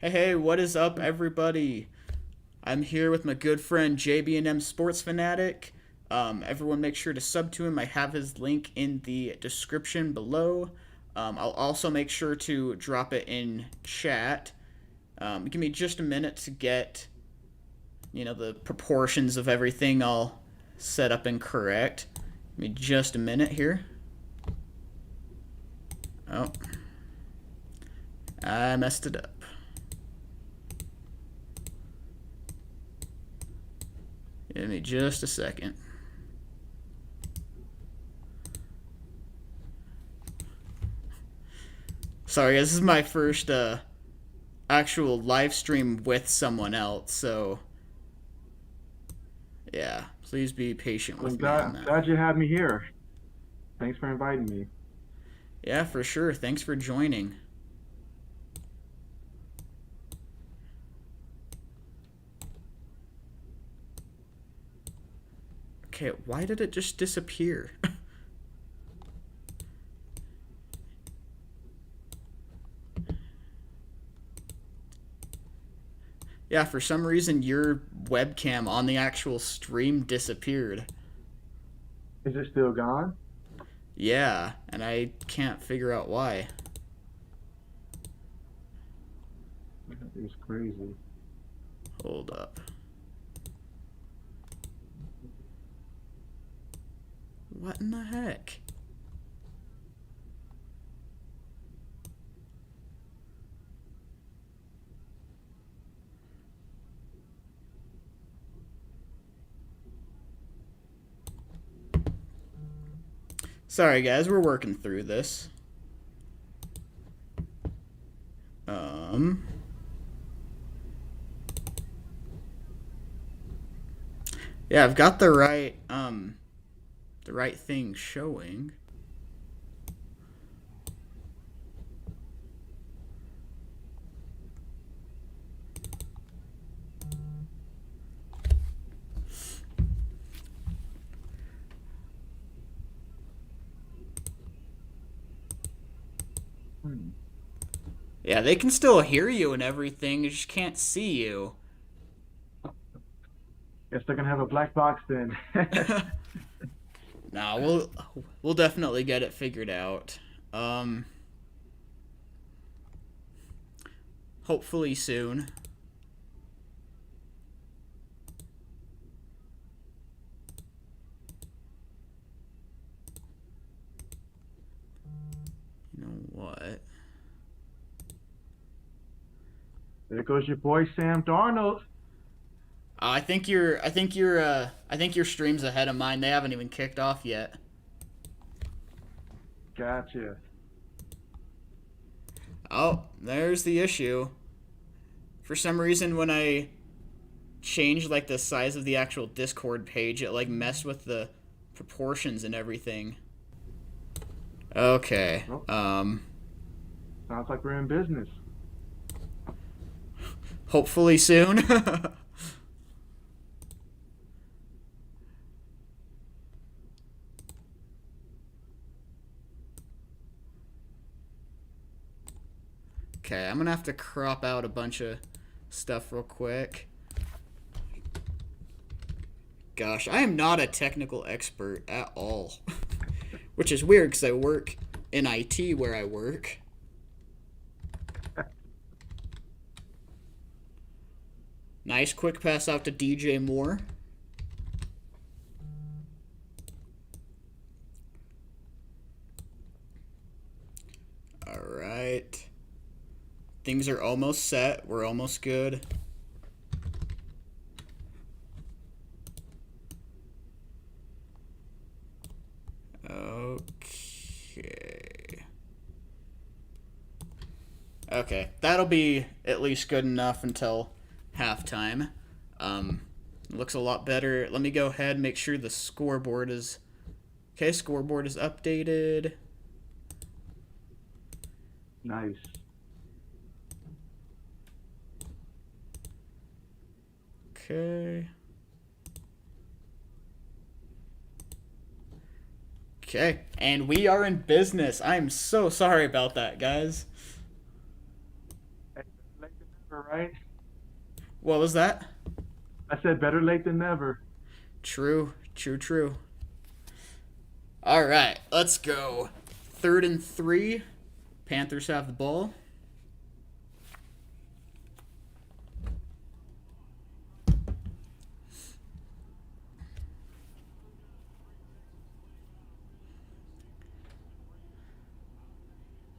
Hey, what is up, everybody? I'm here with my good friend JB&M Sports Fanatic. Everyone, make sure to sub to him. I have his link in the description below. I'll also make sure to drop it in chat. Give me just a minute to get, the proportions of everything all set up and correct. Give me just a minute here. Oh, I messed it up. Give me just a second. Sorry, this is my first actual live stream with someone else, so yeah, please be patient I'm with me on that. glad you had me here. Thanks for inviting me. Yeah, for sure. Thanks for joining. Okay, why did it just disappear? Yeah, for some reason your webcam on the actual stream disappeared. Is it still gone? Yeah, and I can't figure out why. It's crazy. Hold up. What in the heck? Sorry, guys, we're working through this. Um. Yeah, I've got the right thing showing. Hmm. Yeah, they can still hear you and everything, they just can't see you. Guess they're gonna have a black box then. Nah, we'll definitely get it figured out. Um Hopefully soon. You know what? There goes your boy Sam Darnold. I think your stream's ahead of mine. They haven't even kicked off yet. Gotcha. Oh, there's the issue. For some reason when I changed like the size of the actual Discord page, it like messed with the proportions and everything. Okay. Well, sounds like we're in business. Hopefully soon. Okay, I'm gonna have to crop out a bunch of stuff real quick. Gosh, I am not a technical expert at all. Which is weird because I work in IT where I work. Nice quick pass out to DJ Moore. Alright. Things are almost set. We're almost good. Okay. Okay, that'll be at least good enough until halftime. Um, Looks a lot better. Let me go ahead and make sure the scoreboard is... Okay, scoreboard is updated. Nice. Okay. Okay, and we are in business. I am so sorry about that, guys. Hey, never, right? What was that? I said better late than never. True, true, true. All right, let's go. 3rd and 3. Panthers have the ball.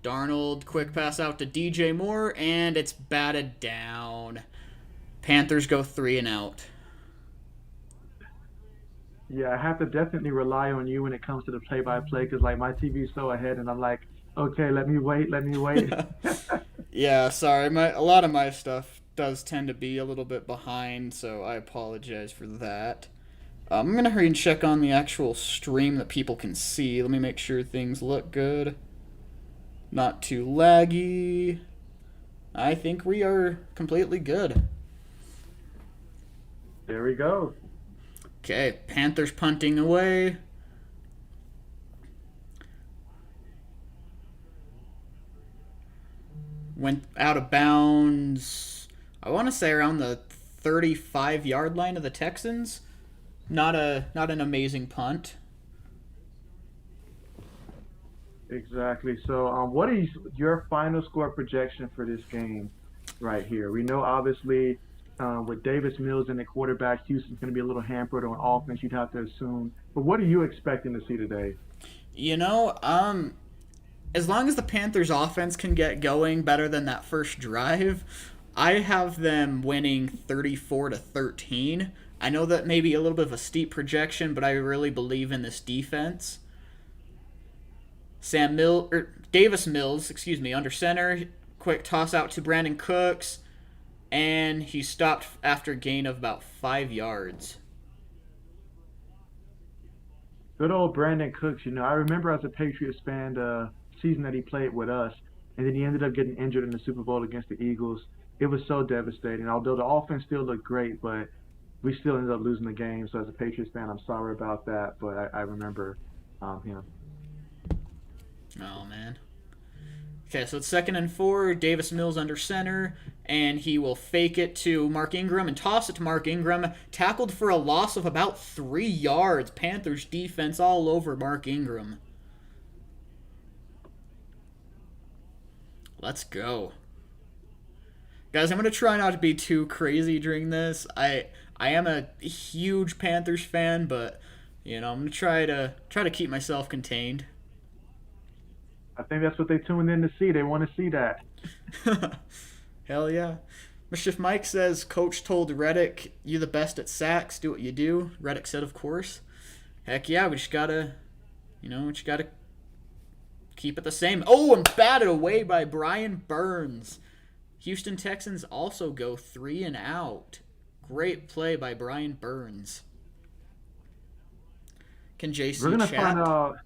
Darnold, quick pass out to DJ Moore, and it's batted down. Panthers go 3-and-out. Yeah, I have to definitely rely on you when it comes to the play-by-play because like my TV's so ahead, and I'm like, okay, let me wait, let me wait. Yeah, sorry. A lot of my stuff does tend to be a little bit behind, so I apologize for that. I'm going to hurry and check on the actual stream that people can see. Let me make sure things look good. Not too laggy. I think we are completely good. There we go. Okay, Panthers punting away. Went out of bounds, I want to say around the 35-yard line of the Texans. Not an amazing punt. Exactly. So, what is your final score projection for this game right here? We know obviously with Davis Mills and the quarterback, Houston's going to be a little hampered on offense. You'd have to assume. But what are you expecting to see today? You know, as long as the Panthers offense can get going better than that first drive, I have them winning 34-13. I know that may be a little bit of a steep projection, but I really believe in this defense. Davis Mills, under center, quick toss out to Brandon Cooks, and he stopped after a gain of about 5 yards. Good old Brandon Cooks. I remember as a Patriots fan the season that he played with us, and then he ended up getting injured in the Super Bowl against the Eagles. It was so devastating. Although the offense still looked great, but we still ended up losing the game. So as a Patriots fan, I'm sorry about that. But I remember him. Oh, man. Okay, so it's 2nd and 4. Davis Mills under center, and he will fake it to Mark Ingram and toss it to Mark Ingram. Tackled for a loss of about 3 yards. Panthers defense all over Mark Ingram. Let's go. Guys, I'm going to try not to be too crazy during this. I am a huge Panthers fan, but, I'm going to try to keep myself contained. I think that's what they tuned in to see. They want to see that. Hell yeah. Mischief Mike says, Coach told Reddick, you the best at sacks, do what you do. Reddick said, of course. Heck yeah, we just gotta keep it the same. Oh, and batted away by Brian Burns. Houston Texans also go 3-and-out. Great play by Brian Burns. Can JC We're gonna chat? find out.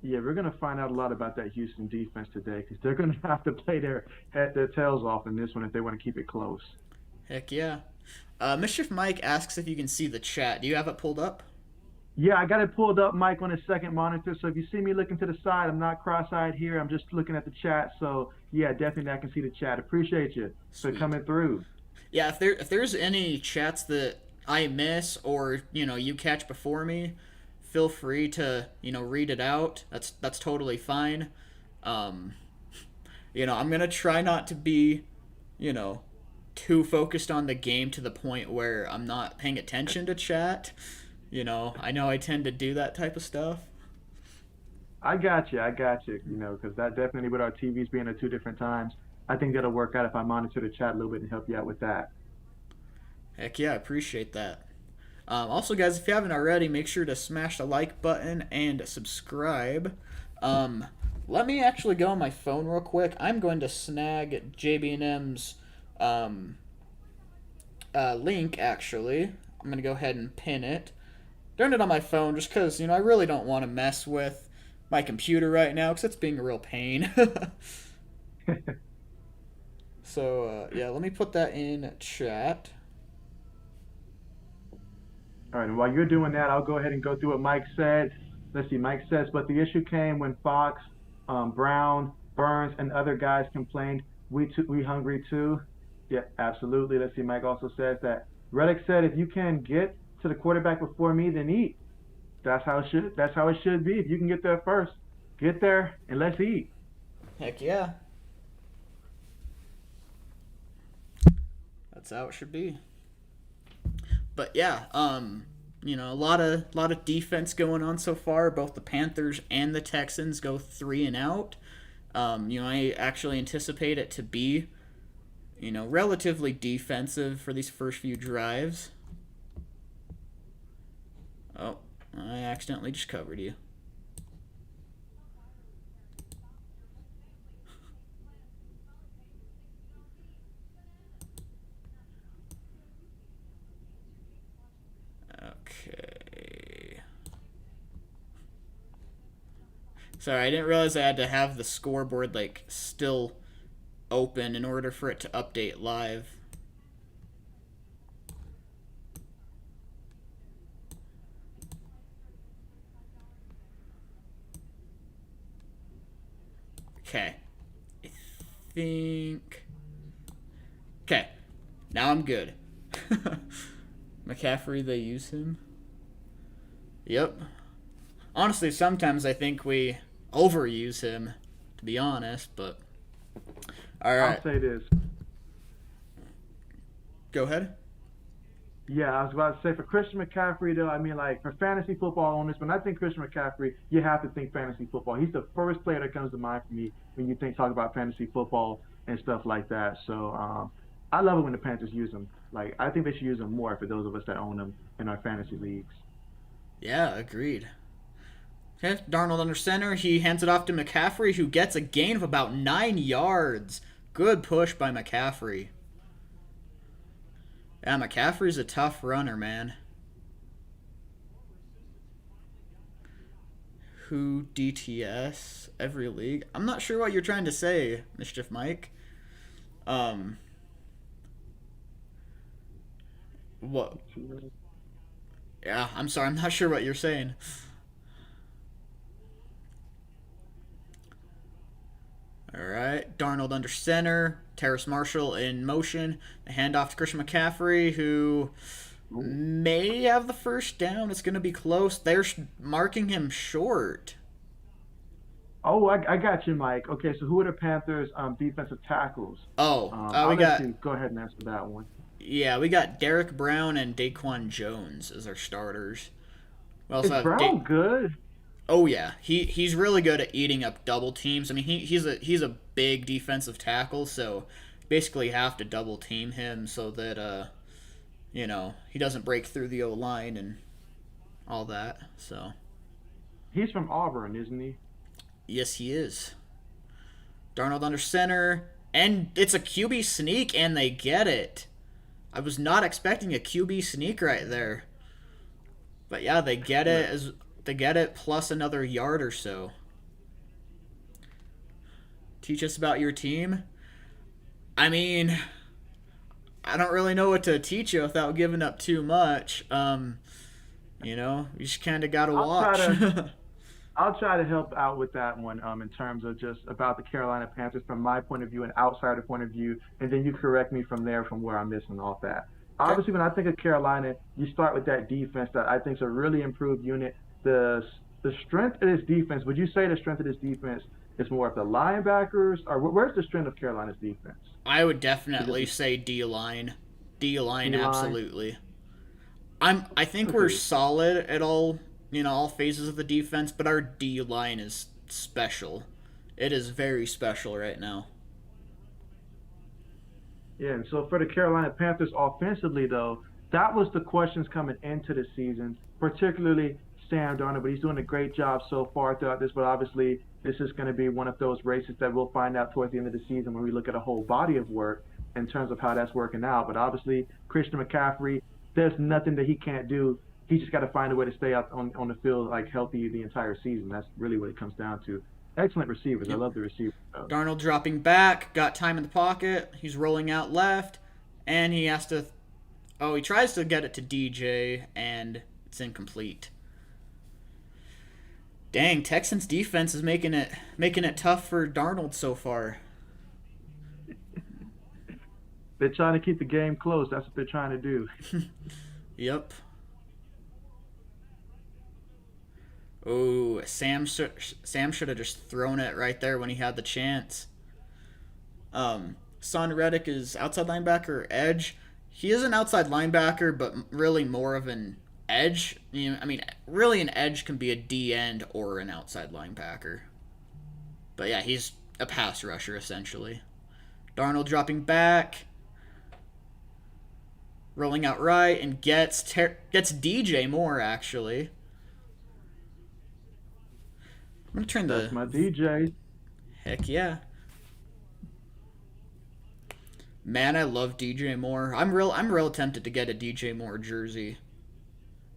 Yeah, we're going to find out a lot about that Houston defense today because they're going to have to play their tails off in this one if they want to keep it close. Heck yeah. Mischief Mike asks if you can see the chat. Do you have it pulled up? Yeah, I got it pulled up, Mike, on a second monitor. So if you see me looking to the side, I'm not cross-eyed here. I'm just looking at the chat. So, yeah, definitely I can see the chat. Appreciate you for coming through. Yeah, if there's any chats that I miss or, you catch before me, feel free to, read it out. That's totally fine. I'm going to try not to be, too focused on the game to the point where I'm not paying attention to chat. I know I tend to do that type of stuff. I got you, because that definitely with our TVs being at 2 different times, I think that'll work out if I monitor the chat a little bit and help you out with that. Heck yeah, I appreciate that. Also, guys, if you haven't already, make sure to smash the like button and subscribe. Let me actually go on my phone real quick. I'm going to snag JB&M's link, actually. I'm going to go ahead and pin it. Doing it on my phone just because, I really don't want to mess with my computer right now because it's being a real pain. So, yeah, let me put that in chat. All right, and while you're doing that, I'll go ahead and go through what Mike said. Let's see, Mike says, but the issue came when Fox, Brown, Burns, and other guys complained, we hungry too. Yeah, absolutely. Let's see. Mike also says that Reddick said, if you can get to the quarterback before me, then eat. That's how it should. That's how it should be. If you can get there first, get there and let's eat. Heck yeah. That's how it should be. But yeah, a lot of defense going on so far. Both the Panthers and the Texans go 3-and-out. I actually anticipate it to be, relatively defensive for these first few drives. Oh, I accidentally just covered you. Okay. Sorry, I didn't realize I had to have the scoreboard still open in order for it to update live. Okay. I think. Okay. Now I'm good. McCaffrey, they use him. Yep. Honestly, sometimes I think we overuse him, to be honest, but. Alright. I'll say this. Go ahead. Yeah, I was about to say for Christian McCaffrey though, I mean like for fantasy football owners, when I think Christian McCaffrey, you have to think fantasy football. He's the first player that comes to mind for me when you talk about fantasy football and stuff like that. So I love it when the Panthers use him. Like I think they should use him more for those of us that own them in our fantasy leagues. Yeah, agreed. Okay, Darnold under center. He hands it off to McCaffrey, who gets a gain of about 9 yards. Good push by McCaffrey. Yeah, McCaffrey's a tough runner, man. Who DTS every league? I'm not sure what you're trying to say, Mischief Mike. Um, what? Yeah, I'm sorry. I'm not sure what you're saying. All right, Darnold under center. Terrace Marshall in motion. A handoff to Christian McCaffrey, who may have the first down. It's going to be close. They're marking him short. Oh, I got you, Mike. Okay, so who are the Panthers' defensive tackles? We I'll let got you go ahead and answer that one. yeah, we got Derek Brown and Daquan Jones as our starters. We also Is have Brown good? Oh yeah, he's really good at eating up double teams. I mean, he's a big defensive tackle, so basically you have to double team him so that he doesn't break through the O line and all that. So He's from Auburn, isn't he? yes, he is. Darnold under center, and it's a QB sneak, and they get it. I was not expecting a QB sneak right there, but yeah, they get it as they get it plus another yard or so. Teach us about your team. I mean, I don't really know what to teach you without giving up too much. You just kind of gotta I'll try watch. to I'll try to help out with that one in terms of just about the Carolina Panthers from my point of view, an outsider point of view, and then you correct me from there from where I'm missing off that. Okay. Obviously, when I think of Carolina, you start with that defense that I think is a really improved unit. The the strength of this defense, would you say the strength of this defense is more of the linebackers, or where's the strength of Carolina's defense? I would Is it definitely the say D line. D line, D line? absolutely. I think we're Okay. solid at all phases of the defense, but our D line is special. It is very special right now. Yeah, and so for the Carolina Panthers offensively, though, that was the questions coming into the season, particularly Sam Darnold. But he's doing a great job so far throughout this. But obviously, this is going to be one of those races that we'll find out towards the end of the season when we look at a whole body of work in terms of how that's working out. But obviously, Christian McCaffrey, there's nothing that he can't do. He just got to find a way to stay out on the field like healthy the entire season. That's really what it comes down to. Excellent receivers. I Yep. love the receivers. Darnold dropping back, got time in the pocket. He's rolling out left, and he has to. Oh, he tries to get it to DJ, and it's incomplete. Dang, Texans defense is making it tough for Darnold so far. They're trying to keep the game close. That's what they're trying to do. Yep. Oh, Sam should have just thrown it right there when he had the chance. Son Reddick is outside linebacker or edge. He is an outside linebacker, but really more of an edge. I mean, really an edge can be a D end or an outside linebacker. But yeah, he's a pass rusher essentially. Darnold dropping back, rolling out right, and gets DJ Moore actually. I'm gonna turn That's my DJ. Heck yeah. Man, I love DJ Moore. I'm real tempted to get a DJ Moore jersey.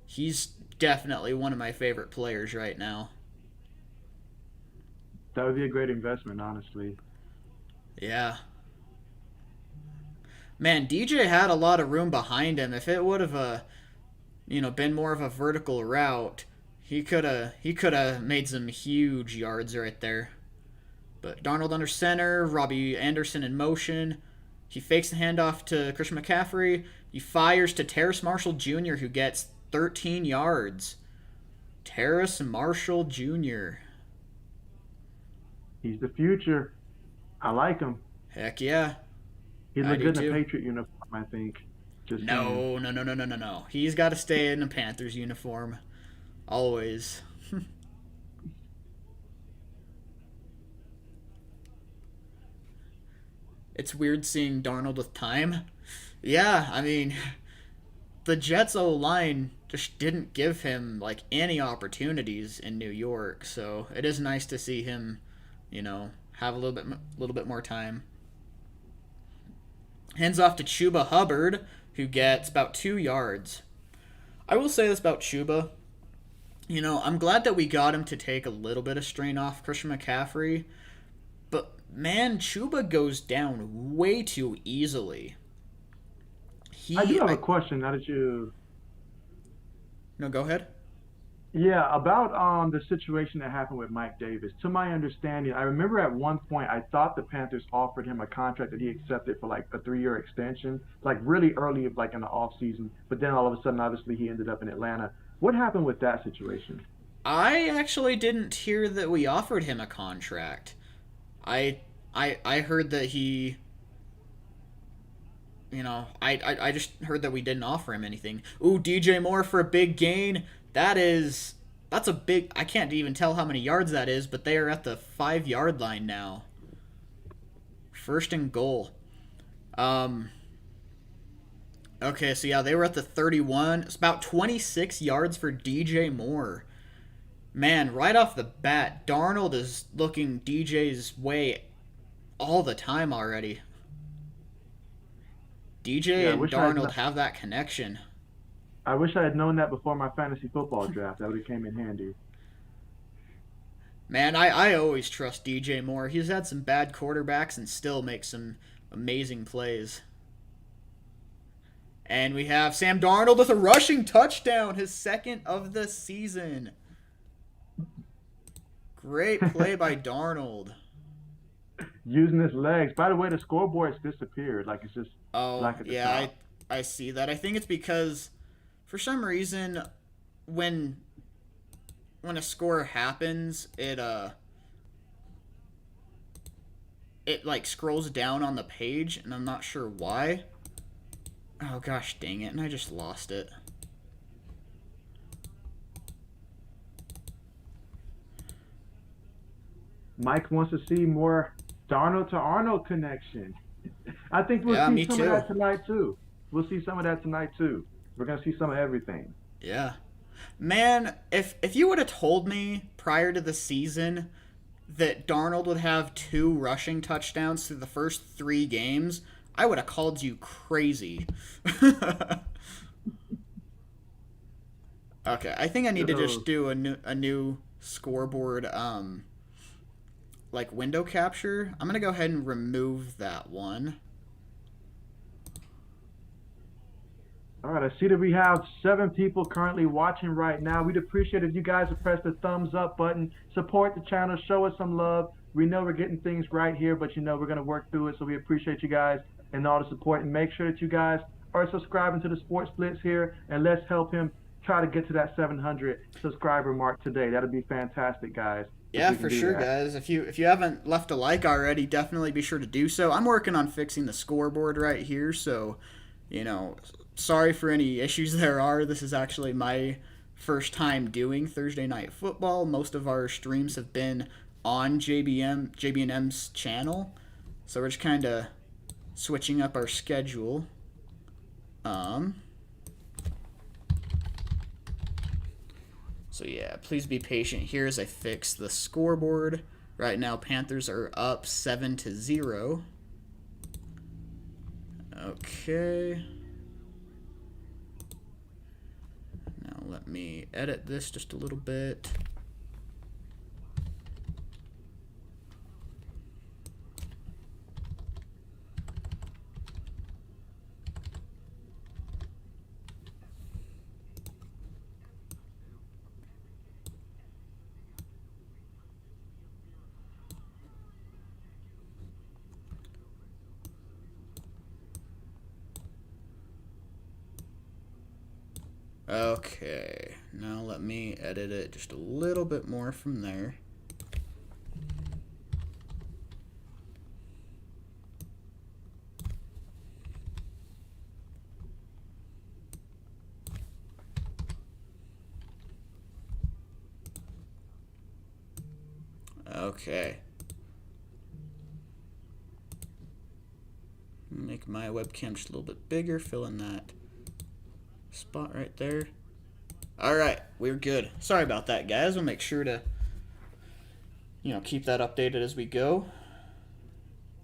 He's definitely one of my favorite players right now. That would be a great investment, honestly. Yeah. Man, DJ had a lot of room behind him. If it would have been more of a vertical route, he could have made some huge yards right there. But Darnold under center, Robbie Anderson in motion. He fakes the handoff to Christian McCaffrey. He fires to Terrace Marshall Jr., who gets 13 yards. Terrace Marshall Jr. He's the future. I like him. Heck yeah. He'd I look do good in too. a Patriot uniform, I think. Just saying. No. He's got to stay in a Panthers uniform. Always. It's weird seeing Darnold with time. Yeah, I mean, the Jets O line just didn't give him like any opportunities in New York, so it is nice to see him, have a little bit more time. Hands off to Chuba Hubbard, who gets about 2 yards. I will say this about Chuba. I'm glad that we got him to take a little bit of strain off Christian McCaffrey, but man, Chuba goes down way too easily. I do have a question now that you. No, go ahead. Yeah, about the situation that happened with Mike Davis. To my understanding, I remember at one point I thought the Panthers offered him a contract that he accepted for like a 3-year extension, like really early, like in the off season. But then all of a sudden, obviously, he ended up in Atlanta. What happened with that situation? I actually didn't hear that we offered him a contract. I heard that he. I just heard that we didn't offer him anything. Ooh, DJ Moore for a big gain. That's a big. I can't even tell how many yards that is, but they are at the 5-yard line now. First and goal. Okay, so yeah, they were at the 31. It's about 26 yards for DJ Moore. Man, right off the bat, Darnold is looking DJ's way all the time already. DJ and Darnold have that connection. I wish I had known that before my fantasy football draft. That would have came in handy. Man, I always trust DJ Moore. He's had some bad quarterbacks and still makes some amazing plays. And we have Sam Darnold with a rushing touchdown, his second of the season. Great play by Darnold. Using his legs. By the way, the scoreboard's disappeared. Like it's just Oh, black at the yeah, top. I see that. I think it's because for some reason when a score happens, it like scrolls down on the page and I'm not sure why. Oh gosh, dang it. And I just lost it. Mike wants to see more Darnold to Arnold connection. I think we'll Yeah, see me some too. of that tonight too. We'll see some of that tonight too. We're gonna see some of everything. Yeah. Man, if you would have told me prior to the season that Darnold would have 2 rushing touchdowns through the first 3 games, I would have called you crazy. Okay, I think I need to just do a new scoreboard like window capture. I'm going to go ahead and remove that one. All right, I see that we have 7 people currently watching right now. We'd appreciate if you guys would press the thumbs up button, support the channel, show us some love. We know we're getting things right here, but we're going to work through it, so we appreciate you guys. and all the support. And make sure that you guys are subscribing to the Sports Blitz here, and let's help him try to get to that 700 subscriber mark today. That'll be fantastic, guys, if Yeah, we can for do sure, that. guys. If you haven't left a like already, definitely be sure to do so. I'm working on fixing the scoreboard right here, so sorry for any issues there are. This is actually my first time doing Thursday night football. Most of our streams have been on JB&M's channel, so we're just kind of switching up our schedule. Um, So yeah, please be patient here as I fix the scoreboard. Right now, Panthers are up 7-0. Okay. Now let me edit this just a little bit. Okay, now let me edit it just a little bit more from there. Okay. Make my webcam just a little bit bigger, fill in that spot right there. Alright, we're good. Sorry about that, guys. We'll make sure to keep that updated as we go.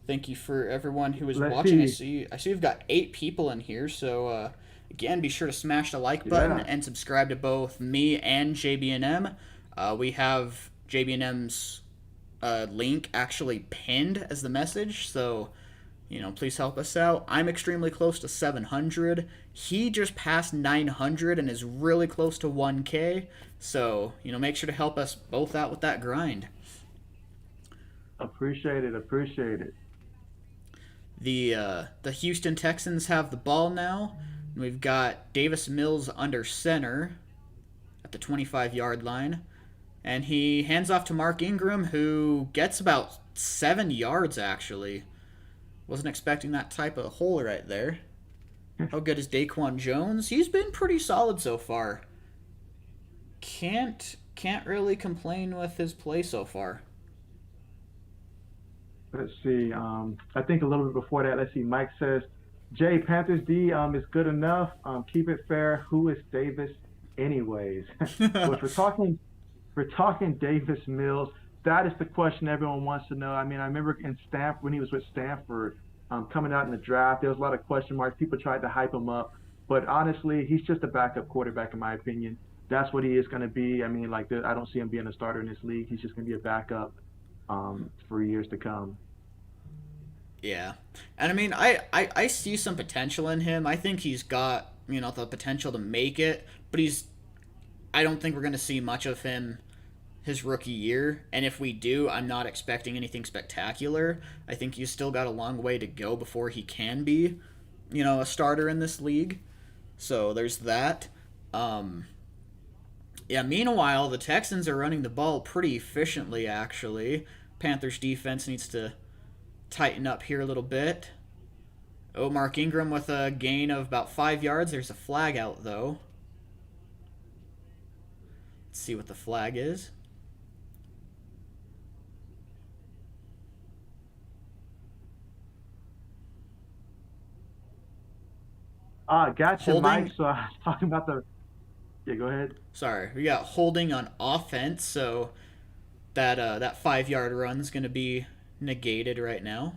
Thank you for everyone who is Let's watching. see. I see we've got 8 people in here, so again, be sure to smash the like button Yeah. and subscribe to both me and JB&M. We have JB&M's link actually pinned as the message, so please help us out. I'm extremely close to 700. He just passed 900 and is really close to 1K. So, make sure to help us both out with that grind. Appreciate it. Appreciate it. The Houston Texans have the ball now. We've got Davis Mills under center at the 25-yard line. And he hands off to Mark Ingram, who gets about 7 yards, actually. Wasn't expecting that type of hole right there. How good is Daquan Jones? He's been pretty solid so far. Can't really complain with his play so far. Let's see. I think a little bit before that, let's see. Mike says, Jay, Panthers D is good enough. Keep it fair. Who is Davis anyways? Well, if we're talking Davis Mills, that is the question everyone wants to know. I mean, I remember in Stanford, when he was with Stanford, coming out in the draft, there was a lot of question marks. People tried to hype him up. But honestly, he's just a backup quarterback, in my opinion. That's what he is going to be. I mean, I don't see him being a starter in this league. He's just going to be a backup for years to come. Yeah. And I mean, I see some potential in him. I think he's got, the potential to make it, but I don't think we're going to see much of him his rookie year. And if we do, I'm not expecting anything spectacular. I think he's still got a long way to go before he can be, a starter in this league. So there's that. Yeah, meanwhile, the Texans are running the ball pretty efficiently, actually. Panthers defense needs to tighten up here a little bit. Oh, Mark Ingram with a gain of about 5 yards. There's a flag out, though. Let's see what the flag is. Gotcha, Mike. Holding. So I was talking about the. Yeah, go ahead. Sorry, we got holding on offense, so that 5 yard run is going to be negated right now.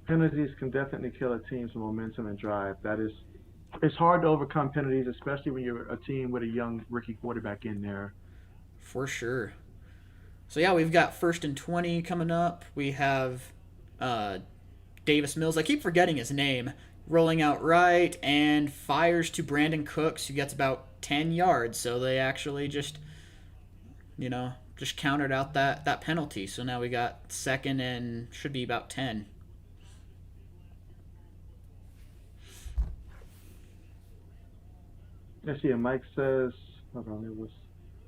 Penalties can definitely kill a team's momentum and drive. It's hard to overcome penalties, especially when you're a team with a young rookie quarterback in there. For sure. So yeah, we've got 1st and 20 coming up. We have Davis Mills. I keep forgetting his name. Rolling out right and fires to Brandon Cooks, who gets about 10 yards. So they actually just, just countered out that penalty. So now we got second and should be about 10. Let's see. And Mike says, hold on,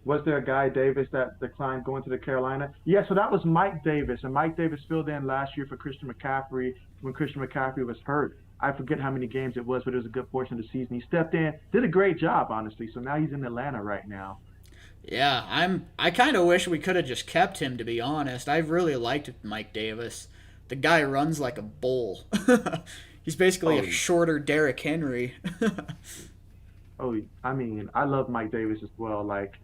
was there a guy Davis that declined going to the Carolina? Yeah, so that was Mike Davis, and Mike Davis filled in last year for Christian McCaffrey when Christian McCaffrey was hurt. I forget how many games it was, but it was a good portion of the season. He stepped in, did a great job, honestly. So now he's in Atlanta right now. Yeah, I kind of wish we could have just kept him, to be honest. I really liked Mike Davis. The guy runs like a bull. He's basically a Oh, shorter Derrick Henry. oh, I mean, I love Mike Davis as well. Like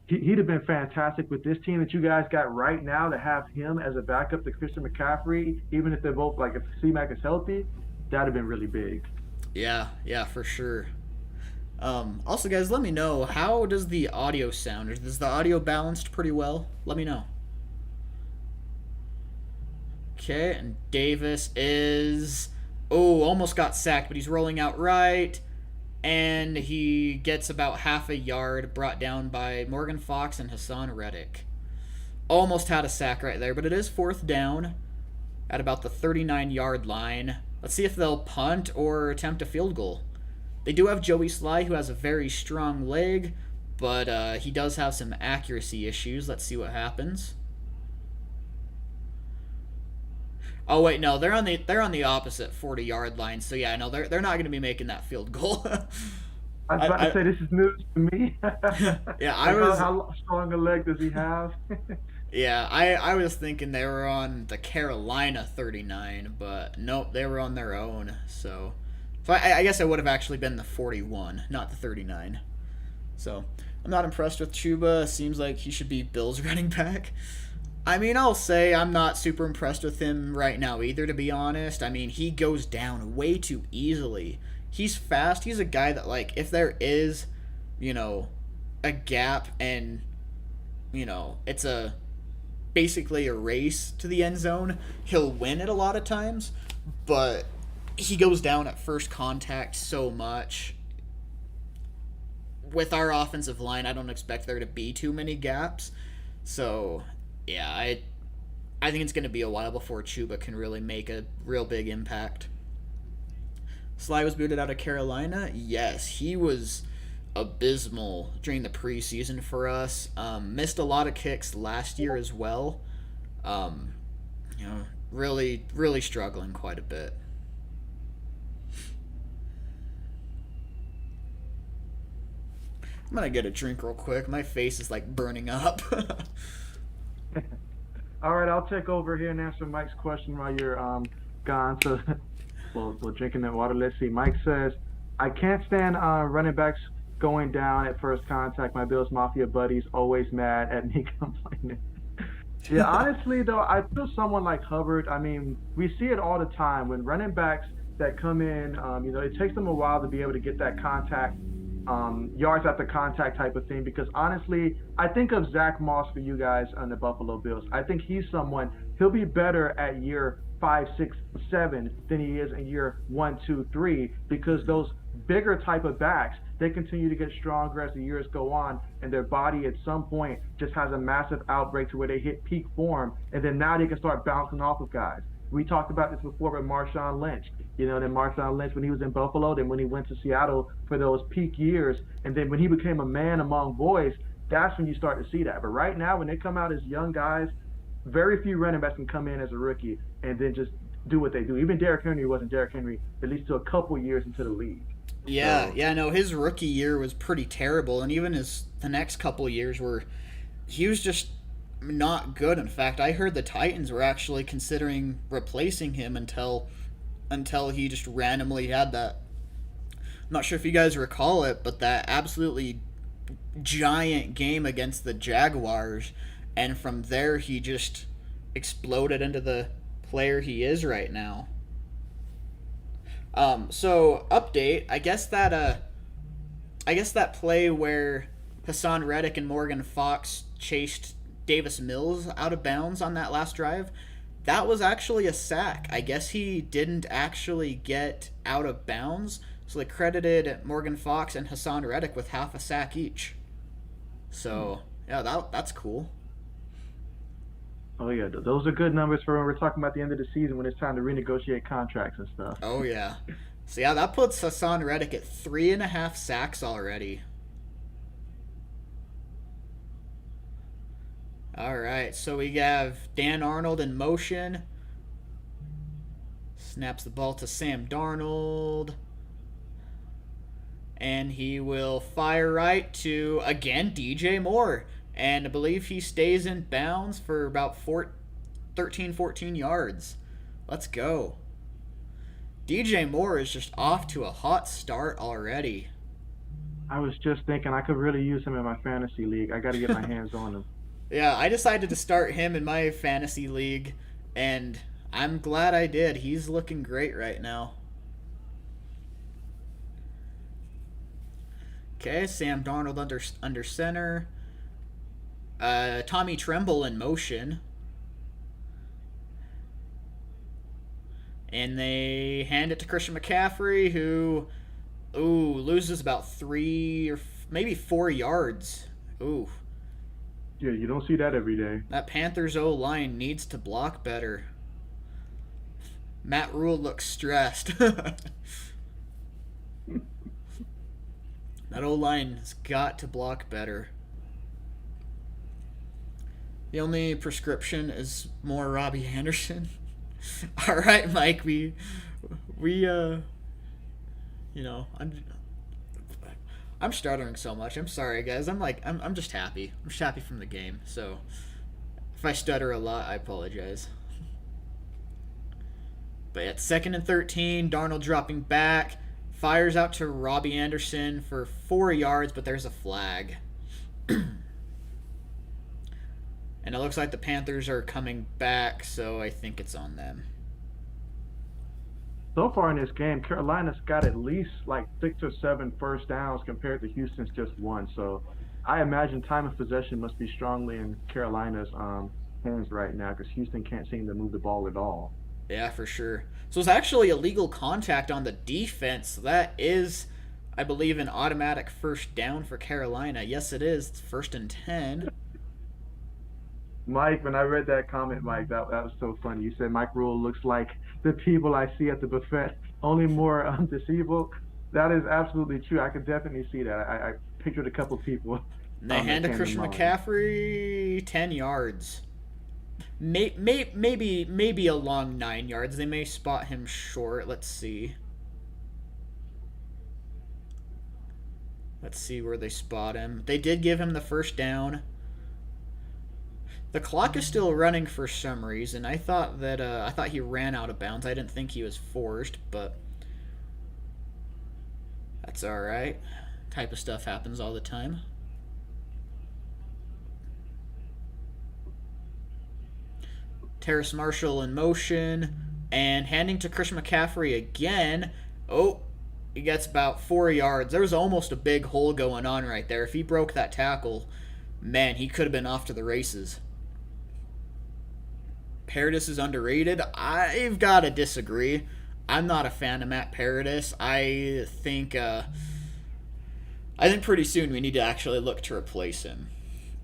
he'd have been fantastic with this team that you guys got right now to have him as a backup to Christian McCaffrey, even if they're both like if C-Mac is healthy, that'd have been really big. Yeah, for sure. Also, guys, let me know, how does the audio sound? Is the audio balanced pretty well? Let me know. Okay, and Davis is... Oh, almost got sacked, but he's rolling out right. And he gets about half a yard, brought down by Morgan Fox and Hassan Reddick. Almost had a sack right there, but it is fourth down at about the 39-yard line. Let's see if they'll punt or attempt a field goal. They do have Joey Sly, who has a very strong leg, but he does have some accuracy issues. Let's see what happens. Oh wait, no, they're on the opposite 40-yard line. So yeah, no, they're not going to be making that field goal. I was about to I say this is news to me. yeah, I Like was how strong a leg does he have? yeah, I was thinking they were on the Carolina 39, but nope, they were on their own. So I guess I would have actually been the 41, not the 39. So I'm not impressed with Chuba. Seems like he should be Bills running back. I mean, I'll say I'm not super impressed with him right now either, to be honest. I mean, he goes down way too easily. He's fast. He's a guy that, like, if there is, you know, a gap and, you know, it's basically a race to the end zone, he'll win it a lot of times. But he goes down at first contact so much. With our offensive line, I don't expect there to be too many gaps. So, yeah, I think it's going to be a while before Chuba can really make a real big impact. Sly was booted out of Carolina. Yes, he was abysmal during the preseason for us. Missed a lot of kicks last year as well. Um, really, really struggling quite a bit. I'm gonna get a drink real quick. My face is like burning up. All right, I'll take over here and answer Mike's question while you're gone. So we're drinking that water. Let's see. Mike says, I can't stand running backs going down at first contact. My Bills Mafia buddies always mad at me complaining. Yeah, honestly though, I feel someone like Hubbard. I mean, we see it all the time when running backs that come in. It takes them a while to be able to get that contact, yards after contact type of thing. Because honestly, I think of Zach Moss for you guys on the Buffalo Bills. I think he's someone. He'll be better at year 5, 6, 7 than he is in year 1, 2, 3 because those bigger type of backs, they continue to get stronger as the years go on, and their body at some point just has a massive outbreak to where they hit peak form, and then now they can start bouncing off of guys. We talked about this before with Marshawn Lynch. Then Marshawn Lynch when he was in Buffalo, then when he went to Seattle for those peak years, and then when he became a man among boys, that's when you start to see that. But right now, when they come out as young guys, very few running backs can come in as a rookie and then just do what they do. Even Derrick Henry wasn't Derrick Henry, at least to a couple years into the league. So Yeah, no, his rookie year was pretty terrible, and even the next couple of years were, he was just not good. In fact, I heard the Titans were actually considering replacing him until he just randomly had that. I'm not sure if you guys recall it, but that absolutely giant game against the Jaguars, and from there he just exploded into the player he is right now. So update. I guess that play where Hassan Reddick and Morgan Fox chased Davis Mills out of bounds on that last drive, that was actually a sack. I guess he didn't actually get out of bounds, so they credited Morgan Fox and Hassan Reddick with half a sack each. So yeah, that's cool. Oh yeah, those are good numbers for when we're talking about the end of the season when it's time to renegotiate contracts and stuff. Oh, yeah. So, yeah, that puts Hassan Reddick at 3.5 sacks already. All right, so we have Dan Arnold in motion. Snaps the ball to Sam Darnold. And he will fire right to, again, DJ Moore. And I believe he stays in bounds for about 13, 14 yards. Let's go. DJ Moore is just off to a hot start already. I was just thinking I could really use him in my fantasy league. I got to get my hands on him. Yeah, I decided to start him in my fantasy league, and I'm glad I did. He's looking great right now. Okay, Sam Darnold under center. Tommy Tremble in motion. And they hand it to Christian McCaffrey, who, loses about 3 or maybe 4 yards. Ooh. Yeah, you don't see that every day. That Panthers O-line needs to block better. Matt Rule looks stressed. That O-line has got to block better. The only prescription is more Robbie Anderson. All right, Mike. I'm stuttering so much. I'm sorry, guys. I'm just happy. I'm just happy from the game. So if I stutter a lot, I apologize. But at 2nd and 13, Darnold dropping back, fires out to Robbie Anderson for 4 yards, but there's a flag. And it looks like the Panthers are coming back, so I think it's on them. So far in this game, Carolina's got at least like 6 or 7 first downs compared to Houston's just 1. So I imagine time of possession must be strongly in Carolina's hands right now because Houston can't seem to move the ball at all. Yeah, for sure. So it's actually illegal contact on the defense. That is, I believe, an automatic first down for Carolina. Yes, it is. It's 1st and 10. Mike, when I read that comment, Mike, that was so funny. You said Mike Rule looks like the people I see at the buffet, only more disabled. That is absolutely true. I could definitely see that. I pictured a couple people. And they hand to Christian McCaffrey 10 yards. Maybe a long 9 yards. They may spot him short. Let's see. Let's see where they spot him. They did give him the first down. The clock is still running for some reason. I thought he ran out of bounds. I didn't think he was forced, but that's all right. Type of stuff happens all the time. Terrace Marshall in motion and handing to Christian McCaffrey again. Oh, he gets about 4 yards. There was almost a big hole going on right there. If he broke that tackle, man, he could have been off to the races. Paradis is underrated. I've got to disagree. I'm not a fan of Matt Paradis. I think pretty soon we need to actually look to replace him.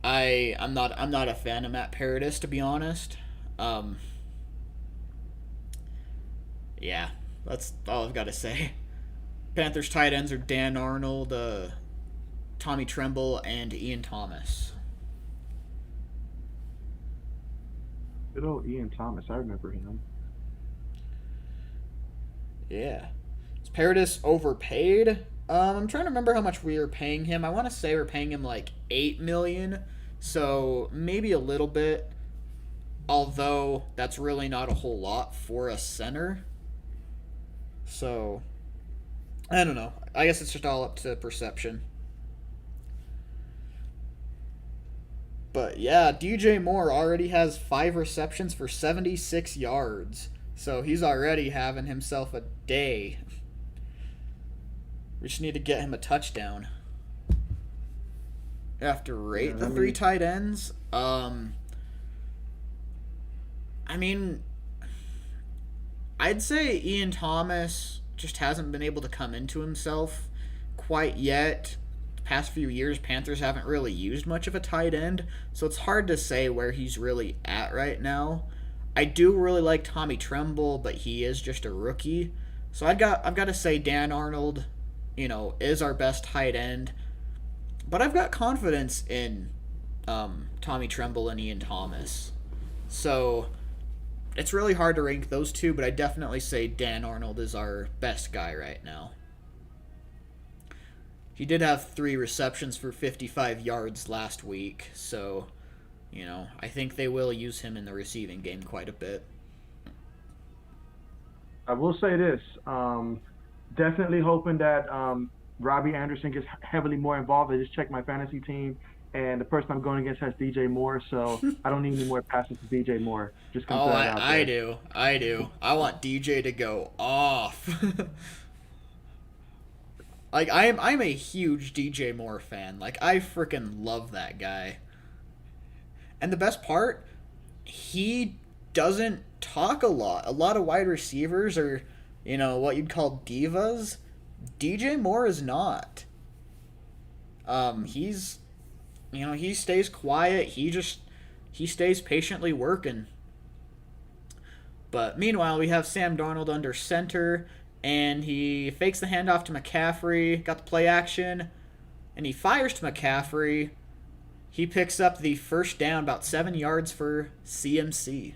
I'm not a fan of Matt Paradis, to be honest. Yeah, that's all I've got to say. Panthers tight ends are Dan Arnold, Tommy Tremble, and Ian Thomas. Good old Ian Thomas. I remember him. Yeah. Is Paradis overpaid? I'm trying to remember how much we were paying him. I want to say we're paying him like $8 million, so maybe a little bit. Although that's really not a whole lot for a center. So I don't know. I guess it's just all up to perception. But yeah, DJ Moore already has 5 receptions for 76 yards. So he's already having himself a day. We just need to get him a touchdown. You have to rate the 3 tight ends. I mean, I'd say Ian Thomas just hasn't been able to come into himself quite yet. past few years, Panthers haven't really used much of a tight end, so it's hard to say where he's really at right now. I do really like Tommy Tremble, but he is just a rookie. So I've got to say Dan Arnold, is our best tight end. But I've got confidence in Tommy Tremble and Ian Thomas. So it's really hard to rank those two, but I definitely say Dan Arnold is our best guy right now. He did have 3 receptions for 55 yards last week, so, I think they will use him in the receiving game quite a bit. I will say this. Definitely hoping that Robbie Anderson gets heavily more involved. I just checked my fantasy team, and the person I'm going against has DJ Moore, so I don't need any more passes to DJ Moore. Just Oh, that out there. I do. I want DJ to go off. Like, I'm a huge DJ Moore fan. Like, I freaking love that guy. And the best part, he doesn't talk a lot. A lot of wide receivers are, what you'd call divas. DJ Moore is not. He's, he stays quiet. He stays patiently working. But meanwhile, we have Sam Darnold under center, and he fakes the handoff to McCaffrey, got the play action, and he fires to McCaffrey. He picks up the first down, about 7 yards for CMC.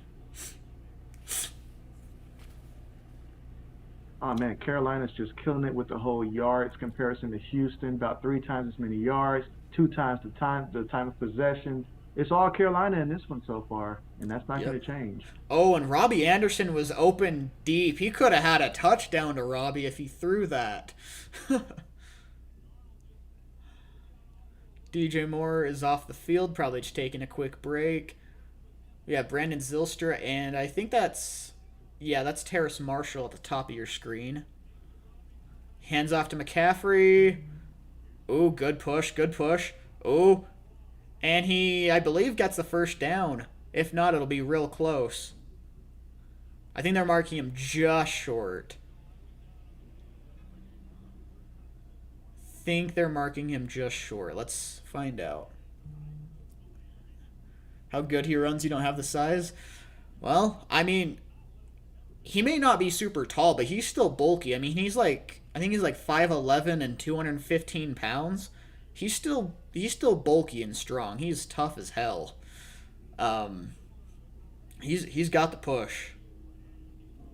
Oh man, Carolina's just killing it with the whole yards comparison to Houston. About 3 times as many yards, 2 times the time of possession. It's all Carolina in this one so far, and that's not going to change. Oh, and Robbie Anderson was open deep. He could have had a touchdown to Robbie if he threw that. DJ Moore is off the field, probably just taking a quick break. We have Brandon Zylstra, and I think that's Terrace Marshall at the top of your screen. Hands off to McCaffrey. Ooh, good push. Ooh. And he, I believe, gets the first down. If not, it'll be real close. I think they're marking him just short. Let's find out. How good he runs, you don't have the size? Well, I mean, he may not be super tall, but he's still bulky. I mean, I think he's like 5'11" and 215 pounds. He's still bulky and strong. He's tough as hell. He's got the push.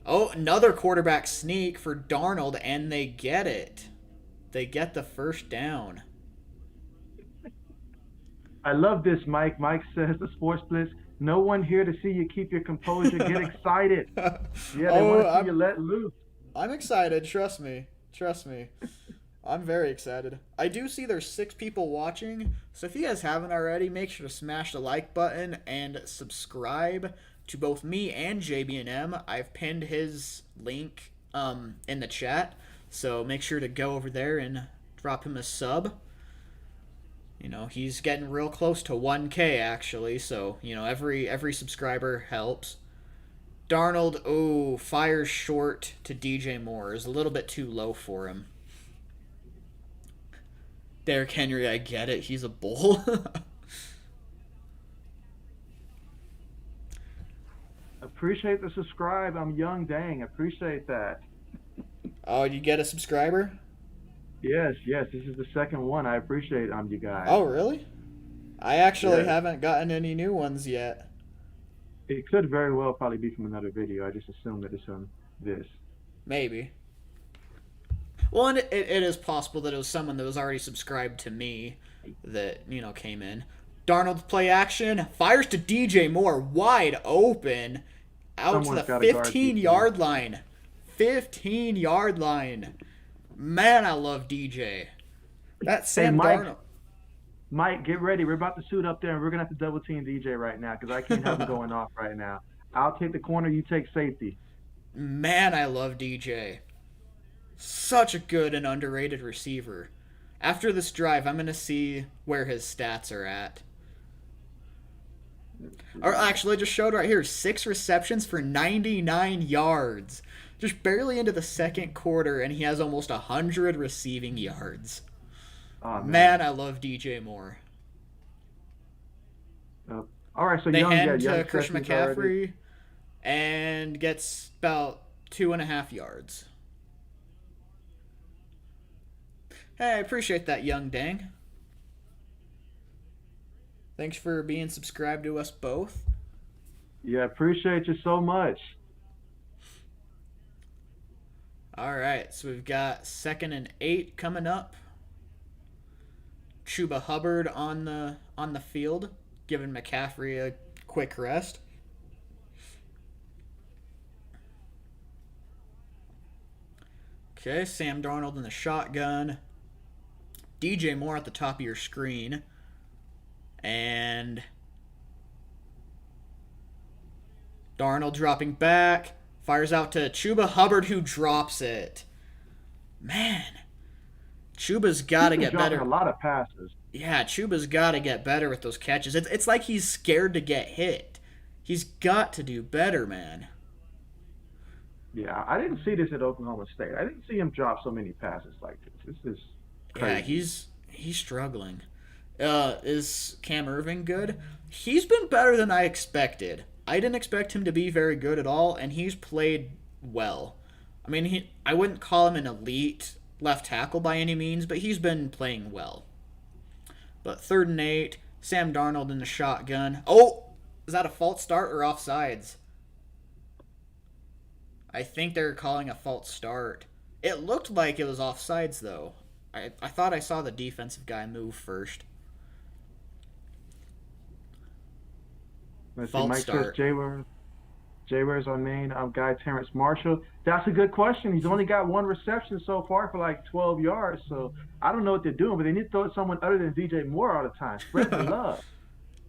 Oh, another quarterback sneak for Darnold, and they get it. They get the first down. I love this, Mike. Mike says the Sports Blitz. No one here to see you keep your composure. Get excited. Yeah, they want to see you let loose. I'm excited. Trust me. I'm very excited. I do see there's 6 people watching, so if you guys haven't already, make sure to smash the like button and subscribe to both me and JB&M. I've pinned his link in the chat, so make sure to go over there and drop him a sub. He's getting real close to 1K actually, so every subscriber helps. Darnold, fires short to DJ Moore. Is a little bit too low for him. Derrick Henry, I get it. He's a bull. Appreciate the subscribe. I'm young, dang. Appreciate that. Oh, you get a subscriber? Yes. This is the second one. I appreciate you guys. Oh, really? I actually haven't gotten any new ones yet. It could very well probably be from another video. I just assumed that it's from this. Maybe. Well, and it is possible that it was someone that was already subscribed to me that, came in. Darnold play action. Fires to DJ Moore. Wide open. Out to the 15-yard line. 15-yard line. Man, I love DJ. That's Sam Darnold. Mike, get ready. We're about to suit up there, and we're going to have to double team DJ right now because I can't have him going off right now. I'll take the corner. You take safety. Man, I love DJ. Such a good and underrated receiver. After this drive, I'm going to see where his stats are at. Or actually, I just showed right here. 6 receptions for 99 yards. Just barely into the second quarter, and he has almost 100 receiving yards. Oh Man, man. I love DJ Moore. Uh, all right, so They young, yeah, hand young to Christian freshman's already. McCaffrey and gets about 2.5 yards. Hey, I appreciate that, young dang. Thanks for being subscribed to us both. Yeah, appreciate you so much. All right, so we've got 2nd and 8 coming up. Chuba Hubbard on the field, giving McCaffrey a quick rest. Okay, Sam Darnold in the shotgun. DJ Moore at the top of your screen. And Darnold dropping back. Fires out to Chuba Hubbard, who drops it. Man, Chuba's got He's to been get dropping better. a lot of passes. Yeah, Chuba's got to get better with those catches. It's like he's scared to get hit. He's got to do better, man. Yeah, I didn't see this at Oklahoma State. I didn't see him drop so many passes like this. This is Yeah, crazy. he's struggling. Is Cam Irving good? He's been better than I expected. I didn't expect him to be very good at all, and he's played well. I mean, I wouldn't call him an elite left tackle by any means, but he's been playing well. But 3rd and 8, Sam Darnold in the shotgun. Oh, is that a false start or offsides? I think they're calling a false start. It looked like it was offsides, though. I thought I saw the defensive guy move first. Let's see. False Mike says start. Jay, where's our main guy, Terrence Marshall? That's a good question. He's only got one reception so far for like 12 yards. So I don't know what they're doing, but they need to throw it someone other than DJ Moore all the time. Spread the love.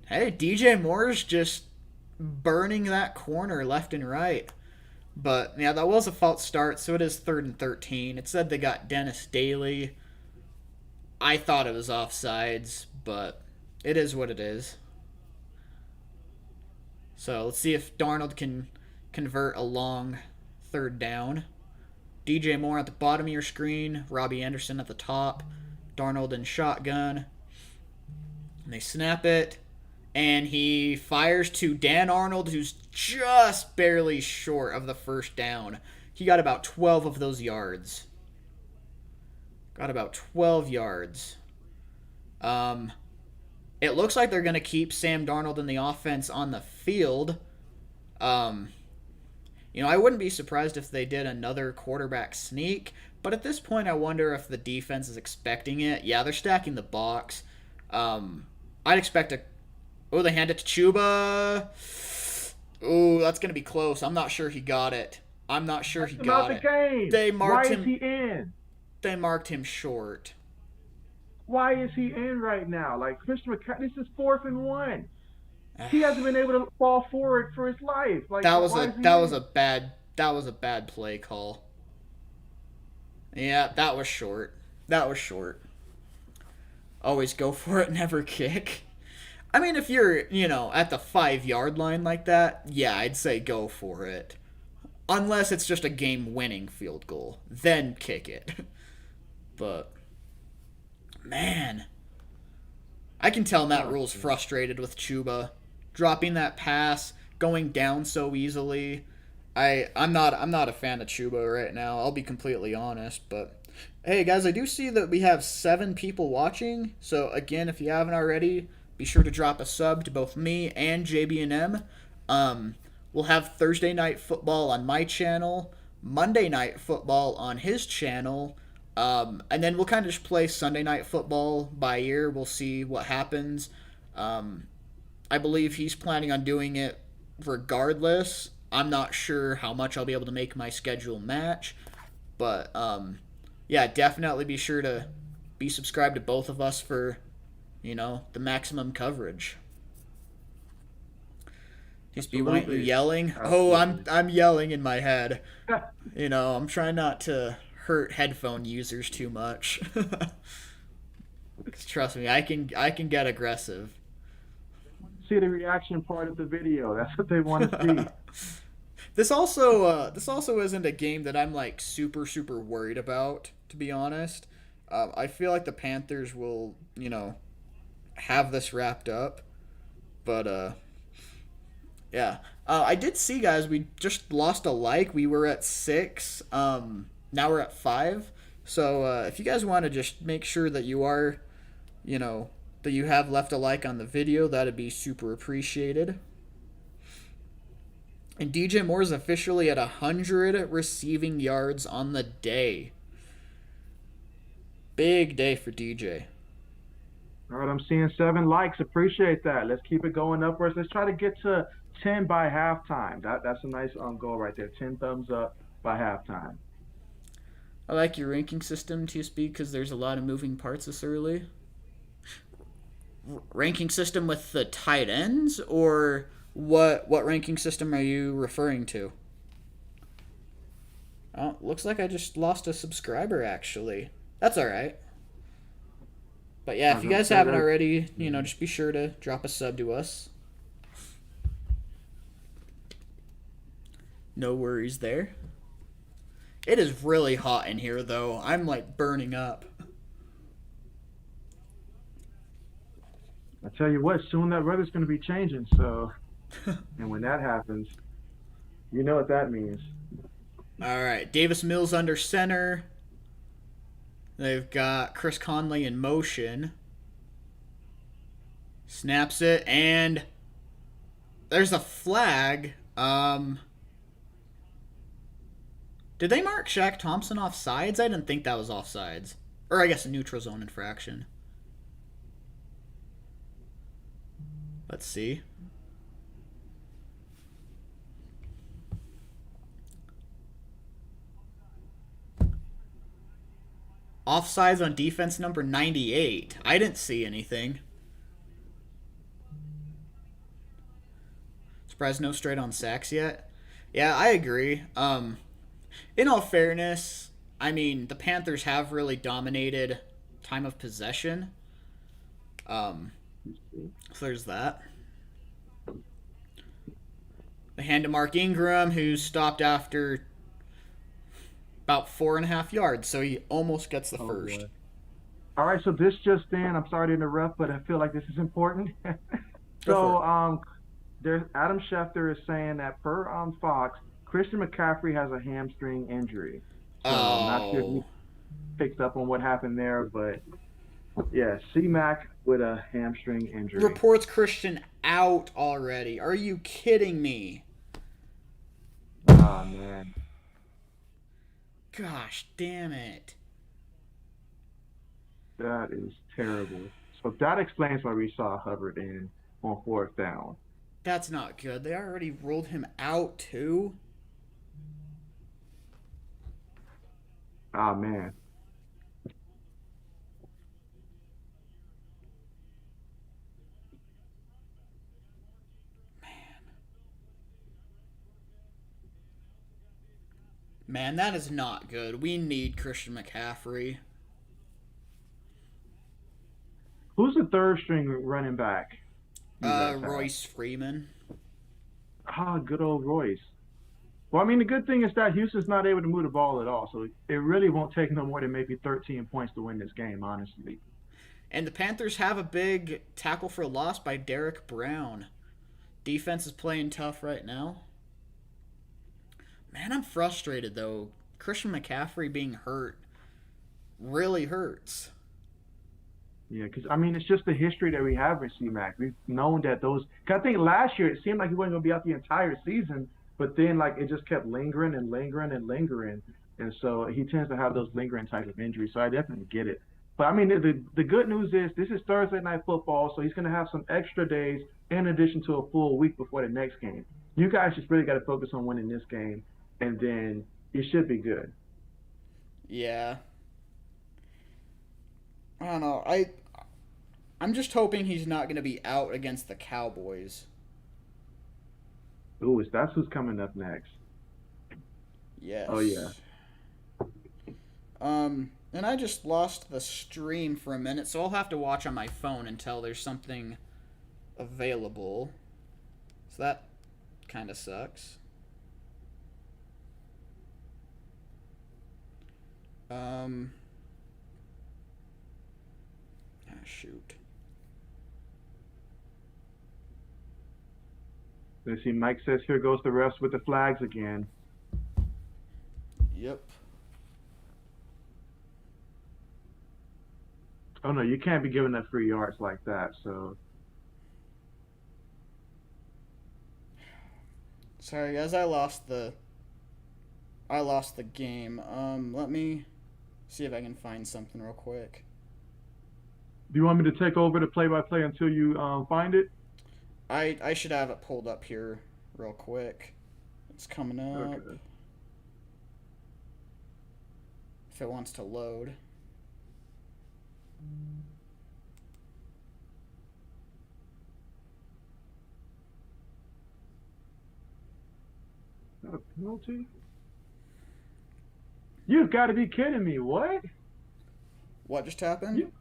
Hey, DJ Moore's just burning that corner left and right. But yeah, that was a false start, so it is 3rd and 13. It said they got Dennis Daly. I thought it was offsides, but it is what it is. So let's see if Darnold can convert a long 3rd down. DJ Moore at the bottom of your screen, Robbie Anderson at the top, Darnold in shotgun. And they snap it, and he fires to Dan Arnold, who's just barely short of the 1st down. He got about 12 of those yards. Got about 12 yards. It looks like they're going to keep Sam Darnold in the offense on the field. I wouldn't be surprised if they did another quarterback sneak, but at this point, I wonder if the defense is expecting it. Yeah, they're stacking the box. I'd expect a. Oh, they hand it to Chuba. Oh, that's going to be close. I'm not sure he got it. I'm not sure That's he about got the it. game. They marked Why is him. he in? They marked him short. Why is he in right now? Like Christian McCaffrey, this is 4th and 1. He hasn't been able to fall forward for his life. Like That was why a is he that was in? a bad play call. Yeah, that was short. That was short. Always go for it, never kick. I mean, if you're, at the 5 yard line like that, yeah, I'd say go for it. Unless it's just a game winning field goal. Then kick it. But, man. I can tell Matt Oh, Rule's geez. frustrated with Chuba. Dropping that pass, going down so easily. I'm not a fan of Chuba right now. I'll be completely honest, but hey guys, I do see that we have 7 people watching. So again, if you haven't already, be sure to drop a sub to both me and JB&M. We'll have Thursday night football on my channel, Monday night football on his channel, and then we'll kind of just play Sunday night football by ear. We'll see what happens. I believe he's planning on doing it regardless. I'm not sure how much I'll be able to make my schedule match, but yeah, definitely be sure to be subscribed to both of us for, the maximum coverage. Just be want you Absolutely. yelling. Oh, I'm Absolutely. I'm yelling in my head. I'm trying not to hurt headphone users too much. 'Cause trust me, I can get aggressive. See the reaction part of the video. That's what they want to see. This also isn't a game that I'm like super super worried about, to be honest. I feel like the Panthers will, have this wrapped up. But yeah. I did see, guys, we just lost a like. We were at 6. Now we're at 5. So if you guys want to just make sure that you are, you know, that you have left a like on the video, that'd be super appreciated. And DJ Moore is officially at 100 receiving yards on the day. Big day for DJ. All right, I'm seeing 7 likes. Appreciate that. Let's keep it going upwards. Let's try to get to 10 by halftime. That's a nice goal right there. 10 thumbs up by halftime. I like your ranking system, TSB, because there's a lot of moving parts this early. Ranking system with the tight ends, or what ranking system are you referring to? Oh, looks like I just lost a subscriber, actually. That's all right. But yeah, if you guys haven't already, just be sure to drop a sub to us. No worries there. It is really hot in here, though. I'm like burning up. I tell you what, soon that weather's going to be changing. So, and when that happens, you know what that means. All right, Davis Mills under center. They've got Chris Conley in motion. Snaps it, and there's a flag. Did they mark Shaq Thompson offsides? I didn't think that was offsides. Or I guess a neutral zone infraction. Let's see. Offsides on defense number 98. I didn't see anything. Surprised no straight on sacks yet. Yeah, I agree. In all fairness, I mean, the Panthers have really dominated time of possession. So there's that. The hand to Mark Ingram, who stopped after about 4.5 yards, so he almost gets the first. Boy. All right, so this just in. I'm sorry to interrupt, but I feel like this is important. So, there's Adam Schefter is saying that per Fox, Christian McCaffrey has a hamstring injury. So I'm not sure if you picked up on what happened there, but yeah, C-Mac with a hamstring injury. Reports Christian out already. Are you kidding me? Oh, man. Gosh damn it. That is terrible. So that explains why we saw Hubbard in on 4th down. That's not good. They already ruled him out, too. Oh, man. Man, that is not good. We need Christian McCaffrey. Who's the third string running back? Royce Freeman. Ah, good old Royce. Well, I mean, the good thing is that Houston's not able to move the ball at all, so it really won't take no more than maybe 13 points to win this game, honestly. And the Panthers have a big tackle for loss by Derek Brown. Defense is playing tough right now. Man, I'm frustrated, though. Christian McCaffrey being hurt really hurts. Yeah, because, I mean, it's just the history that we have with C-Mac. We've known that those – I think last year it seemed like he wasn't going to be out the entire season, but then, like, it just kept lingering and lingering and lingering. And so he tends to have those lingering type of injuries, so I definitely get it. But, I mean, the good news is this is Thursday Night Football, so he's going to have some extra days in addition to a full week before the next game. You guys just really got to focus on winning this game, and then it should be good. Yeah. I don't know. I'm just hoping he's not going to be out against the Cowboys. Ooh, that's who's coming up next. Yes. Oh, yeah. And I just lost the stream for a minute, so I'll have to watch on my phone until there's something available. So that kind of sucks. Shoot. Let's see. Mike says here goes the refs with the flags again. Yep. Oh no, you can't be giving up free yards like that. So Sorry guys, I lost the game. Let me see if I can find something real quick. do you want me to take over the play-by-play until you find it? I should have it pulled up here real quick. It's coming up. Okay. If it wants to load. Not a penalty? You've got to be kidding me. What? What just happened? You,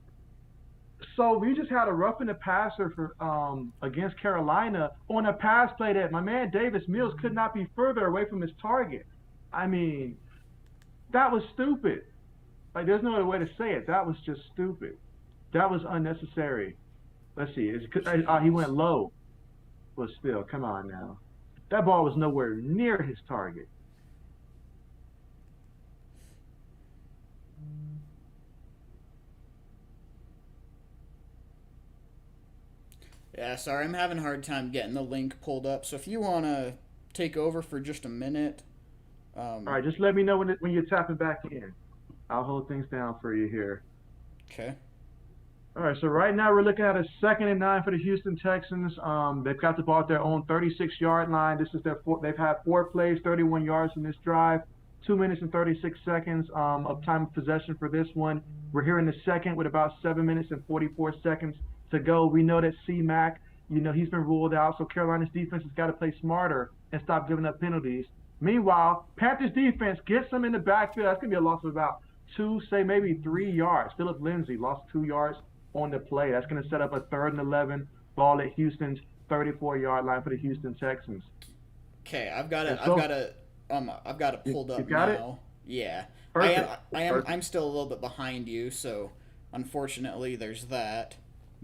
so we just had a roughing the passer for against Carolina on a pass play that my man Davis Mills could not be further away from his target. I mean, that was stupid. Like, there's no other way to say it. That was just stupid. That was unnecessary. Let's see. He went low, but still, come on now. That ball was nowhere near his target. Yeah, sorry, I'm having a hard time getting the link pulled up. So if you want to take over for just a minute. All right, just let me know when you're tapping back in. I'll hold things down for you here. Okay. All right, so right now we're looking at a 2nd and 9 for the Houston Texans. They've got the ball at their own 36-yard line. This is they've had 4 plays, 31 yards in this drive, 2 minutes and 36 seconds of time of possession for this one. We're here in the second with about 7 minutes and 44 seconds to go. We know that C-Mac, he's been ruled out, so Carolina's defense has got to play smarter and stop giving up penalties. Meanwhile, Panthers defense gets them in the backfield. That's going to be a loss of about 2, say maybe 3 yards. Philip Lindsay lost 2 yards on the play. That's going to set up a 3rd and 11 ball at Houston's 34-yard line for the Houston Texans. Okay, I've got it pulled up you got now. It? Yeah. Perfect. I'm still a little bit behind you, so unfortunately there's that.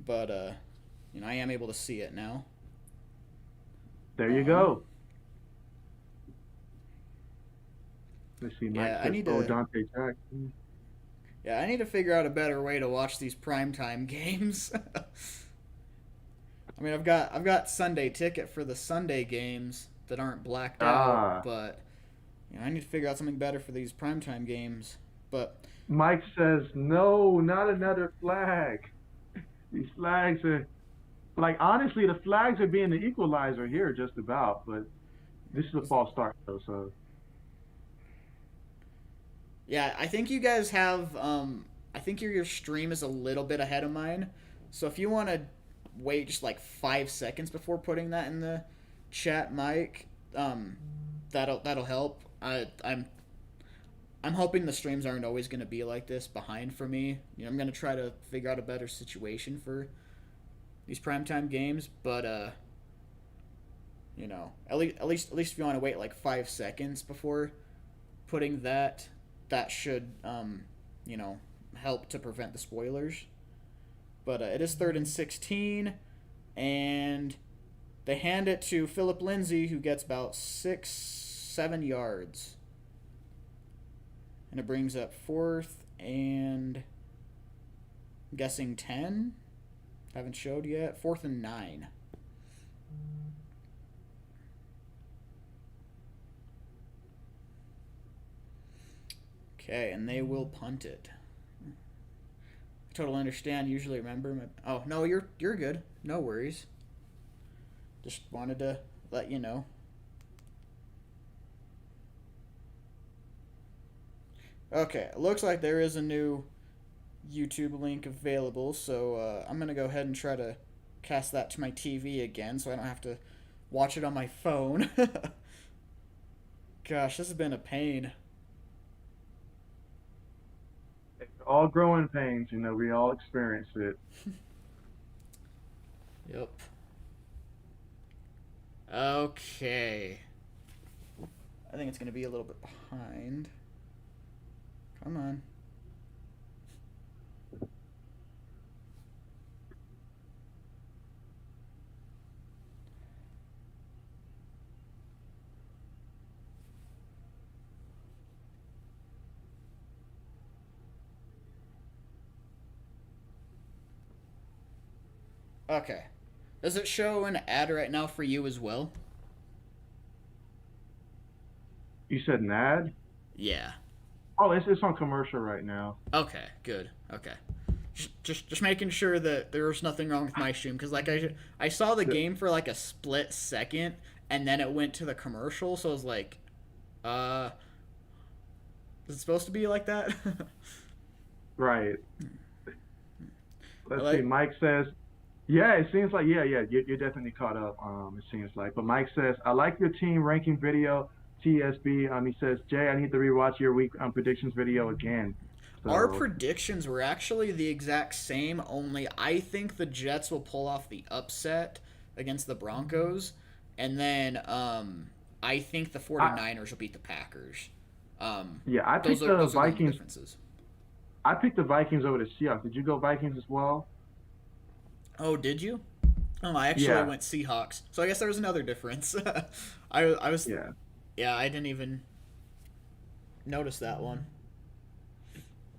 But I am able to see it now. There you go. Let's see, I need to. Dante Jackson. Yeah, I need to figure out a better way to watch these primetime games. I mean, I've got Sunday ticket for the Sunday games that aren't blacked out, but I need to figure out something better for these primetime games. But Mike says, no, not another flag. These flags are, honestly, the flags are being the equalizer here just about, but this is a false start, though, so. Yeah, I think you guys have, I think your stream is a little bit ahead of mine. So if you want to wait just 5 seconds before putting that in the chat, Mike, that'll help. I'm hoping the streams aren't always going to be like this behind for me. I'm going to try to figure out a better situation for these primetime games, but at least if you want to wait 5 seconds before putting that should help to prevent the spoilers. But it is 3rd and 16, and they hand it to Philip Lindsay, who gets about 6-7 yards. And it brings up 4th and I'm guessing 10. Haven't showed yet. 4th and 9. Okay, and they will punt it. I totally understand. Usually remember. Oh no, you're good. No worries. Just wanted to let you know. Okay, it looks like there is a new YouTube link available, so I'm gonna go ahead and try to cast that to my TV again, so I don't have to watch it on my phone. Gosh, this has been a pain. All growing pains, we all experience it. Yep. Okay. I think it's going to be a little bit behind. Come on. Okay. Does it show an ad right now for you as well? You said an ad? Yeah. Oh, it's on commercial right now. Okay. Good. Okay. Just making sure that there was nothing wrong with my stream because like I saw the The- game for like a split second and then it went to the commercial, so I was like, uh, is it supposed to be like that? right. I Let's see. like. Mike says, yeah, it seems like yeah, you're definitely caught up. It seems like. But Mike says, I like your team ranking video, TSB. He says, Jay, I need to rewatch your week predictions video again. Our So predictions were actually the exact same, only I think the Jets will pull off the upset against the Broncos, and then I think the I 49ers will beat the Packers. Um, yeah, I those picked are the those are the only Vikings. differences. I picked the Vikings over the Seahawks. Did you go Vikings as well? Oh, did you? Oh, I actually Yeah, went Seahawks. So I guess there was another difference. I was yeah. yeah, I didn't even notice that one.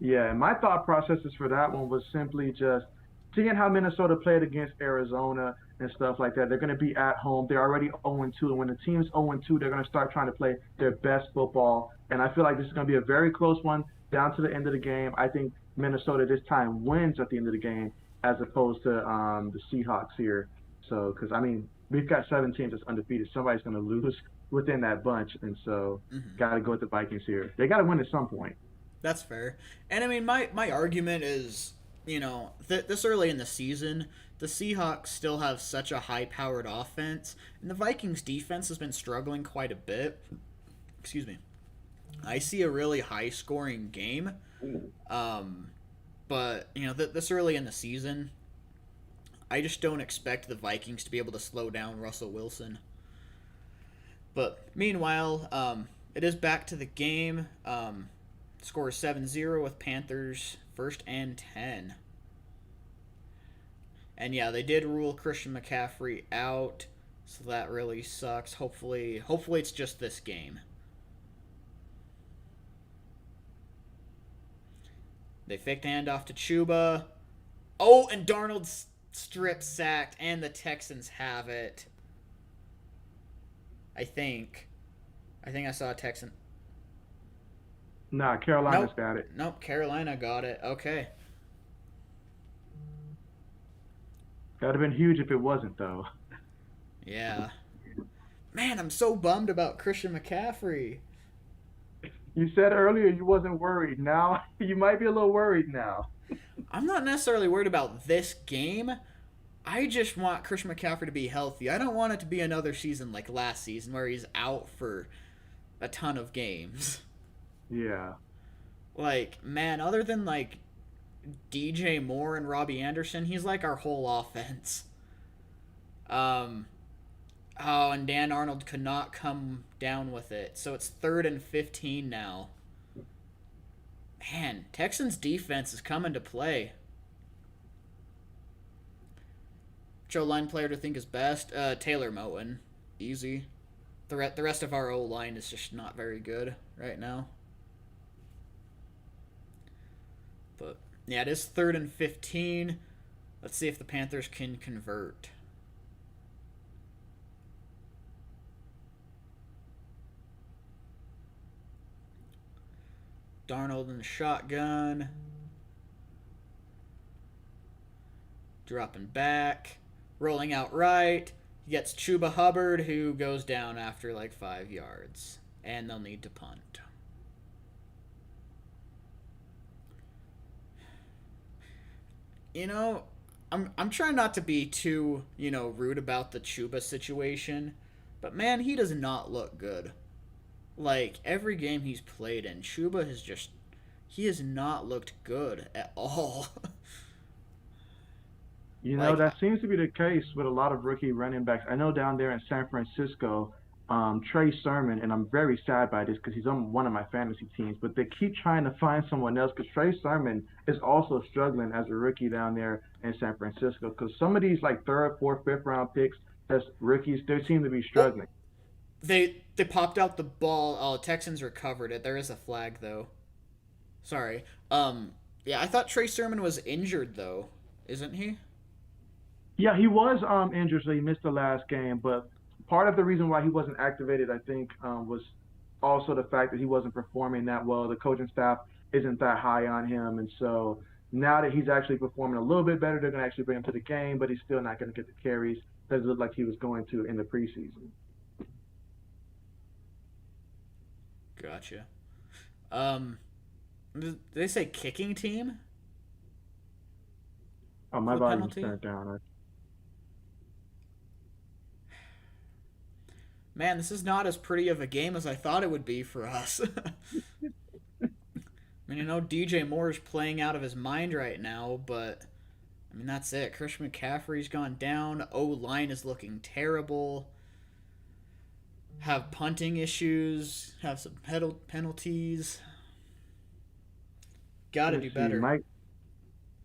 Yeah, and my thought processes for that one was simply just seeing how Minnesota played against Arizona and stuff like that. They're going to be at home. They're already 0-2, and when the team's 0-2, they're going to start trying to play their best football. And I feel like this is going to be a very close one down to the end of the game. I think Minnesota this time wins at the end of the game as opposed to the Seahawks here. So, because I mean, we've got 7 teams that's undefeated. Somebody's going to lose within that bunch, and so Hmm. got to go with the Vikings here. They got to win at some point. That's fair. And I mean, my argument is, this early in the season, the Seahawks still have such a high powered offense, and the Vikings defense has been struggling quite a bit. Excuse me. I see a really high scoring game, um, but, this early in the season, I just don't expect the Vikings to be able to slow down Russell Wilson. But meanwhile, it is back to the game. Score is 7-0 with Panthers first and 10. And yeah, they did rule Christian McCaffrey out, so that really sucks. Hopefully it's just this game. They faked the handoff to Chuba. Oh, and Darnold strip sacked, and the Texans have it. I think. I think I saw a Texan. Nah, Carolina's Nope. got it. Nope. Carolina got it. Okay. That'd have been huge if it wasn't, though. Yeah. Man, I'm so bummed about Christian McCaffrey. You said earlier you wasn't worried. Now you might be a little worried now. I'm not necessarily worried about this game. I just want Christian McCaffrey to be healthy. I don't want it to be another season like last season where he's out for a ton of games. Yeah. Like, man, other than like DJ Moore and Robbie Anderson, he's like our whole offense. Um oh, and Dan Arnold could not come down with it. So it's 3rd and 15 now. Man, Texans defense is coming to play. Which line player to think is best? Taylor Moton. Easy. The rest of our O line is just not very good right now. But yeah, it is 3rd and 15. Let's see if the Panthers can convert. Darnold in the shotgun. Dropping back. Rolling out right. He gets Chuba Hubbard, who goes down after like 5 yards. And they'll need to punt. You know, I'm trying not to be too, rude about the Chuba situation. But man, he does not look good. Like, every game he's played in, Chuba has just. He has not looked good at all. You know, like, that seems to be the case with a lot of rookie running backs. I know down there in San Francisco, Trey Sermon, and I'm very sad by this because he's on one of my fantasy teams, but they keep trying to find someone else because Trey Sermon is also struggling as a rookie down there in San Francisco because some of these like third, fourth, fifth round picks as rookies, they seem to be oh, struggling. they popped out the ball. Oh, Texans recovered it. There is a flag, though. Sorry. Yeah, I thought Trey Sermon was injured, though. Isn't he? Yeah, he was injured, so he missed the last game. But part of the reason why he wasn't activated, I think, was also the fact that he wasn't performing that well. The coaching staff isn't that high on him, and so now that he's actually performing a little bit better, they're going to actually bring him to the game, but he's still not going to get the carries that it looked like he was going to in the preseason. Gotcha. Um, did they say kicking team Oh, for my the volume was penalty? turned down. Man, this is not as pretty of a game as I thought it would be for us. I mean, DJ Moore's playing out of his mind right now, but I mean, that's it. Christian McCaffrey's gone down. O line is looking terrible. Have punting issues. Have some penalties. Got to Let's do see. better.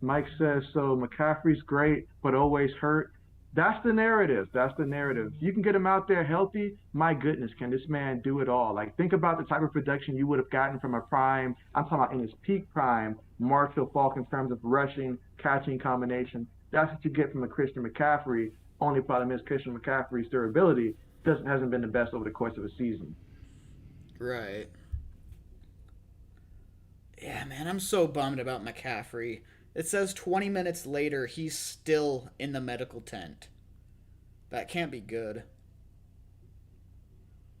Mike says so. McCaffrey's great, but always hurt. That's the narrative. That's the narrative. You can get him out there healthy. My goodness, can this man do it all? Like, think about the type of production you would have gotten from a prime. I'm talking about in his peak prime, Marshall Falk in terms of rushing, catching combination. That's what you get from a Christian McCaffrey. Only problem is Christian McCaffrey's durability doesn't hasn't been the best over the course of a season. Right. Yeah, man, I'm so bummed about McCaffrey. It says 20 minutes later he's still in the medical tent. That can't be good.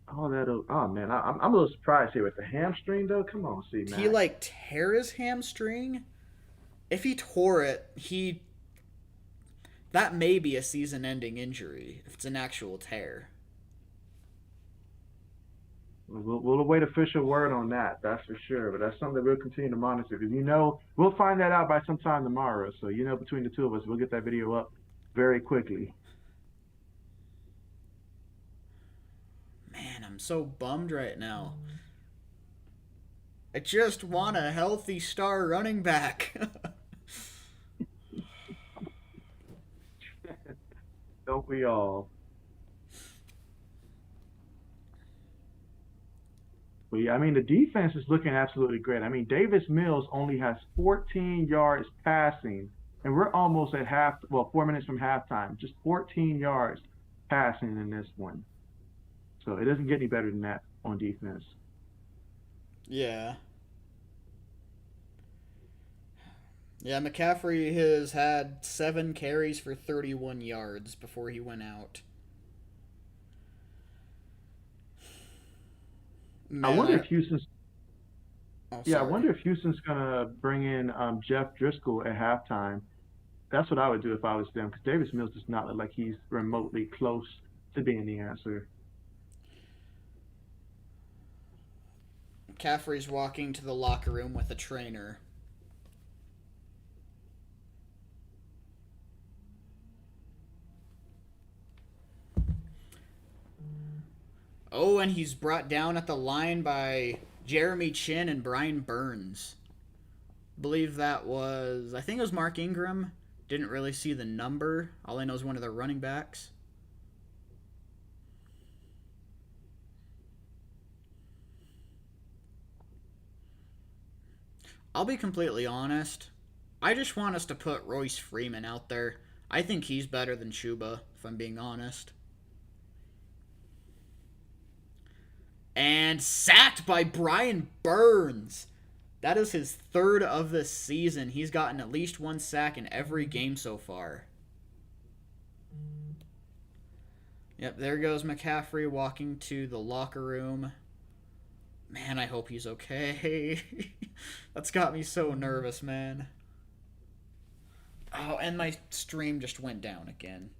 Oh, that. Oh man, I'm a little surprised here with the hamstring though. Come on, C Did he Mac. like tear his hamstring? If he tore it, he that may be a season-ending injury if it's an actual tear. We'll await official word on that. That's for sure. But that's something that we'll continue to monitor because we'll find that out by sometime tomorrow. So between the two of us, we'll get that video up very quickly. Man, I'm so bummed right now. I just want a healthy star running back. Don't we all? But yeah, I mean the defense is looking absolutely great. I mean Davis Mills only has 14 yards passing, and we're almost at 4 minutes from halftime. Just 14 yards passing in this one. So it doesn't get any better than that on defense. Yeah. Yeah, McCaffrey has had 7 carries for 31 yards before he went out. I Man, wonder if Houston's Oh, Yeah, I sorry. wonder if Houston's gonna bring in Jeff Driscoll at halftime. That's what I would do if I was them, because Davis Mills does not look like he's remotely close to being the answer. McCaffrey's walking to the locker room with a trainer. Oh, and he's brought down at the line by Jeremy Chin and Brian Burns. Believe that was, I think it was Mark Ingram. Didn't really see the number. All I know is one of the running backs. I'll be completely honest. I just want us to put Royce Freeman out there. I think he's better than Chuba, if I'm being honest. And sacked by Brian Burns. That is his third of the season. He's gotten at least 1 sack in every game so far. Yep, there goes McCaffrey walking to the locker room. Man, I hope he's okay. That's got me so nervous, man. Oh, and my stream just went down again.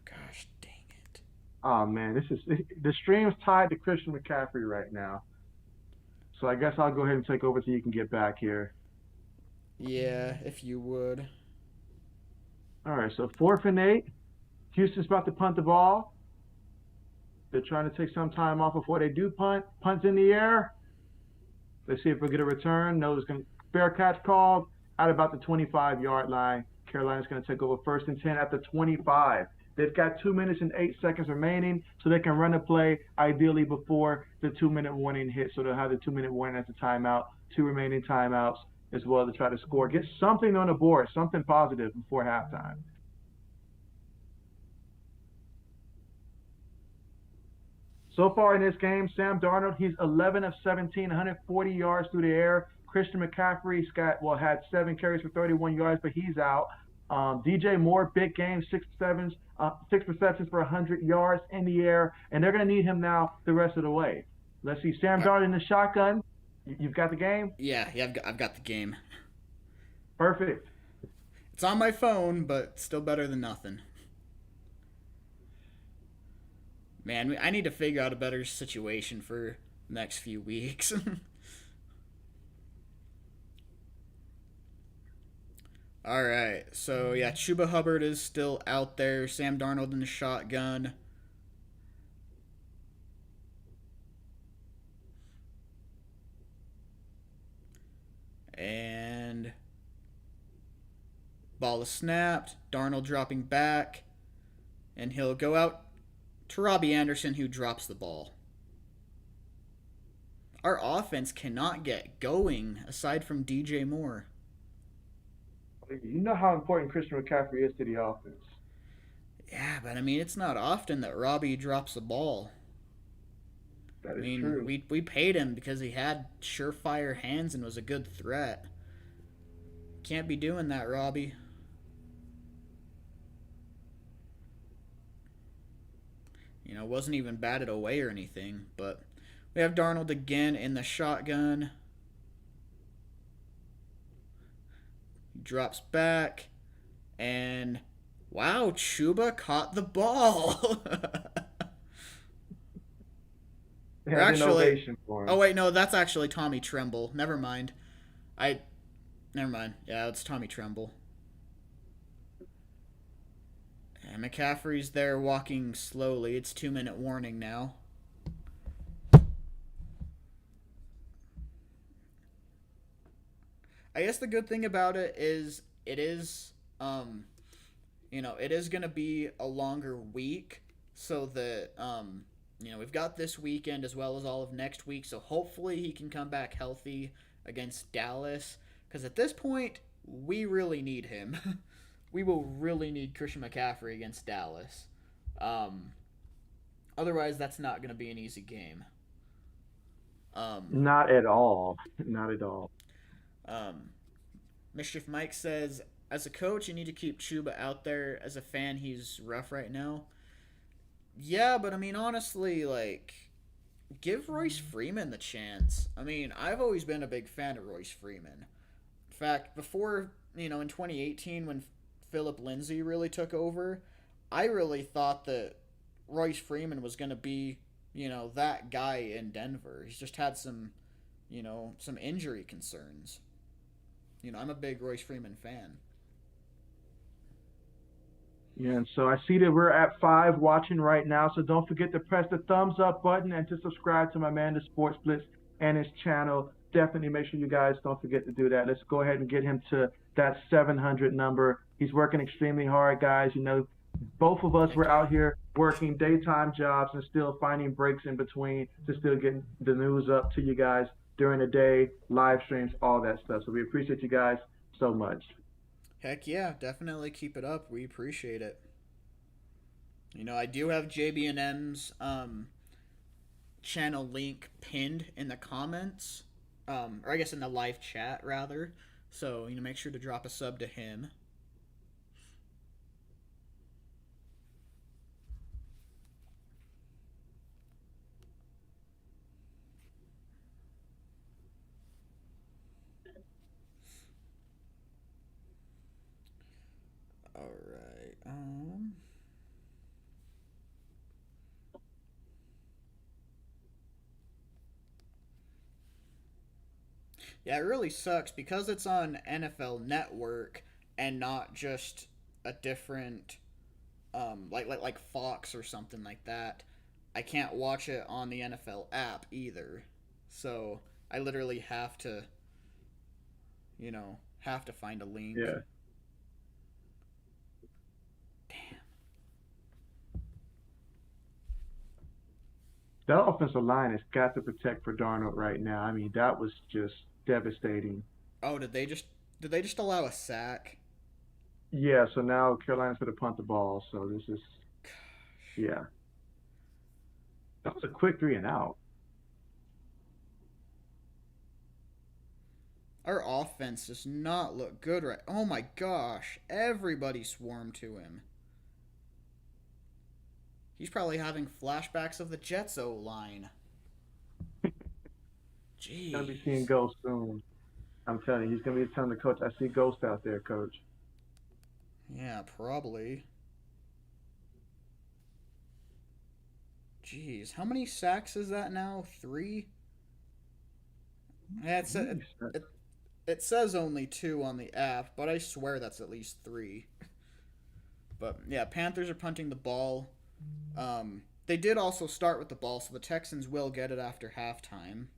Gosh dang it. Oh man, the stream's tied to Christian McCaffrey right now. So I guess I'll go ahead and take over so you can get back here. Yeah, if you would. All right, so 4th and 8. Houston's about to punt the ball. They're trying to take some time off before they do punt. Punt's in the air. Let's see if we get a return. No, there's going to fair catch called at about the 25-yard line. Carolina's going to take over 1st and 10 at the 25. They've got 2 minutes and 8 seconds remaining, so they can run a play ideally before the 2-minute warning hits. So they'll have the 2-minute warning as a timeout, 2 remaining timeouts as well to try to score. Get something on the board, something positive before halftime. So far in this game, Sam Darnold, he's 11 of 17, 140 yards through the air. Christian McCaffrey's had 7 carries for 31 yards, but he's out. DJ Moore, big game, 6 receptions for 100 yards in the air, and they're going to need him now the rest of the way. Let's see, Sam Darnold in the shotgun. You've got the game? Yeah, I've got the game. Perfect. It's on my phone, but still better than nothing. Man, I need to figure out a better situation for the next few weeks. All right, so yeah, Chuba Hubbard is still out there. Sam Darnold in the shotgun. And ball is snapped. Darnold dropping back. And he'll go out to Robbie Anderson, who drops the ball. Our offense cannot get going aside from DJ Moore. You know how important Christian McCaffrey is to the offense. Yeah, but I mean, it's not often that Robbie drops the ball. That I is mean, true. we paid him because he had surefire hands and was a good threat. Can't be doing that, Robbie. Wasn't even batted away or anything, but we have Darnold again in the shotgun. He drops back, and wow, Chuba caught the ball. They Or had an actually, ovation for oh him. wait, no, that's actually Tommy Tremble. Never mind. I, never mind. Yeah, it's Tommy Tremble. And McCaffrey's there walking slowly. It's 2-minute warning now. I guess the good thing about it is it is going to be a longer week so that we've got this weekend as well as all of next week, so hopefully he can come back healthy against Dallas, because at this point we really need him. We will really need Christian McCaffrey against Dallas. Um, Otherwise, that's not going to be an easy game. Um, Not at all. Not at all. um, Mischief Mike says, as a coach, you need to keep Chuba out there. As a fan, he's rough right now. Yeah, but I mean, honestly, like, give Royce Freeman the chance. I mean, I've always been a big fan of Royce Freeman. In fact, before, in 2018, when Philip Lindsay really took over, I really thought that Royce Freeman was going to be, that guy in Denver. He's just had some injury concerns. I'm a big Royce Freeman fan. Yeah, and so I see that we're at 5 watching right now. So don't forget to press the thumbs up button and to subscribe to my man, the Sports Blitz, and his channel. Definitely make sure you guys don't forget to do that. Let's go ahead and get him to that 700 number. He's working extremely hard, guys. Both of us Heck were yeah. out here working daytime jobs and still finding breaks in between to still get the news up to you guys during the day, live streams, all that stuff. So we appreciate you guys so much. Heck yeah, definitely keep it up. We appreciate it. I do have JB&M's channel link pinned in the comments, or I guess in the live chat rather. So make sure to drop a sub to him. All right. Yeah, it really sucks because it's on NFL Network and not just a different like Fox or something like that. I can't watch it on the NFL app either. So I literally have to find a link. Yeah. That offensive line has got to protect for Darnold right now. I mean, that was just devastating. Oh, did they just allow a sack? Yeah, so now Carolina's going to punt the ball. So this is, yeah. That was a quick 3-and-out. Our offense does not look good right. Oh my gosh, everybody swarmed to him. He's probably having flashbacks of the Jets O line. Gonna be seeing Jeez. ghosts soon. I'm telling you, he's gonna be telling the coach, "I see ghosts out there, coach." Yeah, probably. Jeez, how many sacks is that now? Three? Yeah, it, it says only two on the app, but I swear that's at least three. But yeah, Panthers are punting the ball. They did also start with the ball, so the Texans will get it after halftime.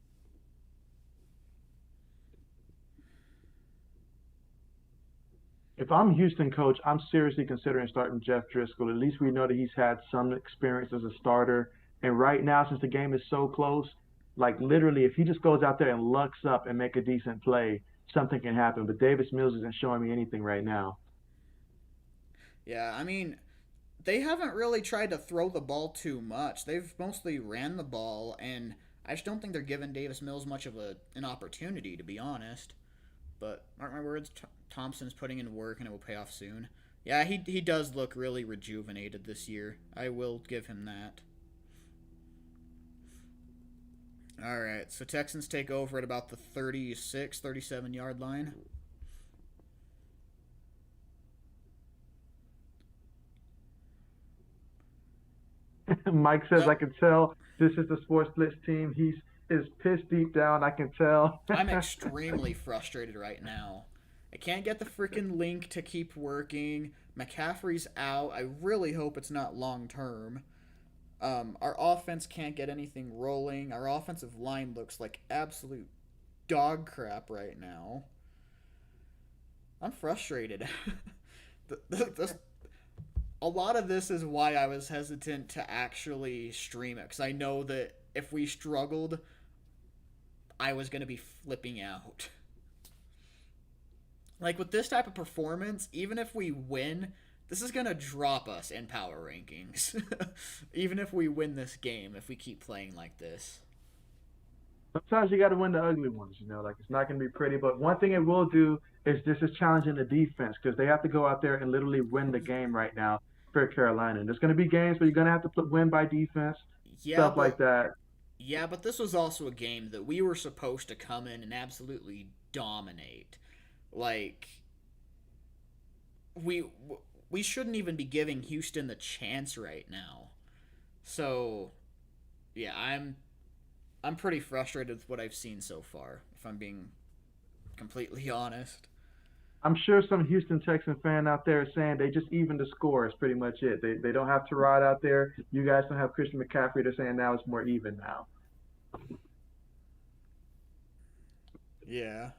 If I'm Houston coach, I'm seriously considering starting Jeff Driscoll. At least we know that he's had some experience as a starter. And right now, since the game is so close, like literally, if he just goes out there and lucks up and make a decent play, something can happen. But Davis Mills isn't showing me anything right now. Yeah, I mean, they haven't really tried to throw the ball too much. They've mostly ran the ball, and I just don't think they're giving Davis Mills much of an opportunity, to be honest. But mark my words, Thompson's putting in work, and it will pay off soon. Yeah, he does look really rejuvenated this year. I will give him that. All right, so Texans take over at about the 36, 37 yard line. Mike says, Oh, "I can tell this is the Sports Blitz team. He's is pissed deep down. I can tell." I'm extremely frustrated right now. I can't get the freaking link to keep working. McCaffrey's out. I really hope it's not long term. Our offense can't get anything rolling. Our offensive line looks like absolute dog crap right now. I'm frustrated. This, a lot of this is why I was hesitant to actually stream it because I know that if we struggled, I was going to be flipping out. Like with this type of performance, even if we win, this is going to drop us in power rankings. Even if we win this game, if we keep playing like this. Sometimes you got to win the ugly ones, like it's not going to be pretty. But one thing it will do is this is challenging the defense because they have to go out there and literally win the game right now for Carolina. And there's going to be games where you're going to have to win by defense, Yeah, stuff like but that. yeah, but this was also a game that we were supposed to come in and absolutely dominate. Like we we shouldn't even be giving Houston the chance right now. So, yeah, I'm pretty frustrated with what I've seen so far, if I'm being completely honest. I'm sure some Houston Texan fan out there is saying they just even the score is pretty much it. They don't have to ride out there. You guys don't have Christian McCaffrey. They're saying now it's more even now. Yeah.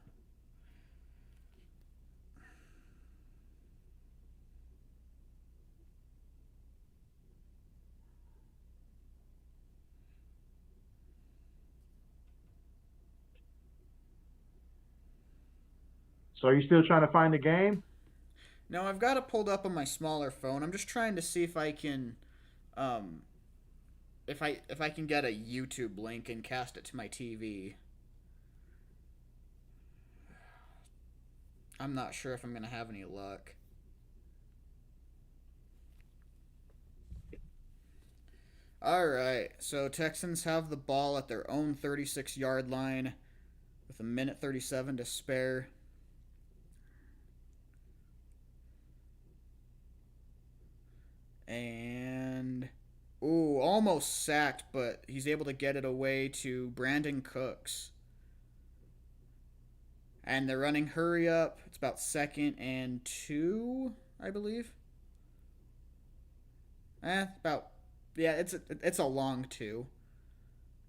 So are you still trying to find the game? Now I've got it pulled up on my smaller phone. I'm just trying to see if I can um if I can get a YouTube link and cast it to my TV. I'm not sure if I'm going to have any luck. All right. So Texans have the ball at their own 36-yard line with a minute 37 to spare. And ooh, almost sacked, but he's able to get it away to Brandon Cooks. And they're running hurry up. It's about second and two, I believe. About yeah, it's a long two.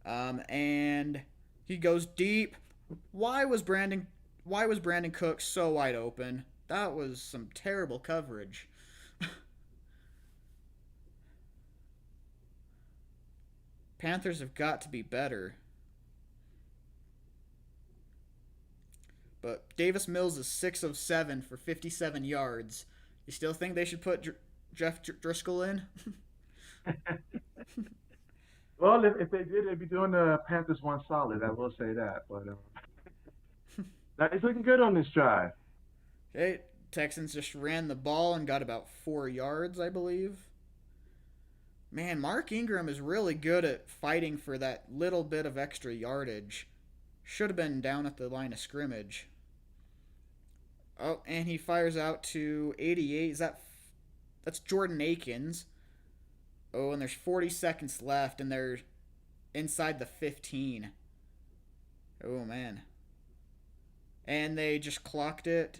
And he goes deep. Why was Brandon why was Brandon Cooks so wide open? That was some terrible coverage. Panthers have got to be better. But Davis Mills is 6 of 7 for 57 yards. You still think they should put Jeff Driscoll in? Well, if they did, they'd be doing the Panthers one solid. I will say that. But now he's looking good on this drive. Okay, Texans just ran the ball and got about 4 yards, I believe. Man, Mark Ingram is really good at fighting for that little bit of extra yardage. Should have been down at the line of scrimmage. Oh, and he fires out to 88. That's Jordan Akins? Oh, and there's 40 seconds left, and they're inside the 15. Oh man, and they just clocked it.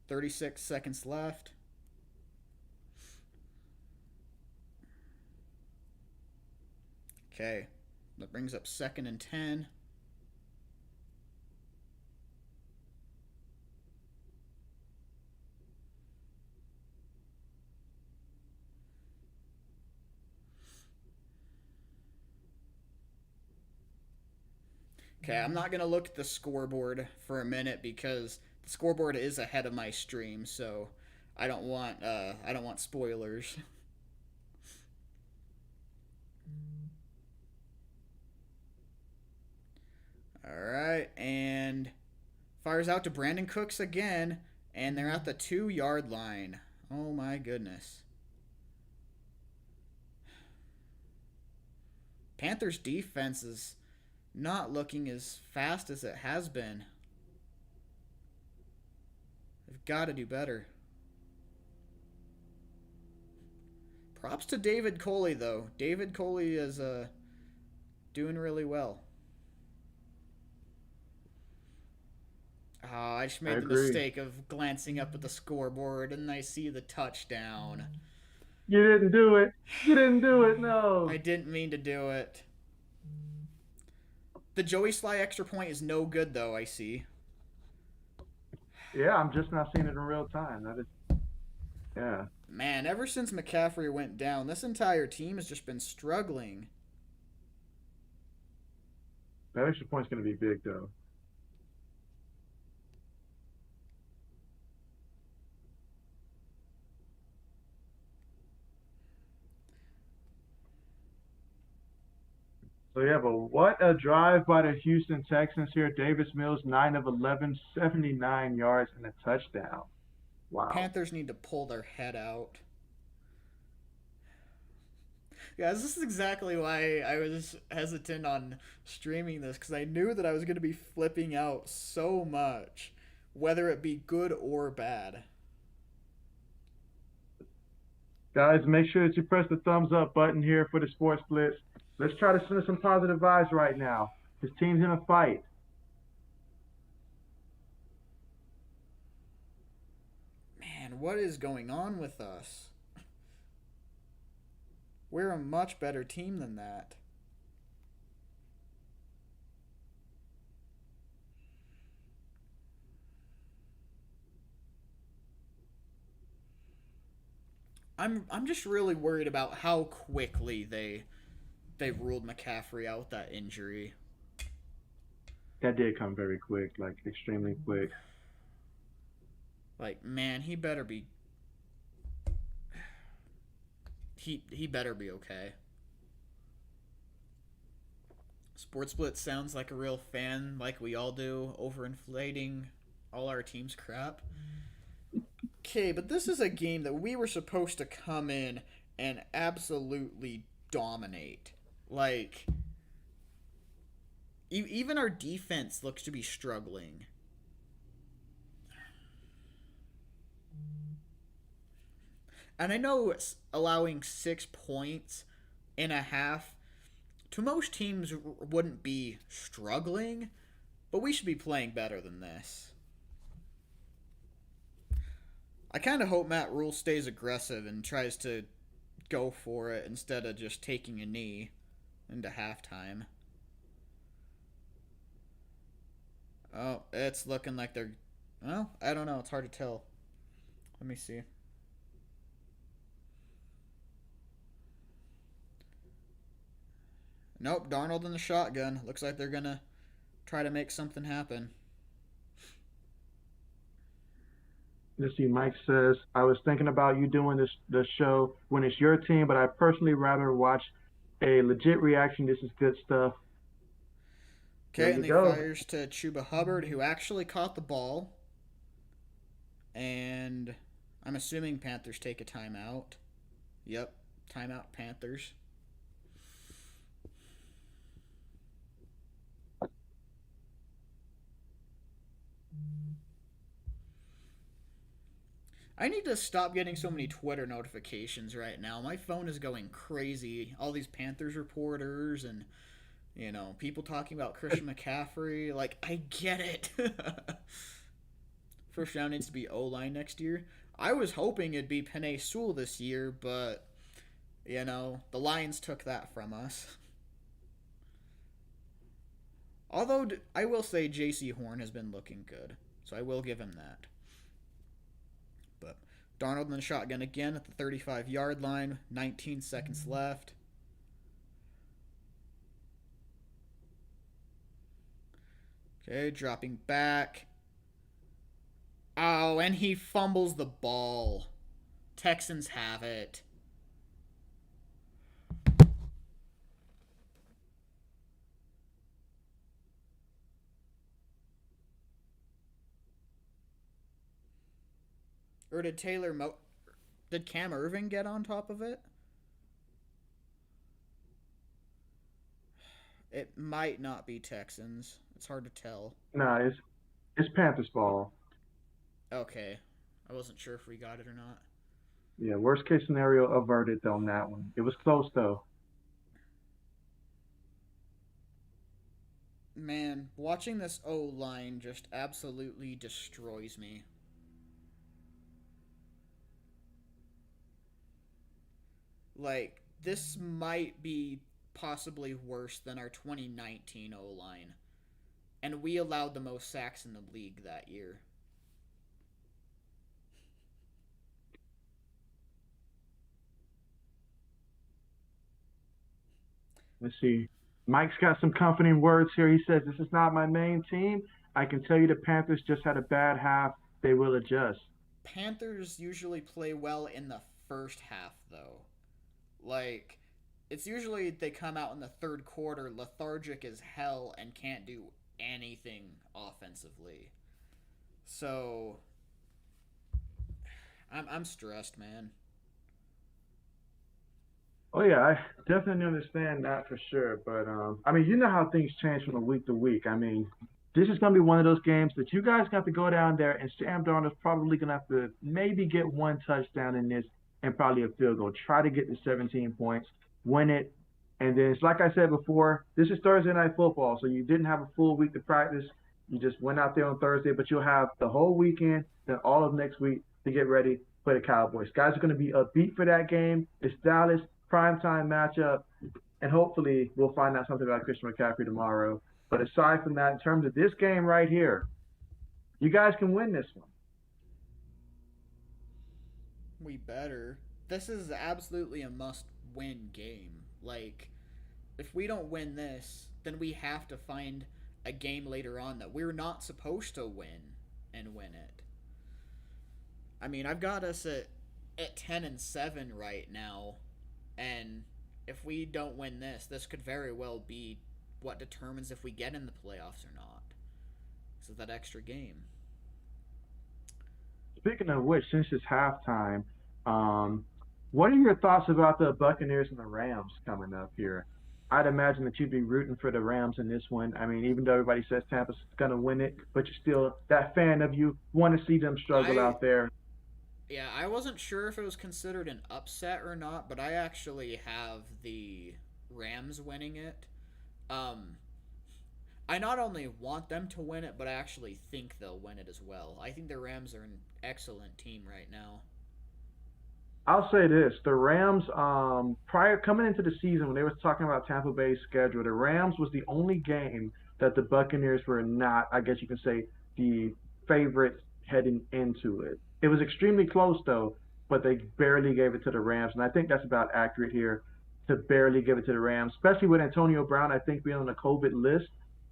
36 seconds left. Okay, that brings up 2nd and 10. Okay, I'm not gonna look at the scoreboard for a minute because the scoreboard is ahead of my stream, so I don't want spoilers. All right, and fires out to Brandon Cooks again, and they're at the 2 yard line. Oh my goodness. Panthers defense is not looking as fast as it has been. They've got to do better. Props to David Coley though. David Coley is doing really well. Oh, I just I made the agree. mistake of glancing up at the scoreboard and I see the touchdown. You didn't do it. You didn't do it. I No. didn't mean to do it. The Joey Sly extra point is no good though, I see. Yeah, I'm just not seeing it in real time. That is, yeah. Man, ever since McCaffrey went down, this entire team has just been struggling. That extra point's going to be big, though. So, yeah, but what a drive by the Houston Texans here. Davis Mills, 9 of 11, 79 yards, and a touchdown. Wow. Panthers need to pull their head out. Yeah, this is exactly why I was hesitant on streaming this because I knew that I was going to be flipping out so much, whether it be good or bad. Guys, make sure that you press the thumbs up button here for the Sports Blitz. Let's try to send some positive vibes right now. This team's in a fight. Man, what is going on with us? We're a much better team than that. I'm just really worried about how quickly they ruled McCaffrey out with that injury. That did come very quick, like extremely quick. Like, man, he better be okay. Sports Blitz sounds like a real fan, like we all do, overinflating all our team's crap. Okay, but this is a game that we were supposed to come in and absolutely dominate. Like, even our defense looks to be struggling. And I know allowing 6 points in a half to most teams wouldn't be struggling, but we should be playing better than this. I kind of hope Matt Rule stays aggressive and tries to go for it instead of just taking a knee into halftime. Oh, it's looking like they're. Well, I don't know. It's hard to tell. Let me see. Nope, Darnold in the shotgun. Looks like they're gonna try to make something happen. Let's see, Mike says, I was thinking about you doing this show when it's your team, but I personally rather watch A legit reaction. This is good stuff. There Okay, you and he go. fires to Chuba Hubbard, who actually caught the ball. And I'm assuming Panthers take a timeout. Yep, timeout Panthers. I need to stop getting so many Twitter notifications right now. My phone is going crazy. All these Panthers reporters and, people talking about Christian McCaffrey. Like, I get it. First round needs to be O line next year. I was hoping it'd be Penei Sewell this year, but, the Lions took that from us. Although, I will say J.C. Horn has been looking good, so I will give him that. But Darnold in the shotgun again at the 35-yard line, 19 seconds left. Okay, dropping back. Oh, and he fumbles the ball. Texans have it. Or did Cam Irving get on top of it? It might not be Texans. It's hard to tell. Nah, it's Panthers ball. Okay. I wasn't sure if we got it or not. Yeah, worst case scenario averted on that one. It was close though. Man, watching this O line just absolutely destroys me. Like, this might be possibly worse than our 2019 O line. And we allowed the most sacks in the league that year. Let's see. Mike's got some comforting words here. He says, "This is not my main team. I can tell you the Panthers just had a bad half. They will adjust." Panthers usually play well in the first half, though. Like, it's usually they come out in the third quarter lethargic as hell and can't do anything offensively. So, I'm stressed, man. Oh yeah, I definitely understand that for sure. But I mean, you know how things change from week to week. I mean, this is gonna be one of those games that you guys got to go down there, and Sam Darnold's probably gonna have to maybe get one touchdown in this and probably a field goal. Try to get the 17 points, win it, and then it's like I said before. This is Thursday night football, so you didn't have a full week to practice. You just went out there on Thursday, but you'll have the whole weekend, then all of next week to get ready for the Cowboys. Guys are going to be upbeat for that game. It's Dallas, primetime matchup, and hopefully we'll find out something about Christian McCaffrey tomorrow. But aside from that, in terms of this game right here, you guys can win this one. We better. This is absolutely a must win game. Like, if we don't win this, then we have to find a game later on that we're not supposed to win and win it. I mean, I've got us at 10-7 right now, and if we don't win this, this could very well be what determines if we get in the playoffs or not. So that extra game. Speaking of which, since it's halftime, um, what are your thoughts about the Buccaneers and the Rams coming up here? I'd imagine that you'd be rooting for the Rams in this one. I mean, even though everybody says Tampa's going to win it, but you're still that fan of you want to see them struggle I out there. Yeah, I wasn't sure if it was considered an upset or not, but I actually have the Rams winning it. Um, I not only want them to win it, but I actually think they'll win it as well. I think the Rams are an excellent team right now. I'll say this: the Rams, prior coming into the season, when they were talking about Tampa Bay's schedule, the Rams was the only game that the Buccaneers were not, I guess you can say, the favorites heading into it. It was extremely close though, but they barely gave it to the Rams, and I think that's about accurate here to barely give it to the Rams, especially with Antonio Brown, I think being on the COVID list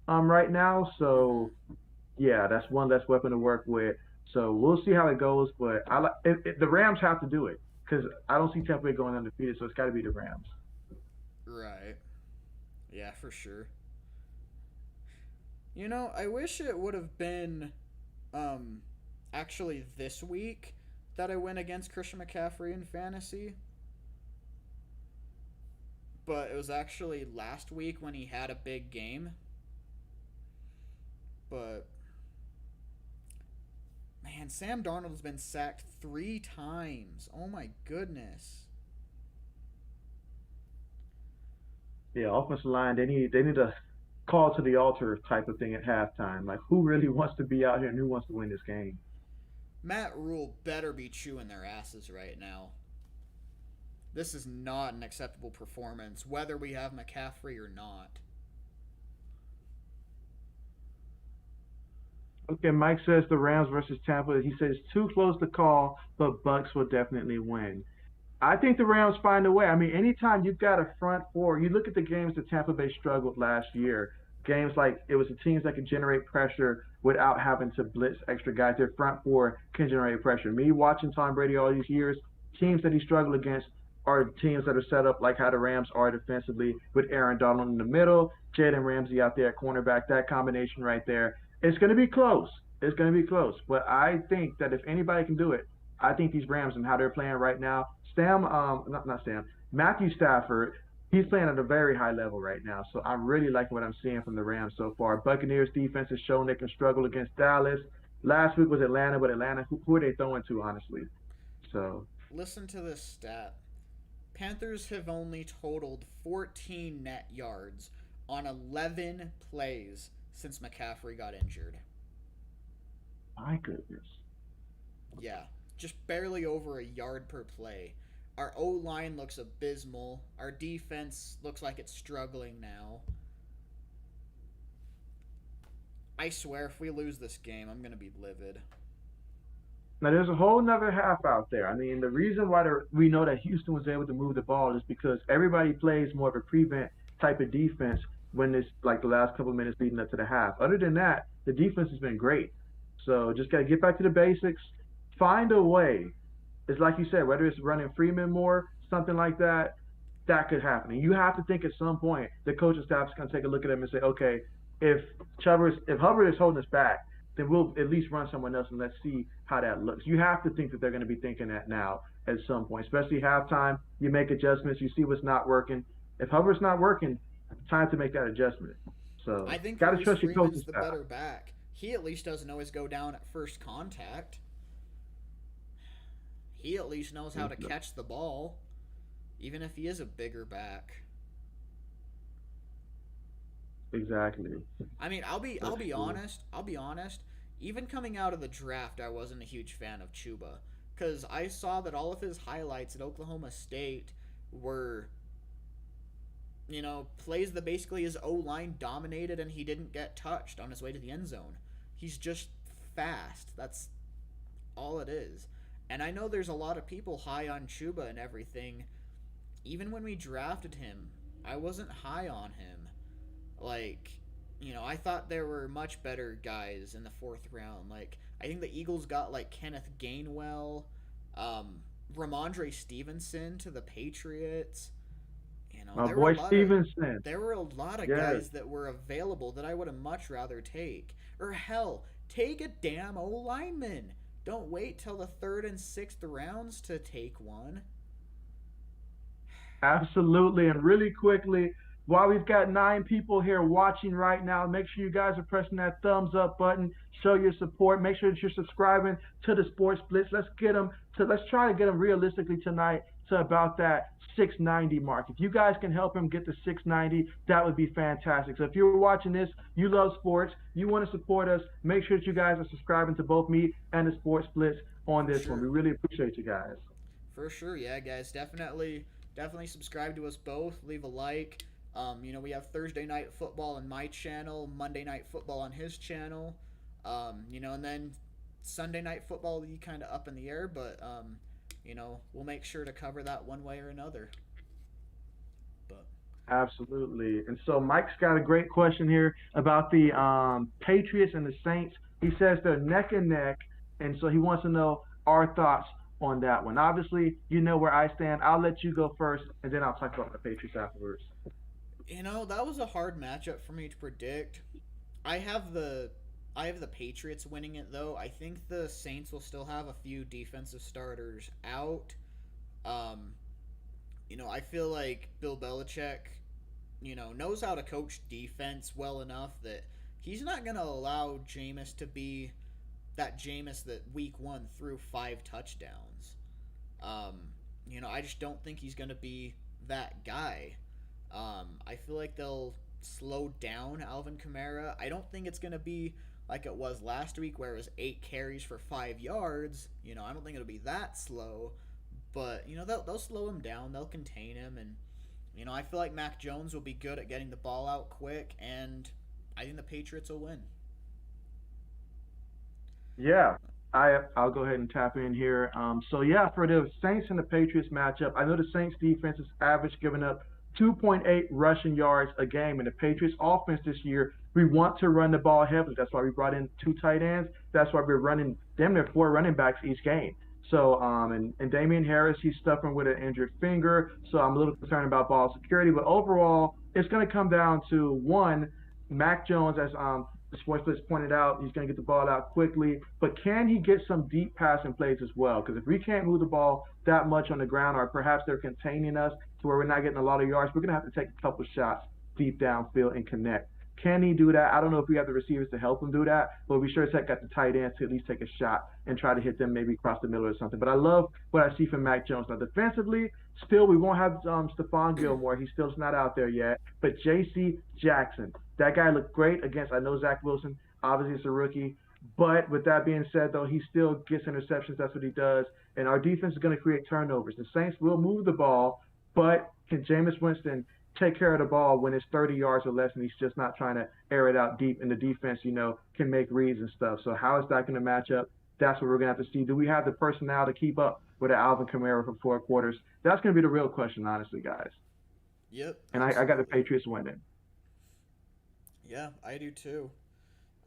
right now. Mm-hmm. So yeah, that's one less weapon to work with. So we'll see how it goes. But the Rams have to do it because I don't see Tampa Bay going undefeated. So it's got to be the Rams. Right. Yeah, for sure. I wish it would have been um actually this week that I went against Christian McCaffrey in fantasy, but it was actually last week when he had a big game. But man, Sam Darnold has been sacked 3 times. Oh my goodness. Yeah, offensive line, they need a call to the altar type of thing at halftime. Like who really wants to be out here and who wants to win this game? Matt Rule better be chewing their asses right now. This is not an acceptable performance, whether we have McCaffrey or not. Okay, Mike says the Rams versus Tampa. He says too close to call, but Bucks will definitely win. I think the Rams find a way. I mean, anytime you've got a front four, you look at the games that Tampa Bay struggled last year. Games like it was the teams that could generate pressure without having to blitz extra guys. Their front four can generate pressure. Me watching Tom Brady all these years, teams that he struggled against are teams that are set up like how the Rams are defensively with Aaron Donald in the middle, Jalen Ramsey out there at cornerback. That combination right there, it's going to be close. It's going to be close. But I think that if anybody can do it, I think these Rams and how they're playing right now, not Stam, Matthew Stafford, he's playing at a very high level right now. So I'm really liking what I'm seeing from the Rams so far. Buccaneers defense has shown they can struggle against Dallas. Last week was Atlanta, but Atlanta, who are they throwing to, honestly? So Listen to this stat. Panthers have only totaled 14 net yards on 11 plays since McCaffrey got injured. my goodness. Yeah, just barely over a yard per play. Our O line looks abysmal. Our defense looks like it's struggling now. I swear, if we lose this game, I'm going to be livid. Now there's a whole nother half out there. I mean, the reason why we know that Houston was able to move the ball is because everybody plays more of a prevent type of defense when it's like the last couple of minutes leading up to the half. Other than that, the defense has been great. So just got to get back to the basics, find a way. It's like you said, whether it's running Freeman more, something like that, that could happen. And you have to think at some point the coaching staff is going to take a look at him and say, okay, if Hubbard is holding us back, then we'll at least run someone else and let's see how that looks. You have to think that they're going to be thinking that now at some point, especially halftime. You make adjustments, you see what's not working. If Hubbard's not working, time to make that adjustment. So I think got to Reese trust your coaching Freeman's the staff. better back. He at least doesn't always go down at first contact. He at least knows how to catch the ball, even if he is a bigger back. Exactly. I mean, I'll be That's true. honest. I'll be honest. Even coming out of the draft, I wasn't a huge fan of Chuba because I saw that all of his highlights at Oklahoma State were, plays that basically his O line dominated and he didn't get touched on his way to the end zone. He's just fast. That's all it is. And I know there's a lot of people high on Chuba and everything. Even when we drafted him, I wasn't high on him. Like, I thought there were much better guys in the fourth round. Like, I think the Eagles got like Kenneth Gainwell, Ramondre Stevenson to the Patriots. My There were a boy lot of Stevenson. there were a lot of Yes. guys that were available that I would have much rather take. Or hell, take a damn O lineman. Don't wait till the third and sixth rounds to take one. Absolutely. And really quickly, while we've got 9 people here watching right now, make sure you guys are pressing that thumbs up button. Show your support. Make sure that you're subscribing to the Sports Blitz. Let's try to get them realistically tonight to about that 690 mark. If you guys can help him get to 690, that would be fantastic. So if you're watching this, you love sports, you want to support us, make sure that you guys are subscribing to both me and the Sports Blitz on For this one. We sure. really appreciate you guys. For sure, yeah, guys. Definitely subscribe to us both. Leave a like. We have Thursday night football on my channel, Monday night football on his channel. And then Sunday night football, you kind of up in the air, but we'll make sure to cover that one way or another. But Absolutely. And so Mike's got a great question here about the Patriots and the Saints. He says they're neck and neck, and so he wants to know our thoughts on that one. Obviously, you know where I stand. I'll let you go first, and then I'll talk about the Patriots afterwards. That was a hard matchup for me to predict. I have the I have the Patriots winning it though. I think the Saints will still have a few defensive starters out. Um, I feel like Bill Belichick, knows how to coach defense well enough that he's not going to allow Jameis to be that Jameis that week one threw 5 touchdowns. I just don't think he's going to be that guy. I feel like they'll slow down Alvin Kamara. I don't think it's going to be like it was last week where it was 8 carries for 5 yards. I don't think it'll be that slow. But, they'll slow him down. They'll contain him. And, I feel like Mac Jones will be good at getting the ball out quick. And I think the Patriots will win. Yeah, I'll go ahead and tap in here. So yeah, for the Saints and the Patriots matchup, I know the Saints defense is average giving up 2.8 rushing yards a game, and the Patriots offense this year, we want to run the ball heavily. That's why we brought in 2 tight ends. That's why we're running damn near 4 running backs each game. So and Damian Harris, he's suffering with an injured finger, so I'm a little concerned about ball security. But overall, it's going to come down to one, Mac Jones, as the sports list pointed out, he's going to get the ball out quickly, but can he get some deep passing plays as well? Because if we can't move the ball that much on the ground, or perhaps they're containing us to where we're not getting a lot of yards, we're going to have to take a couple shots deep downfield and connect. Can he do that? I don't know if we have the receivers to help him do that, but we sure as heck got the tight ends to at least take a shot and try to hit them maybe across the middle or something. But I love what I see from Mac Jones. Now, defensively, still we won't have Stephon Gilmore. He's still not out there yet. But J.C. Jackson, that guy looked great against, I know Zach Wilson, obviously it's a rookie. But with that being said, though, he still gets interceptions. That's what he does. And our defense is going to create turnovers. The Saints will move the ball, but can Jameis Winston take care of the ball when it's 30 yards or less and he's just not trying to air it out deep, and the defense, can make reads and stuff. So how is that going to match up? That's what we're going to have to see. Do we have the personnel to keep up with Alvin Kamara for 4 quarters? That's going to be the real question, honestly, guys. Yep. And I got the Patriots winning. Yeah, I do too.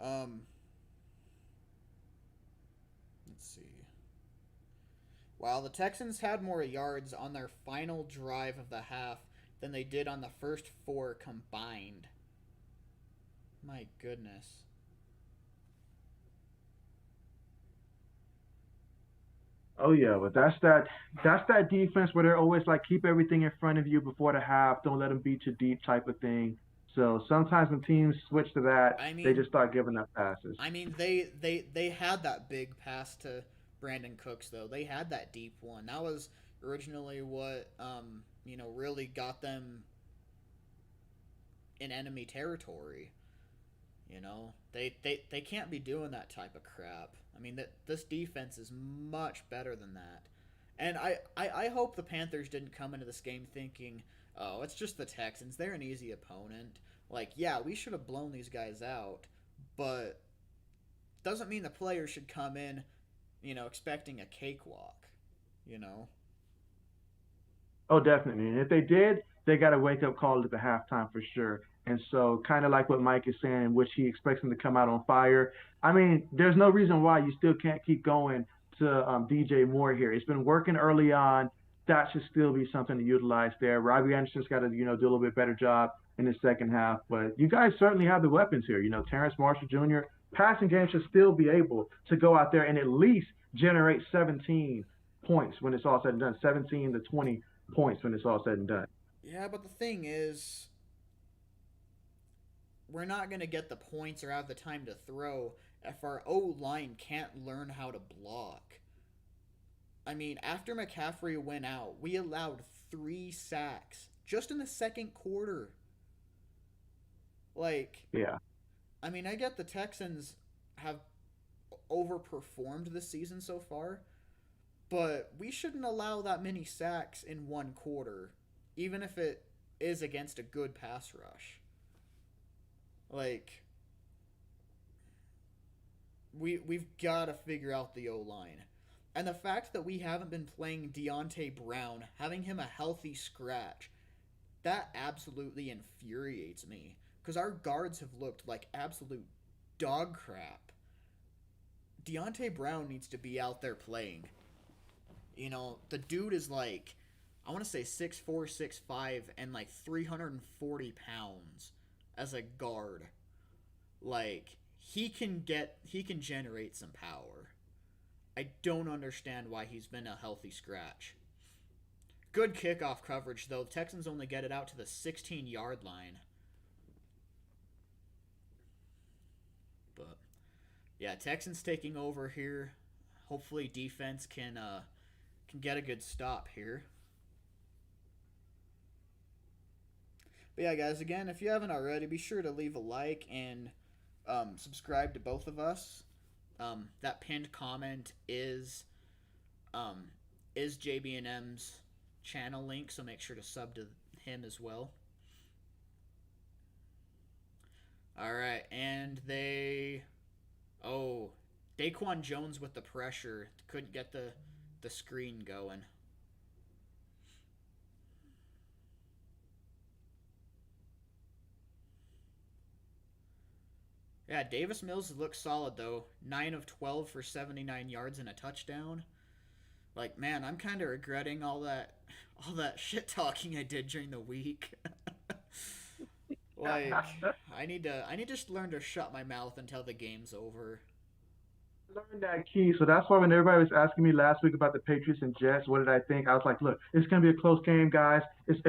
Um, let's see. While the Texans had more yards on their final drive of the half than they did on the first 4 combined. My goodness. Oh yeah, but that's that defense where they're always like keep everything in front of you before the half, don't let them beat you deep type of thing. So sometimes when teams switch to that, I they mean, just start giving up passes. they had that big pass to Brandon Cooks though. They had that deep one. That was originally what really got them in enemy territory. They can't be doing that type of crap. I mean, this defense is much better than that. And I hope the Panthers didn't come into this game thinking, oh, it's just the Texans. They're an easy opponent. Like, yeah, we should have blown these guys out, but doesn't mean the players should come in, expecting a cakewalk, you know? Oh, definitely. And if they did, they got a wake up call at the halftime for sure. And so, kind of like what Mike is saying, which he expects them to come out on fire. I mean, there's no reason why you still can't keep going to DJ Moore here. It's been working early on. That should still be something to utilize there. Robbie Anderson's got to, do a little bit better job in the second half. But you guys certainly have the weapons here. Terrence Marshall Jr., passing game should still be able to go out there and at least generate 17 points when it's all said and done. 17 to 20 points when it's all said and done. Yeah, but the thing is, we're not going to get the points or have the time to throw if our O line can't learn how to block. I mean, after McCaffrey went out, we allowed 3 sacks just in the second quarter. Like, Yeah. I mean, I get the Texans have overperformed this season so far, but we shouldn't allow that many sacks in 1 quarter, even if it is against a good pass rush. Like, we've got to figure out the O line. And the fact that we haven't been playing Deontay Brown, having him a healthy scratch, that absolutely infuriates me. Because our guards have looked like absolute dog crap. Deontay Brown needs to be out there playing. The dude is like, I want to say 6'4", 6'5", and like 340 pounds as a guard. Like, he can generate some power. I don't understand why he's been a healthy scratch. Good kickoff coverage, though. The Texans only get it out to the 16-yard line. But, yeah, Texans taking over here. Hopefully defense can get a good stop here. But yeah, guys, again, if you haven't already, be sure to leave a like and subscribe to both of us. That pinned comment is JB&M's channel link, so make sure to sub to him as well. All right, and Daquan Jones with the pressure couldn't get the screen going. Yeah, Davis Mills looks solid though. 9 of 12 for 79 yards and a touchdown. Like, man, I'm kind of regretting all that shit talking I did during the week. Like, I need to just learn to shut my mouth until the game's over. Learned that key. So that's why when everybody was asking me last week about the Patriots and Jets, what did I think? I was like, look, it's gonna be a close game, guys.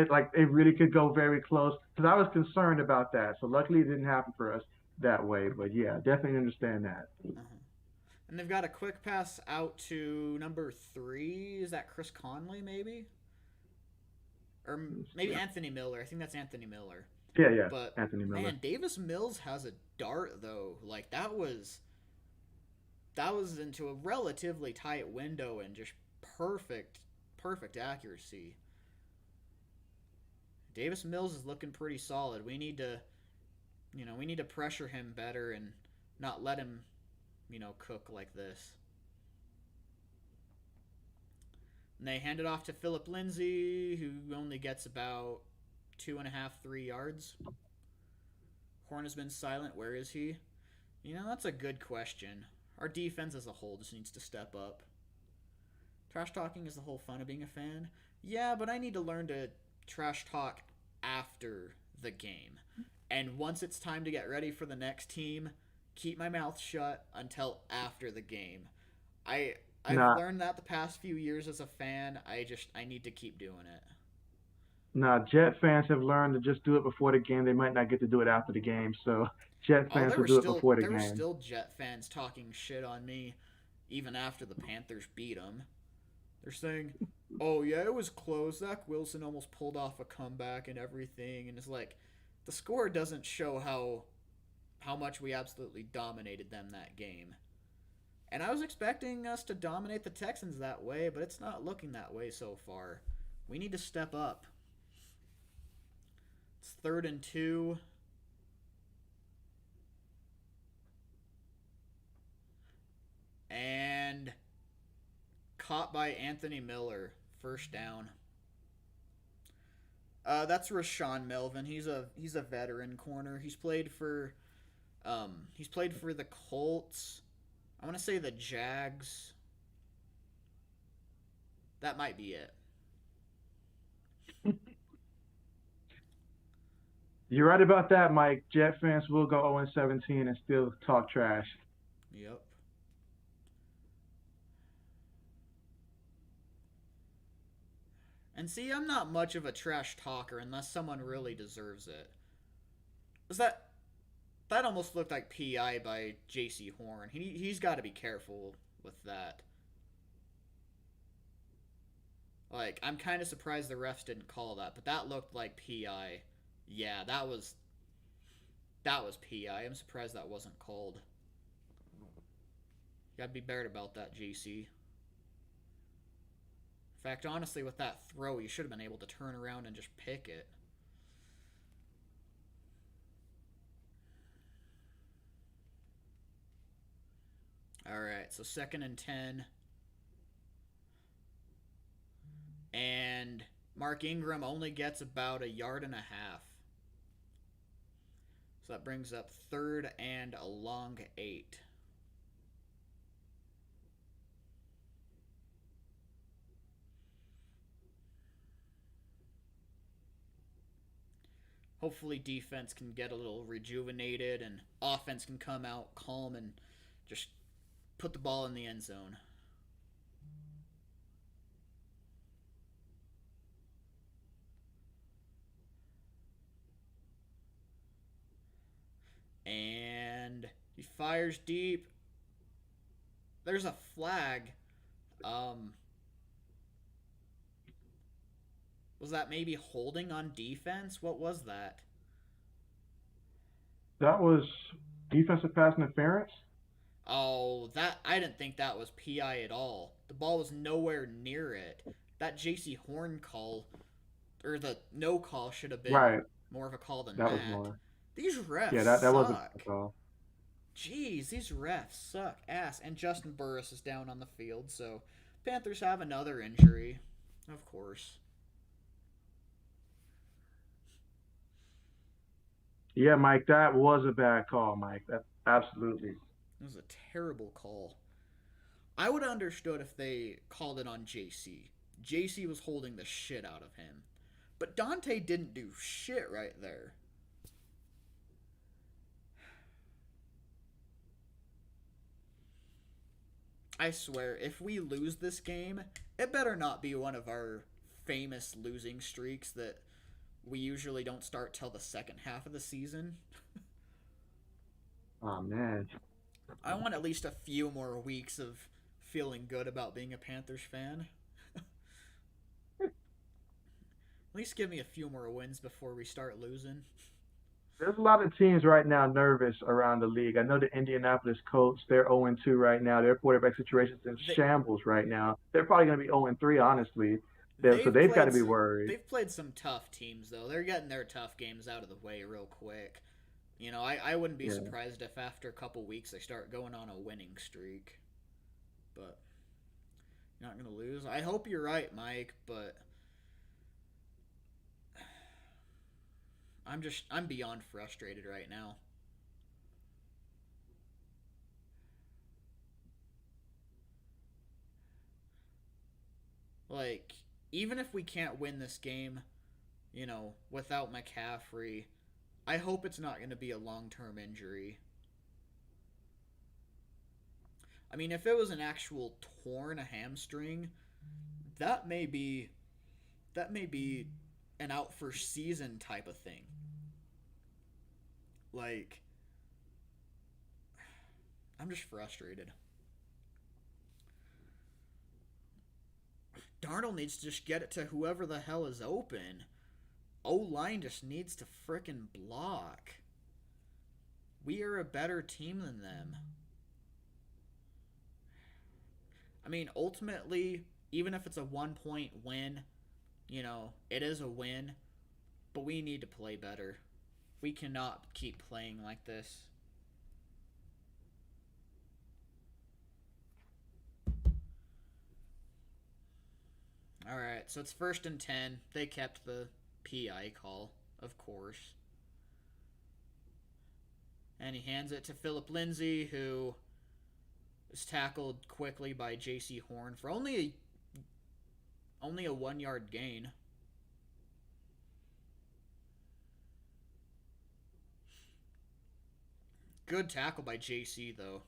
Like it really could go very close because I was concerned about that. So luckily it didn't happen for us that way. But yeah, definitely understand that. Uh-huh. And they've got a quick pass out to number 3. Is that Chris Conley, maybe? Or maybe Yeah, Anthony Miller. I think that's Anthony Miller. yeah, But, Anthony Miller. man, Davis Mills has a dart, though. Like, that was into a relatively tight window and just perfect accuracy. Davis Mills is looking pretty solid. We need to pressure him better and not let him, cook like this. And they hand it off to Philip Lindsay, who only gets about 2.5, 3 yards. Horn has been silent. Where is he? That's a good question. Our defense as a whole just needs to step up. Trash talking is the whole fun of being a fan. Yeah, but I need to learn to trash talk after the game. And once it's time to get ready for the next team, keep my mouth shut until after the game. I've Nah, learned that the past few years as a fan. I need to keep doing it. nah. Jet fans have learned to just do it before the game. They might not get to do it after the game. So Jet Oh, fans there will were do it still before the there were game. still Jet fans talking shit on me even after the Panthers beat them. They're saying, "Oh yeah, it was close. Zach Wilson almost pulled off a comeback and everything." And it's like, the score doesn't show how much we absolutely dominated them that game. And I was expecting us to dominate the Texans that way, but it's not looking that way so far. We need to step up. It's 3rd and 2. And caught by Anthony Miller. First down. That's Rashawn Melvin. He's a veteran corner. He's played for the Colts. I want to say the Jags. That might be it. You're right about that, Mike. Jet fans will go 0-17 and still talk trash. Yep. And see, I'm not much of a trash talker unless someone really deserves it. Was that almost looked like PI by J.C. Horn? He's got to be careful with that. Like, I'm kind of surprised the refs didn't call that, but that looked like PI. Yeah, that was PI. I'm surprised that wasn't called. You gotta be better about that, JC. In fact, honestly, with that throw, you should have been able to turn around and just pick it. Alright, so 2nd and 10. And Mark Ingram only gets about 1.5 yards. So that brings up 3rd and a long 8. Hopefully, defense can get a little rejuvenated and offense can come out calm and just put the ball in the end zone. And he fires deep. There's a flag. Um, was that maybe holding on defense? What was that? That was defensive pass interference. Oh, that I didn't think that was PI at all. The ball was nowhere near it. That JC Horn call or the no call should have been Right. more of a call than That was that. more. These refs Yeah, that was a suck. call. Jeez, these refs suck ass. And Justin Burris is down on the field, so Panthers have another injury. Of course. Yeah, Mike, that was a bad call, Mike. That absolutely. It was a terrible call. I would have understood if they called it on JC. JC was holding the shit out of him. But Dante didn't do shit right there. I swear, if we lose this game, it better not be one of our famous losing streaks that we usually don't start till the second half of the season. Oh man. I want at least a few more weeks of feeling good about being a Panthers fan. At least give me a few more wins before we start losing. There's a lot of teams right now nervous around the league. I know the Indianapolis Colts, they're 0-2 right now. Their quarterback situation's in They shambles right now. They're probably going to be 0-3, honestly. So they've they've got played to be worried. they've played some tough teams though. They're getting their tough games out of the way real quick. I wouldn't be Yeah. surprised if after a couple weeks they start going on a winning streak. But you're not gonna lose. I hope you're right, Mike, but I'm beyond frustrated right now. Like, even if we can't win this game, without McCaffrey, I hope it's not going to be a long term injury. I mean, if it was an actual torn hamstring, that may be that may be an out for season type of thing. Like, I'm just frustrated. Darnold needs to just get it to whoever the hell is open. O line just needs to frickin' block. We are a better team than them. I mean, ultimately, even if it's a 1 point win, it is a win, but we need to play better. We cannot keep playing like this. All right, so it's 1st and 10. They kept the PI call, of course. And he hands it to Philip Lindsay, who is tackled quickly by J.C. Horn for only a 1 yard gain. Good tackle by J.C. though.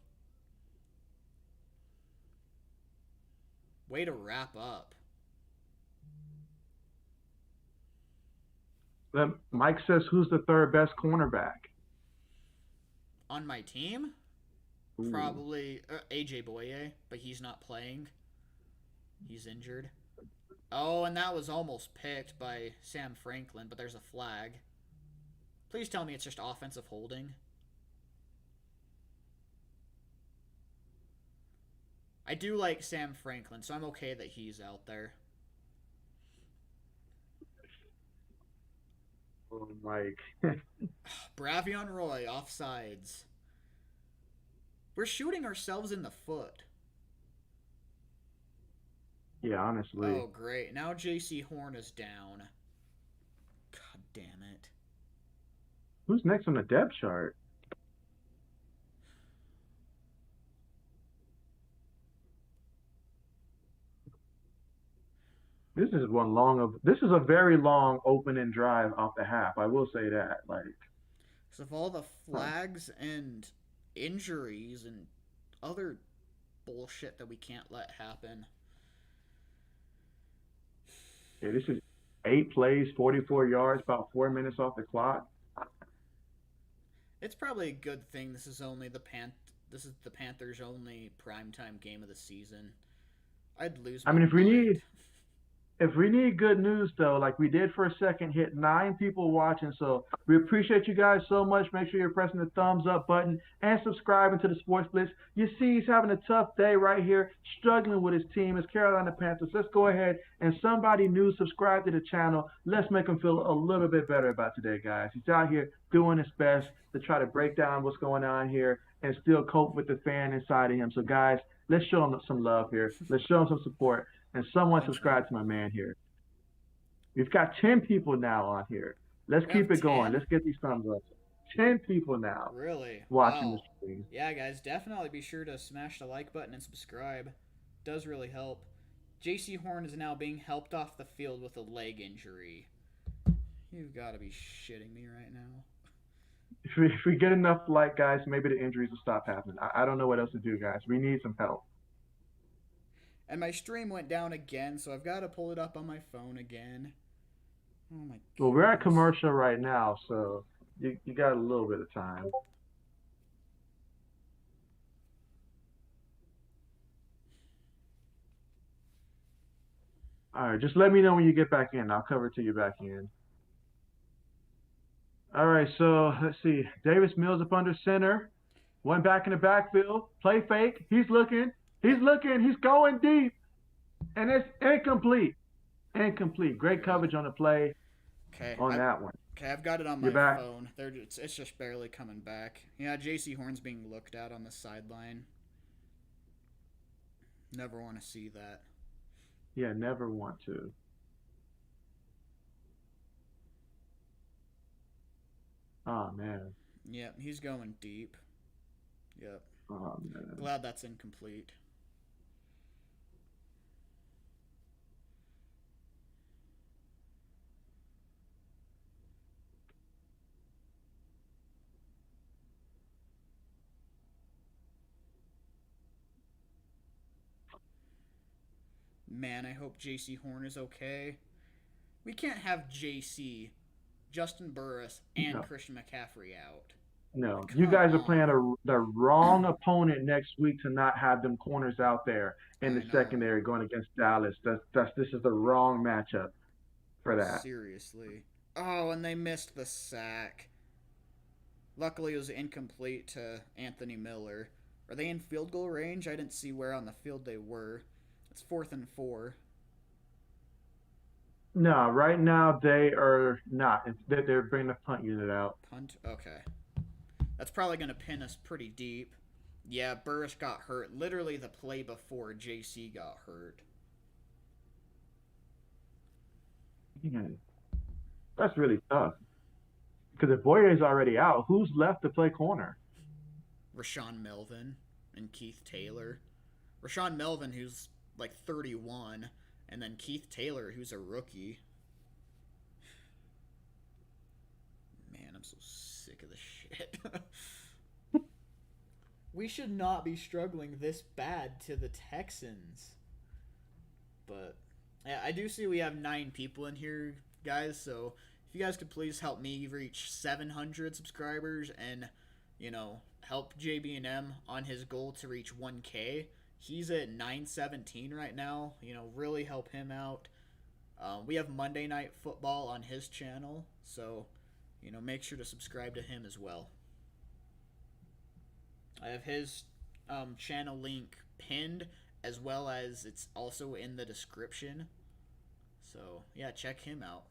Way to wrap up. Then Mike says, who's the third best cornerback? On my team, Ooh. probably AJ Boye, but he's not playing. He's injured. Oh, and that was almost picked by Sam Franklin, but there's a flag. Please tell me it's just offensive holding. I do like Sam Franklin, so I'm okay that he's out there. Oh, Mike. Bravion Roy, offsides. We're shooting ourselves in the foot. Yeah, honestly. Oh, great. Now J.C. Horn is down. God damn it. Who's next on the depth chart? This is a very long opening drive off the half. I will say that. Like, Because of all the huh. flags and injuries and other bullshit that we can't let happen. Yeah, this is 8 plays, 44 yards, about 4 minutes off the clock. It's probably a good thing this is the Panthers' only primetime game of the season. I'd lose I my mean, mind. if we need good news though, like we did for a second, hit 9 people watching. So we appreciate you guys so much. Make sure you're pressing the thumbs up button and subscribing to the Sports Blitz. You see he's having a tough day right here, struggling with his team, his Carolina Panthers. Let's go ahead and somebody new subscribe to the channel. Let's make him feel a little bit better about today, guys. He's out here doing his best to try to break down what's going on here and still cope with the fan inside of him. So guys, let's show him some love here. Let's show him some support and someone Thanks, man. subscribe to my man here. We've got 10 people now on here. Let's We keep have it going. 10? Let's get these thumbs up. 10 people now Really? watching the Wow. stream. Yeah, guys, definitely be sure to smash the like button and subscribe. Does really help. JC Horn is now being helped off the field with a leg injury. You've got to be shitting me right now. If we get enough like guys, maybe the injuries will stop happening. I don't know what else to do, guys. We need some help. And my stream went down again, so I've got to pull it up on my phone again. Oh my Well, we're at goodness. commercial right now, so you got a little bit of time. All right, just let me know when you get back in. I'll cover it till you're back in. All right, so let's see. Davis Mills up under center. One back in the backfield. Play fake. He's looking. He's Oh, looking. He's going deep. And it's incomplete. Incomplete. Great good. coverage on the play Okay, on that one. I've got it on You're my back. phone. It's just barely coming back. Yeah, JC Horn's being looked at on the sideline. Never want to see that. Yeah, never want to. Oh man. Yep, he's going deep. Yep. Oh man. Glad that's incomplete. Man, I hope JC Horn is okay. We can't have JC, Justin Burris, and No. Christian McCaffrey out. No. You Come guys are playing on. the wrong opponent next week to not have them corners out there in the I know. secondary going against Dallas. That's this is the wrong matchup for that. Seriously. Oh, and they missed the sack. Luckily, it was incomplete to Anthony Miller. Are they in field goal range? I didn't see where on the field they were. It's 4th and 4. No, right now they are not. They're bringing the punt unit out. Punt? Okay. That's probably going to pin us pretty deep. Yeah, Burris got hurt literally the play before JC got hurt. Yeah, that's really tough. Because if Boyer's already out, who's left to play corner? Rashawn Melvin and Keith Taylor. Rashawn Melvin, who's like 31, and then Keith Taylor, who's a rookie. Man, I'm so sick of this shit. We should not be struggling this bad to the Texans. But yeah, I do see we have 9 people in here, guys. So if you guys could please help me reach 700 subscribers and help JB&M on his goal to reach 1K. He's at 917 right now. Really help him out. We have Monday Night Football on his channel, so make sure to subscribe to him as well. I have his channel link pinned, as well as it's also in the description. So yeah, check him out.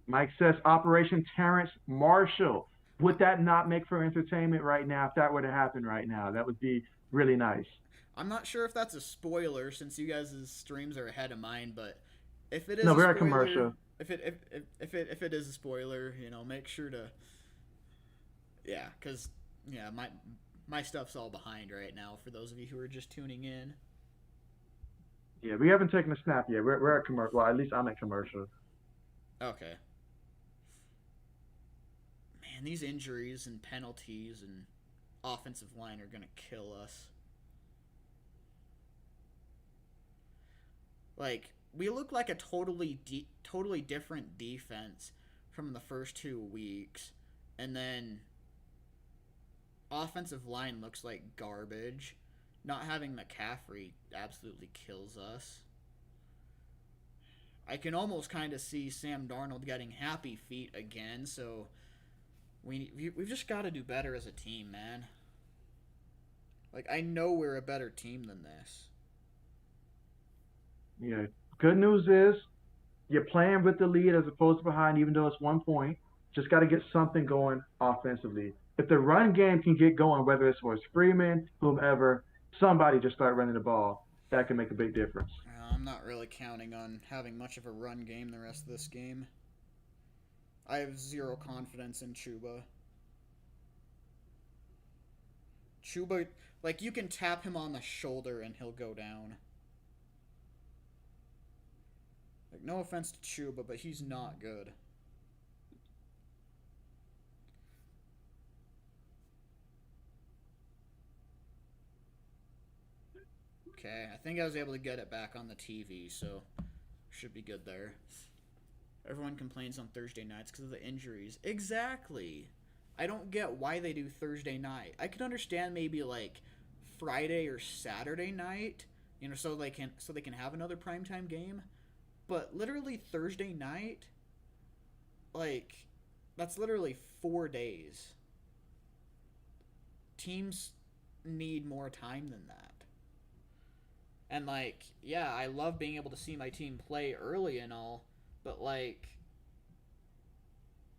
Mike says Operation Terrence Marshall. Would that not make for entertainment right now? If that were to happen right now, that would be really nice. I'm not sure if that's a spoiler since you guys' streams are ahead of mine, but if it is No, a we're at spoiler, commercial. if it is a spoiler, make sure to cuz my stuff's all behind right now for those of you who are just tuning in. Yeah, we haven't taken a snap yet. We're at commercial. Well, at least I'm at commercial. Okay. Man, these injuries and penalties and offensive line are gonna kill us. Like we look like a totally different defense from the first 2 weeks, and then offensive line looks like garbage. Not having McCaffrey absolutely kills us. I can almost kind of see Sam Darnold getting happy feet again, so we've just got to do better as a team, man. Like I know we're a better team than this. Yeah. Good news is you're playing with the lead as opposed to behind, even though it's 1 point. Just got to get something going offensively. If the run game can get going, whether it's for Freeman, whomever, somebody just start running the ball. That can make a big difference. I'm not really counting on having much of a run game the rest of this game. I have zero confidence in Chuba. Chuba, like you can tap him on the shoulder and he'll go down. Like no offense to Chuba, but he's not good. Okay, I think I was able to get it back on the TV, so should be good there. Everyone complains on Thursday nights because of the injuries. Exactly. I don't get why they do Thursday night. I could understand maybe like Friday or Saturday night, so they can have another primetime game. But literally Thursday night, like that's literally 4 days. Teams need more time than that. And like, yeah, I love being able to see my team play early and all, but like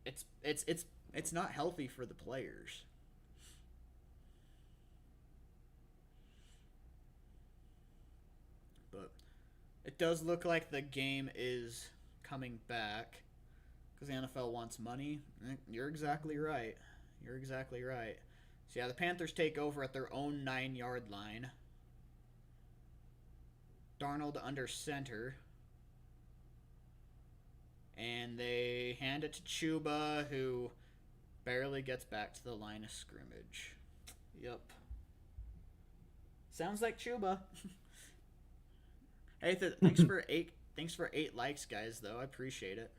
it's not healthy for the players. But it does look like the game is coming back because the NFL wants money. You're exactly right. You're exactly right. So yeah, the Panthers take over at their own 9 yard line. Darnold under center. And they hand it to Chuba, who barely gets back to the line of scrimmage. Yep. Sounds like Chuba. Hey, thanks for 8 likes, guys. Though I appreciate it.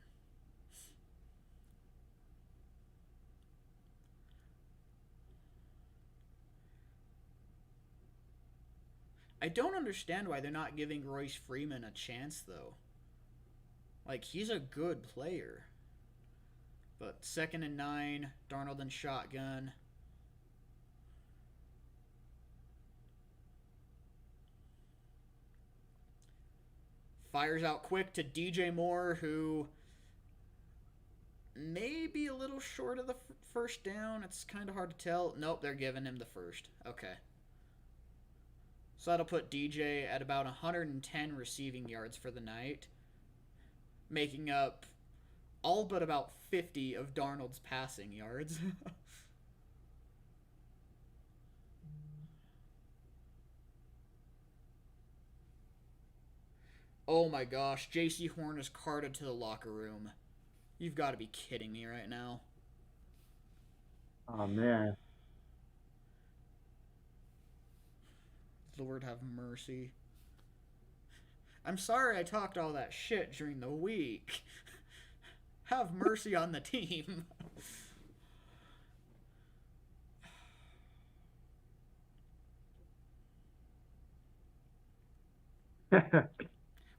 I don't understand why they're not giving Royce Freeman a chance, though. Like he's a good player. But 2nd and 9, Darnold and shotgun. Fires out quick to DJ Moore, who may be a little short of the first down. It's kind of hard to tell. Nope, they're giving him the first. Okay. So that'll put DJ at about 110 receiving yards for the night, making up all but about 50 of Darnold's passing yards. Oh my gosh, JC Horn is carted to the locker room. You've got to be kidding me right now. Oh man. Lord have mercy. I'm sorry I talked all that shit during the week. Have mercy on the team.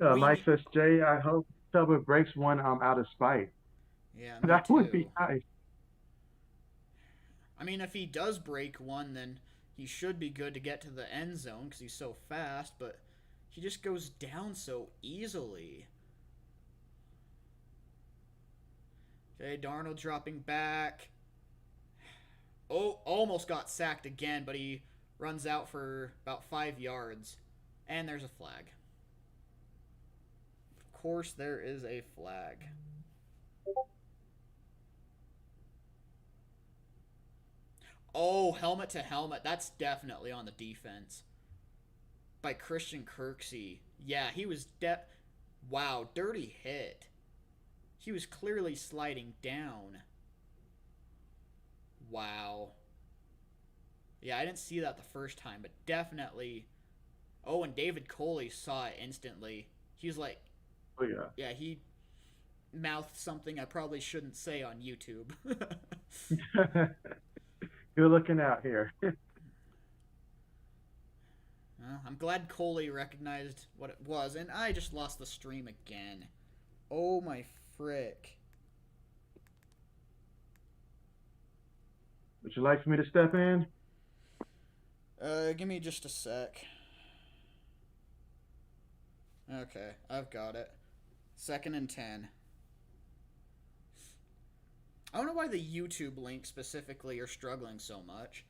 Mike We, says, Jay, I hope Chuba breaks one out of spite. yeah, me That would be too. nice. I mean, if he does break one, then he should be good to get to the end zone because he's so fast, but he just goes down so easily. Okay, Darnold dropping back. Oh, almost got sacked again, but he runs out for about 5 yards. And there's a flag. Of course, there is a flag. Oh, helmet to helmet. That's definitely on the defense. by Christian Kirksey. Yeah, he was wow, dirty hit. He was clearly sliding down. Wow. Yeah, I didn't see that the first time, but definitely. Oh, and David Coley saw it instantly. He was like, Oh yeah. yeah, he mouthed something I probably shouldn't say on YouTube. Good looking out here. Well, I'm glad Coley recognized what it was, and I just lost the stream again. Oh my frick. Would you like for me to step in? Give me just a sec. Okay, I've got it. 2nd and 10. I don't know why the YouTube links specifically are struggling so much.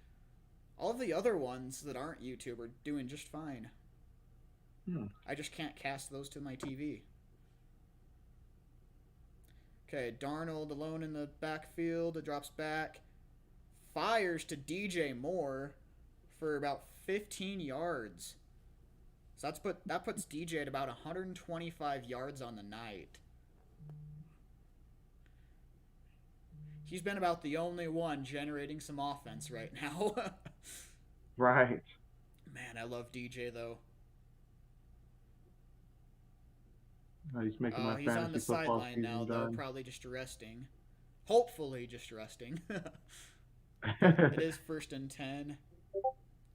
All of the other ones that aren't YouTube are doing just fine. I just can't cast those to my TV. Okay, Darnold alone in the backfield. It drops back. Fires to DJ Moore for about 15 yards. So that puts DJ at about 125 yards on the night. He's been about the only one generating some offense right now. Right. Man, I love DJ though. He's making Oh, my he's on the fantasy football sideline now season though, done. probably just resting. Hopefully just resting. But it is 1st and 10.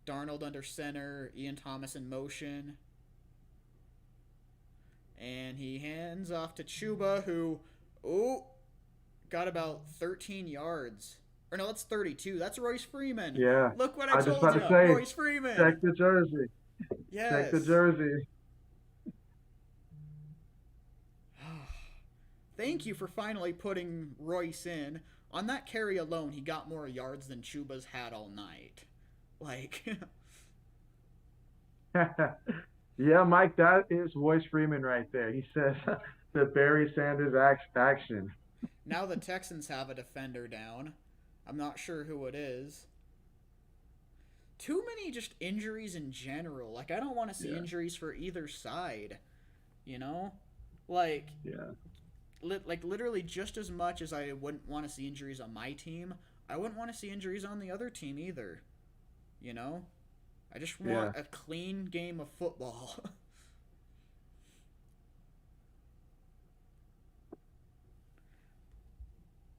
Darnold under center, Ian Thomas in motion. And he hands off to Chuba, who, got about 13 yards. Or no, that's 32. That's Royce Freeman. Yeah. Look what I I was just told about you. to say, Royce Freeman. check the jersey. Check the Yes. jersey. Thank you for finally putting Royce in. On that carry alone, he got more yards than Chuba's had all night. Like, Yeah, Mike, that is Royce Freeman right there. He says the Barry Sanders action. now the Texans have a defender down. I'm not sure who it is. Too many just injuries in general. Like, I don't want to see Yeah, injuries for either side. You know? Like, yeah, literally just as much as I wouldn't want to see injuries on my team, I wouldn't want to see injuries on the other team either. You know? I just yeah. want a clean game of football.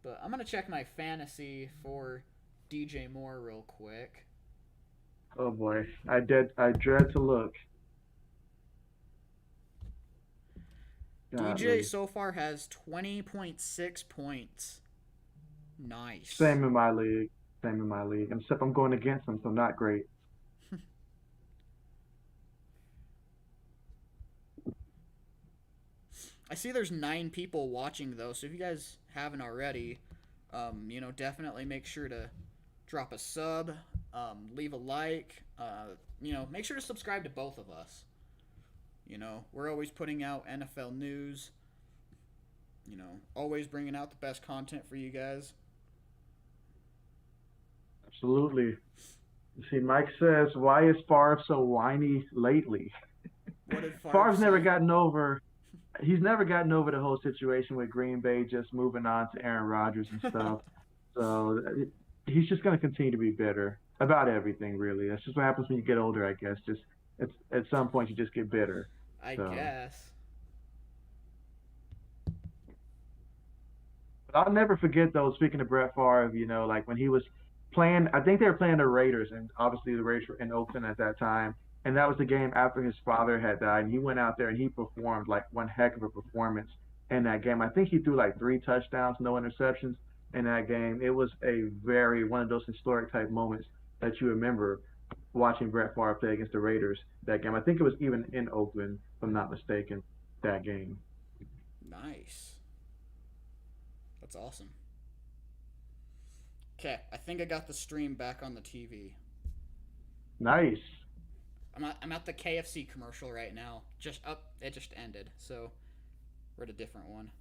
But I'm gonna check my fantasy for DJ Moore real quick. Oh boy, I dread to look. DJ Godly. so far has 20.6 points. Nice. Same in my league. Same in my league. Except I'm going against him, so not great. I see there's 9 people watching though, so if you guys haven't already, definitely make sure to drop a sub, leave a like, make sure to subscribe to both of us. We're always putting out NFL news, always bringing out the best content for you guys. Absolutely. You see, Mike says, "Why is Favre so whiny lately?" What did Favre Favre's never say? gotten over. He's never gotten over the whole situation with Green Bay just moving on to Aaron Rodgers and stuff. So he's just going to continue to be bitter about everything. Really, that's just what happens when you get older, I guess. Just at some point you just get bitter. I So, guess. but I'll never forget though. Speaking of Brett Favre, like when he was playing, I think they were playing the Raiders, and obviously the Raiders were in Oakland at that time. And that was the game after his father had died, and he went out there and he performed like one heck of a performance in that game. I think he threw like 3 touchdowns, no interceptions in that game. It was a very one of those historic type moments that you remember watching Brett Favre play against the Raiders that game. I think it was even in Oakland, if I'm not mistaken, that game. Nice. That's awesome. Okay, I think I got the stream back on the TV. Nice. I'm at the KFC commercial right now. Just up, it just ended, so we're at a different one.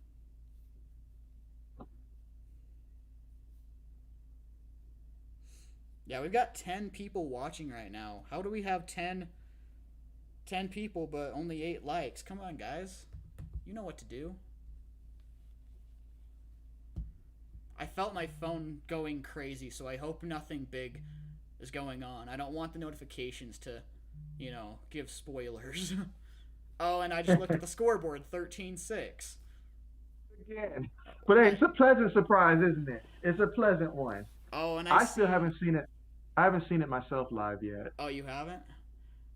Yeah, we've got 10 people watching right now. How do we have 10 10 people, but only 8 likes. Come on, guys. You know what to do. I felt my phone going crazy, so I hope nothing big is going on. I don't want the notifications to, give spoilers. Oh, and I just looked at the scoreboard, 13-6. Again. But hey, I it's a pleasant surprise, isn't it? It's a pleasant one. Oh, and I I still see. haven't seen it. I haven't seen it myself live yet. Oh, you haven't?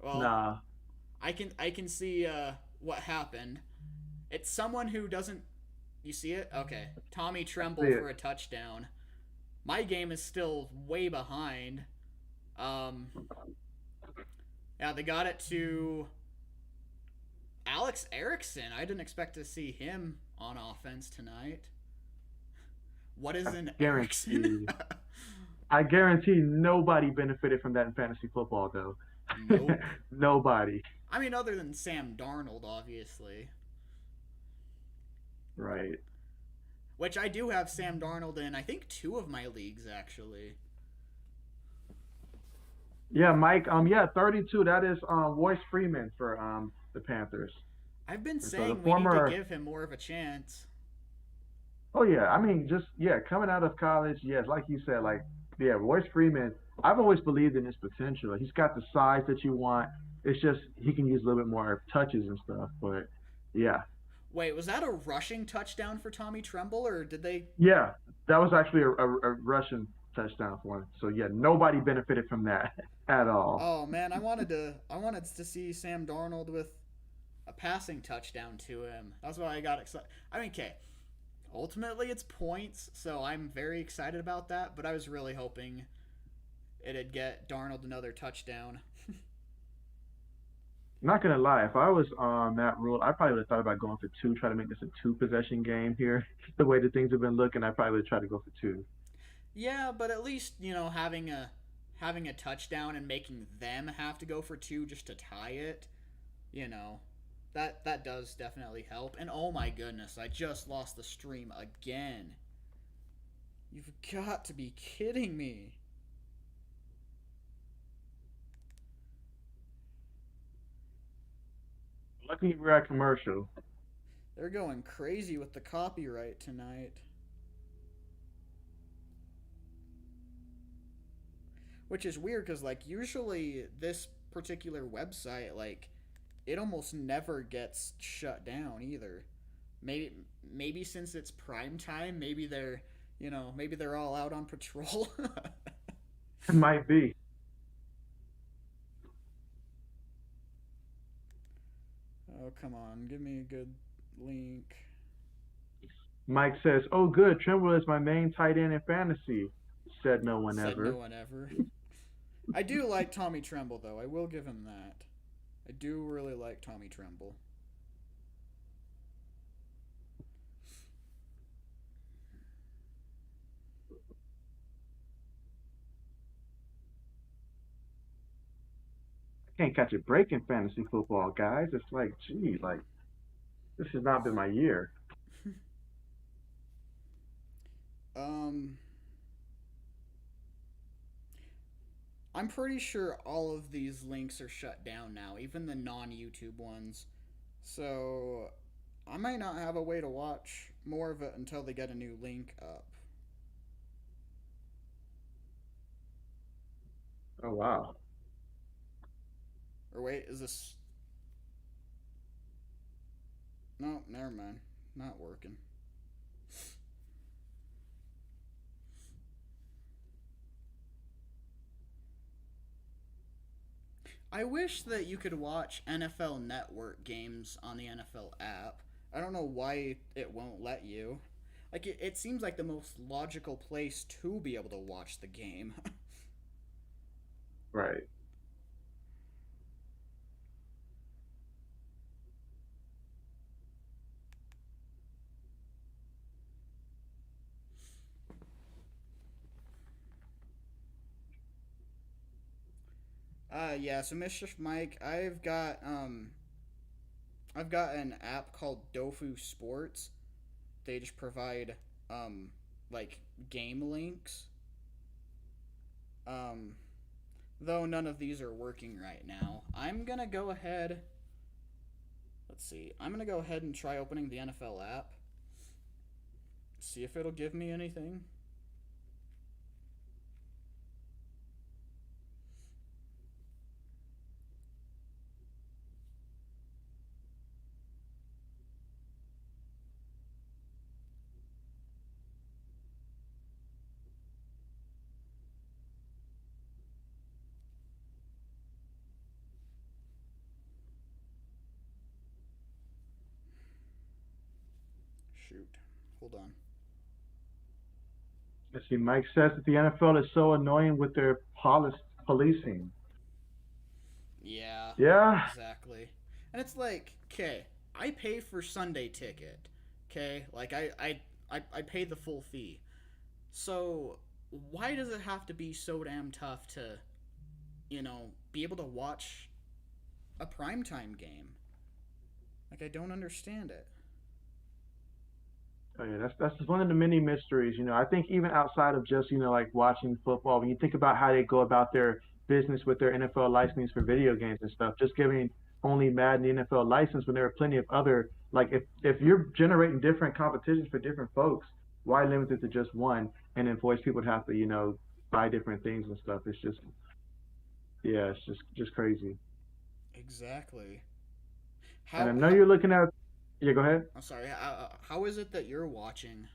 Well, Nah. I can see what happened. It's someone who doesn't. You see it? Okay. Tommy See Tremble for it. a touchdown. My game is still way behind. Um, yeah, they got it to Alex Erickson. I didn't expect to see him on offense tonight. What is an Erickson? Guaranteed. I guarantee nobody benefited from that in fantasy football, though. Nope. Nobody. I mean, other than Sam Darnold, obviously. Right. Which I do have Sam Darnold in, I think, 2 of my leagues, actually. Yeah, Mike. Yeah, 32. That is Royce Freeman for the Panthers. I've been And so the saying we need to former. give him more of a chance. Oh yeah, I mean, just yeah, coming out of college, yes, like you said, like yeah, Royce Freeman. I've always believed in his potential. He's got the size that you want. It's just he can use a little bit more touches and stuff. But yeah, Wait, was that a rushing touchdown for Tommy Tremble, or did they? yeah, that was actually a Russian touchdown for him. So yeah, nobody benefited from that at all. Oh man, I wanted to see Sam Darnold with a passing touchdown to him. That's why I got excited. I mean, okay, ultimately it's points, so I'm very excited about that. But I was really hoping it'd get Darnold another touchdown. Not gonna lie, if I was on that rule, I probably would have thought about going for two, try to make this a two possession game here. The way that things have been looking, I probably would try to go for two. Yeah, but at least having a touchdown and making them have to go for 2 just to tie it. You know, that does definitely help. And oh my goodness, I just lost the stream again. You've got to be kidding me. Lucky we're at commercial. They're going crazy with the copyright tonight. Which is weird because, like, usually this particular website, like, it almost never gets shut down either. Maybe since it's prime time, maybe they're all out on patrol. It might be. Oh, come on. Give me a good link. Mike says, "Oh, good. Trimble is my main tight end in fantasy." Said no one Said no ever. one ever. I do like Tommy Tremble, though. I will give him that. I do really like Tommy Tremble. I can't catch a break in fantasy football, guys. It's like, gee, like this has not been my year. Um, I'm pretty sure all of these links are shut down now, even the non YouTube ones. So I might not have a way to watch more of it until they get a new link up. Oh wow. Or wait, is this. No, never mind. Not working. I wish that you could watch NFL Network games on the NFL app. I don't know why it won't let you. Like, it seems like the most logical place to be able to watch the game. Right. Yeah, so Mischief Mike, I've got an app called Dofu Sports. They just provide, like, game links. Um, though none of these are working right now. I'm going to go ahead. Let's see. I'm going to go ahead and try opening the NFL app. See if it'll give me anything. Shoot. Hold on. Let's see. Mike says that the NFL is so annoying with their policing. Yeah, Yeah. exactly. And it's like, okay, I pay for Sunday ticket. Okay, like I pay the full fee. So why does it have to be so damn tough to, be able to watch a primetime game? Like I don't understand it. Oh yeah, that's just one of the many mysteries. I think even outside of just like watching football, when you think about how they go about their business with their NFL license for video games and stuff, just giving only Madden the NFL license when there are plenty of other like if you're generating different competitions for different folks, why limit it to just one and then force people to have to buy different things and stuff? It's just yeah, it's just crazy. Exactly. And I How know how you're looking at yeah, go ahead. I'm sorry. How is it that you're watching?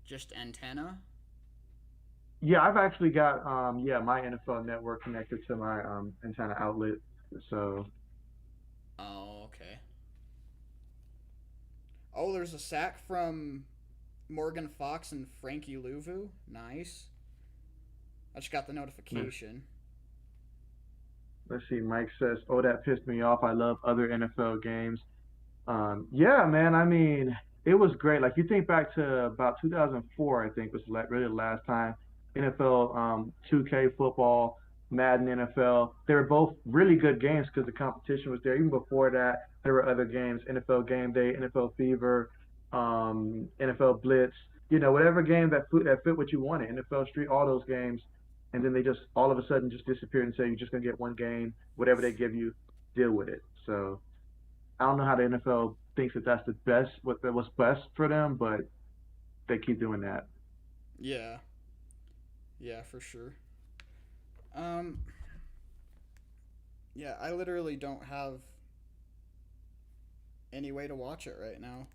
Just antenna? Yeah, I've actually got my NFL network connected to my antenna outlet. So Oh, okay. Oh, there's a sack from Morgan Fox and Frankie Louvu. Nice. I just got the let's, notification. let's see. Mike says, "Oh, that pissed me off. I love other NFL games." Yeah, man. I mean, it was great. Like you think back to about 2004, I think was like really the last time NFL 2K football, Madden NFL. They were both really good games because the competition was there. Even before that, there were other games: NFL Game Day, NFL Fever, NFL Blitz. Whatever game that fit what you wanted. NFL Street, all those games. And then they just all of a sudden just disappeared and say you're just gonna get one game, whatever they give you, deal with it. So I don't know how the NFL thinks that that's the best, what's best for them, but they keep doing that. Yeah. Yeah, for sure. Um, yeah, I literally don't have any way to watch it right now.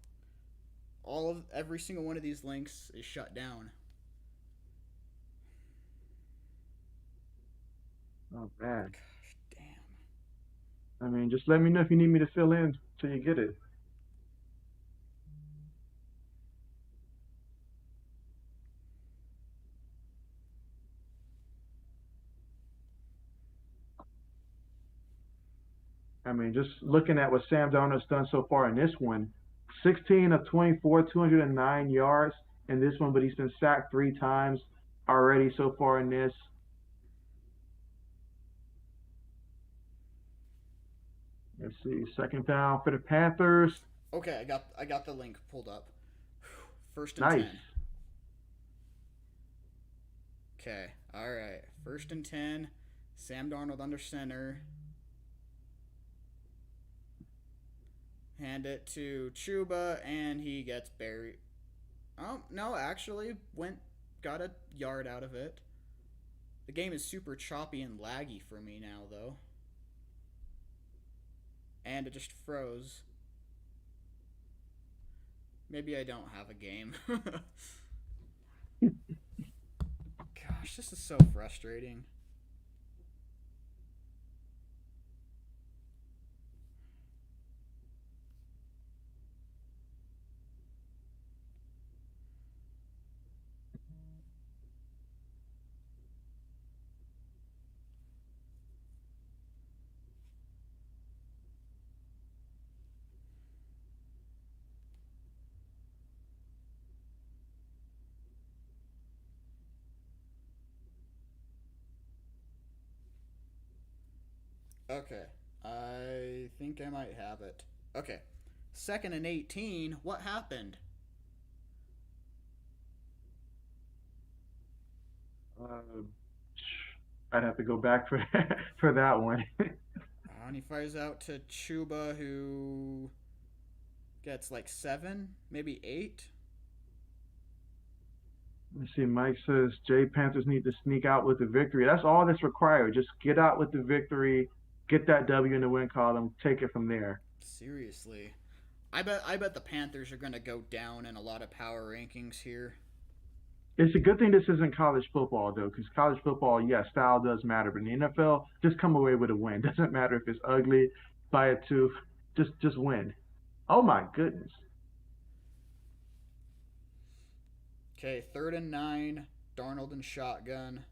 Every single one of these links is shut down. Oh man. Gosh, damn. I mean, just let me know if you need me to fill in till you get it. I mean, just looking at what Sam Darnold's done so far in this one, 16 of 24, 209 yards in this one, but he's been sacked 3 times already so far in this. Let's see, second down for the Panthers. Okay, I got the link pulled up. First and Nice. 10. Okay, all right. First and 10. Sam Darnold under center. Hand it to Chuba, and he gets buried. Oh no, actually got a yard out of it. The game is super choppy and laggy for me now, though, and it just froze. Maybe I don't have a game. Gosh, this is so frustrating. Okay, I think I might have it. Okay, second and 18. What happened? Uh, I'd have to go back for for that one. And he fires out to Chuba, who gets like 7, maybe 8. Let's see. Mike says Panthers need to sneak out with the victory. That's all that's required. Just get out with the victory, get that W in the win column, take it from there. Seriously. I bet the Panthers are going to go down in a lot of power rankings here. It's a good thing this isn't college football though, because college football, yeah, style does matter, but in the NFL, just come away with a win. Doesn't matter if it's ugly, by a two, just win. Oh my goodness. Okay, 3rd and 9. Darnold and shotgun.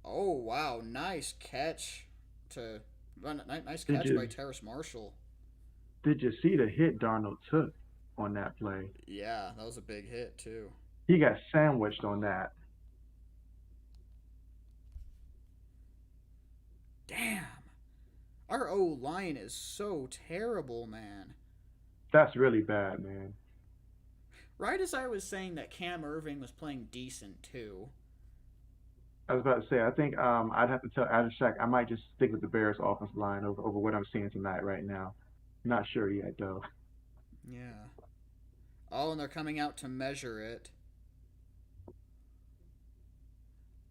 Oh wow, nice catch to nice Did catch by you Terrace Marshall. did you see the hit Darnold took on that play? Yeah, that was a big hit too. He got sandwiched on that. Damn. Our O line is so terrible, man. That's really bad, man. Right as I was saying that Cam Irving was playing decent too. I was about to say, I think I'd have to tell Adashak I might just stick with the Bears offensive line over what I'm seeing tonight right now. Not sure yet though. Yeah. Oh, and they're coming out to measure it.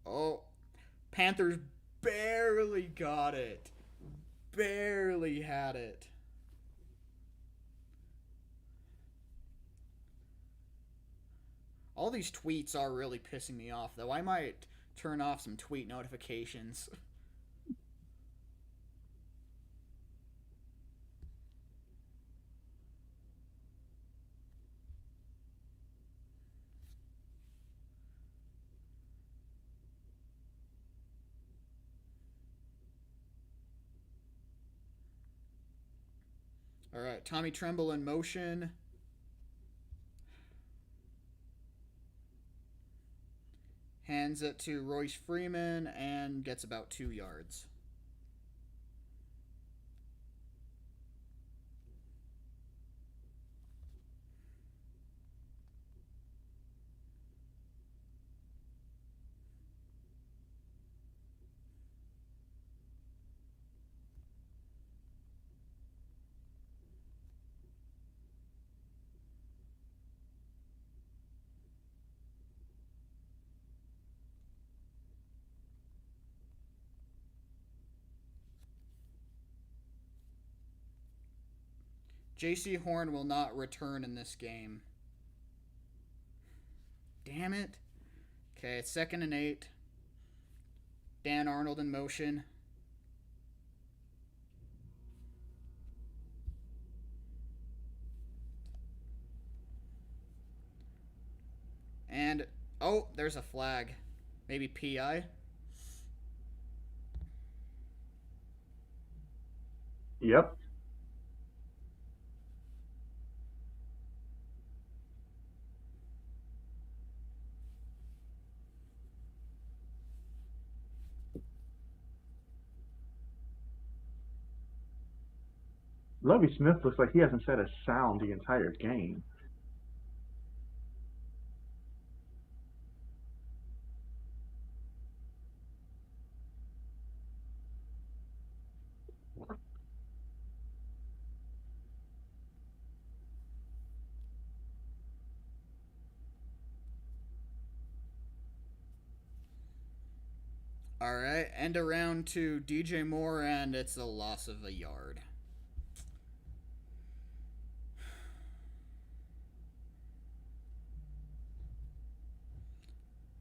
Oh, Panthers barely got it. Barely had it. All these tweets are really pissing me off, though. I might turn off some tweet notifications. All right, Tommy Tremble in motion. Hands it to Royce Freeman and gets about 2 yards. J.C. Horn will not return in this game. Damn it. Okay, it's 2nd and 8. Dan Arnold in motion. And, oh, there's a flag. Maybe PI? Yep. Lovey Smith looks like he hasn't said a sound the entire game. All right, end around to DJ Moore, and it's a loss of a yard.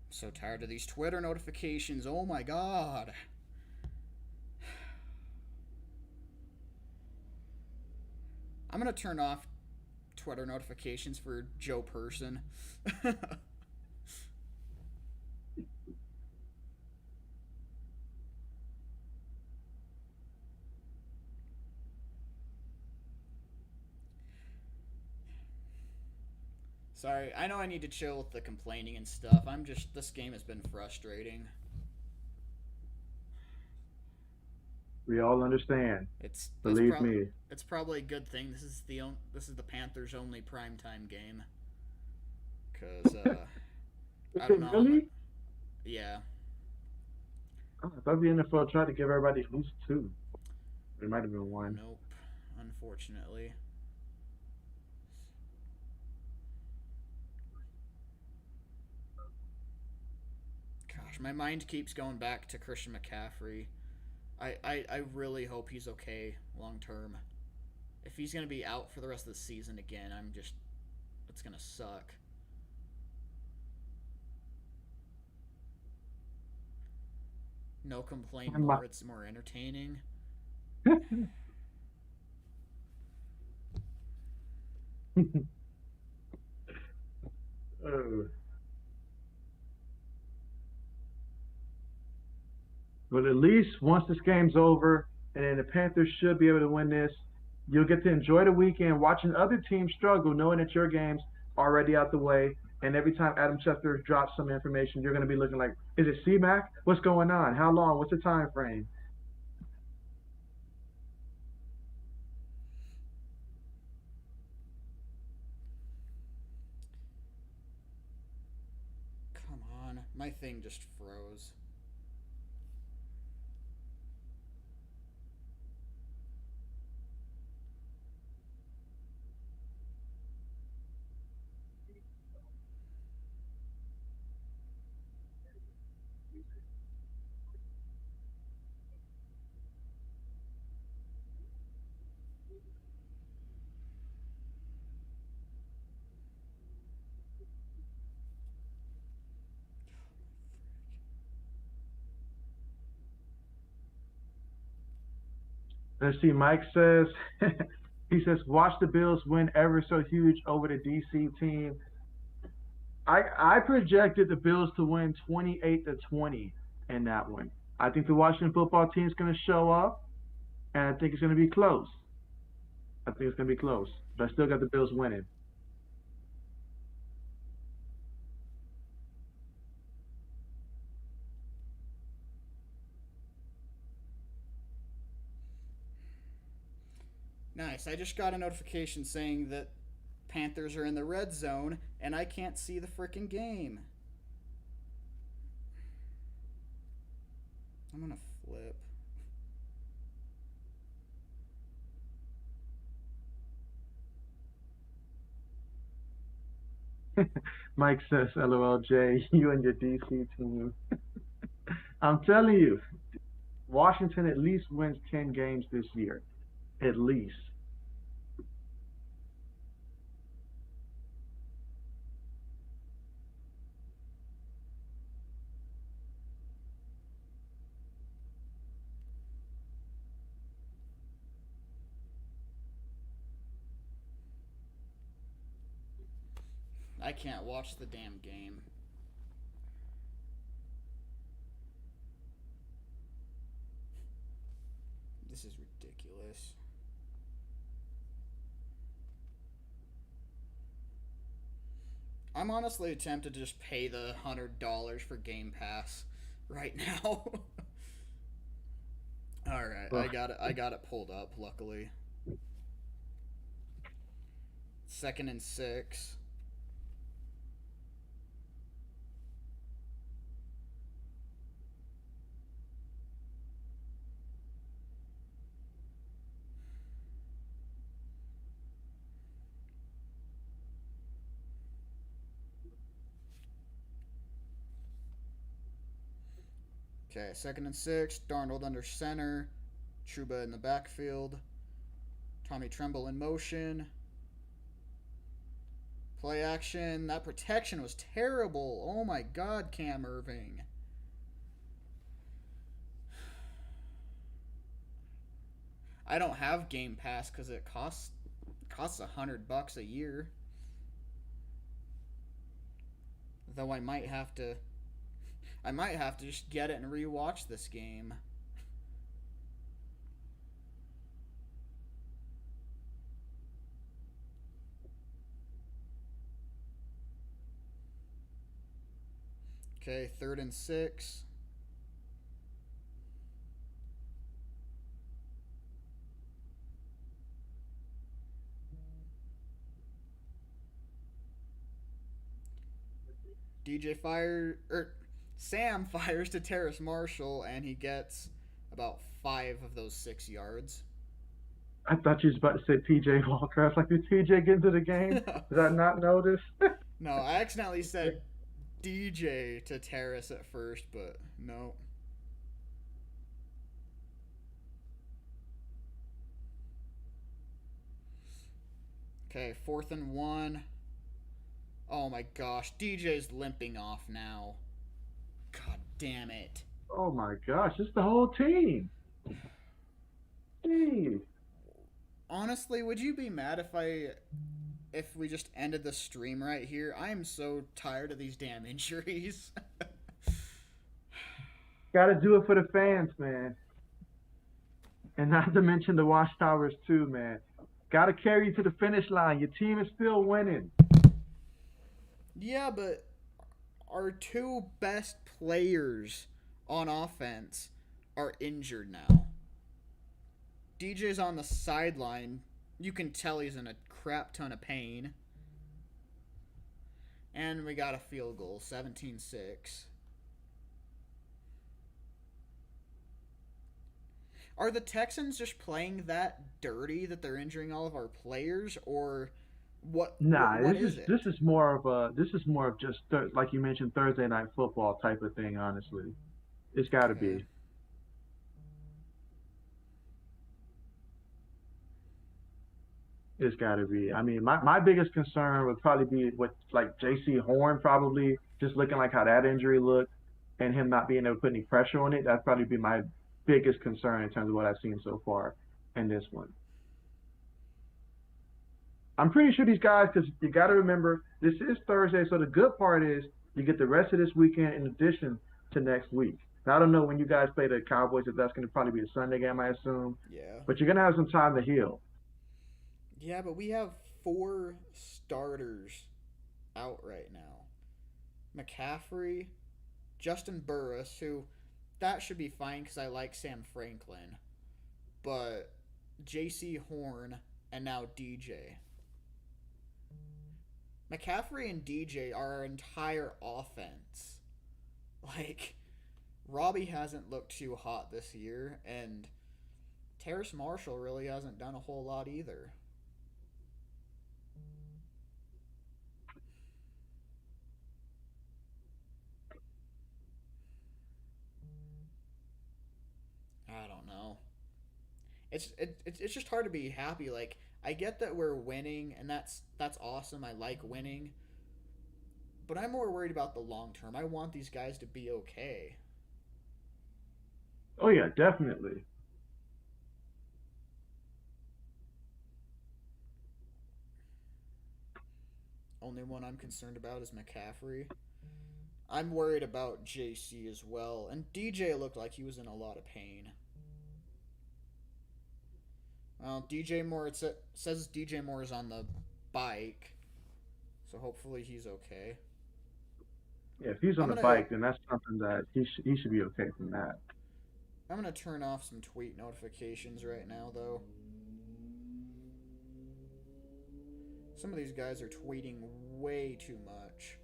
I'm so tired of these Twitter notifications. Oh my god. I'm going to turn off Twitter notifications for Joe Person. Sorry, I know I need to chill with the complaining and stuff. This game has been frustrating. We all understand. It's Believe probably me. it's probably a good thing. This is the Panthers' only primetime game, cause Is I don't it know how much. really? Yeah, Oh, I thought the NFL tried to give everybody at least two. There might have been one. nope. Unfortunately, gosh, my mind keeps going back to Christian McCaffrey. I really hope he's okay long term. If he's gonna be out for the rest of the season again, it's gonna suck. No complain My- more. It's more entertaining. Oh. But at least once this game's over, and then the Panthers should be able to win this, you'll get to enjoy the weekend watching other teams struggle, knowing that your game's already out the way. And every time Adam Schefter drops some information, you're going to be looking like, is it CMAC? What's going on? How long? What's the time frame? Come on, my thing just froze. Let's see. Mike says, he says, watch the Bills win ever so huge over the DC team. I projected the Bills to win 28-20 in that one. I think the Washington football team is going to show up, and I think it's going to be close. I think it's going to be close, but I still got the Bills winning. Nice. I just got a notification saying that Panthers are in the red zone, and I can't see the freaking game. I'm gonna flip. Mike says, "LOLJ, you and your DC team." I'm telling you, Washington at least wins 10 games this year, at least. I can't watch the damn game. This is ridiculous. I'm honestly tempted to just pay the $100 for Game Pass right now. All right, Well, I got it pulled up. Luckily, 2nd and 6. Okay, 2nd and 6. Darnold under center. Truba in the backfield. Tommy Tremble in motion. Play action. That protection was terrible. Oh my God, Cam Irving. I don't have Game Pass because it costs $100 a year. Though I might have to just get it and rewatch this game. Okay, 3rd and 6. DJ Sam fires to Terrace Marshall, and he gets about 5 of those 6 yards. I thought you was about to say PJ Walker. I was like, did PJ get into the game? Did I not notice? No, I accidentally said DJ to Terrace at first, but no. Okay, 4th and 1. Oh my gosh, DJ's limping off now. God damn it. Oh my gosh, it's the whole team. Jeez. Honestly, would you be mad if we just ended the stream right here? I am so tired of these damn injuries. Got to do it for the fans, man. And not to mention the Watchtowers, too, man. Got to carry you to the finish line. Your team is still winning. Yeah, but our 2 best players on offense are injured now. DJ's on the sideline. You can tell he's in a crap ton of pain. And we got a field goal, 17-6. Are the Texans just playing that dirty that they're injuring all of our players, or Nah, what is it? this is more of just like you mentioned Thursday night football type of thing. Honestly, it's got to Okay. be. It's got to be. I mean, my biggest concern would probably be with like J.C. Horn probably just looking like how that injury looked and him not being able to put any pressure on it. That'd probably be my biggest concern in terms of what I've seen so far in this one. I'm pretty sure these guys, because you got to remember, this is Thursday, so the good part is you get the rest of this weekend in addition to next week. Now, I don't know when you guys play the Cowboys, if that's going to probably be a Sunday game, I assume, Yeah. but you're going to have some time to heal. Yeah, but we have 4 starters out right now. McCaffrey, Justin Burris, who that should be fine because I like Sam Franklin, but J.C. Horn and now DJ. McCaffrey and DJ are our entire offense. Like, Robbie hasn't looked too hot this year, and Terrace Marshall really hasn't done a whole lot either. I don't know. It's just hard to be happy. Like, I get that we're winning, and that's awesome. I like winning, but I'm more worried about the long term. I want these guys to be okay. Oh, yeah, definitely. Only one I'm concerned about is McCaffrey. I'm worried about JC as well, and DJ looked like he was in a lot of pain. Well, DJ Moore, says DJ Moore is on the bike, so hopefully he's okay. Yeah, if he's on I'm the gonna bike, then that's something that he should be okay from that. I'm gonna turn off some tweet notifications right now, though. Some of these guys are tweeting way too much.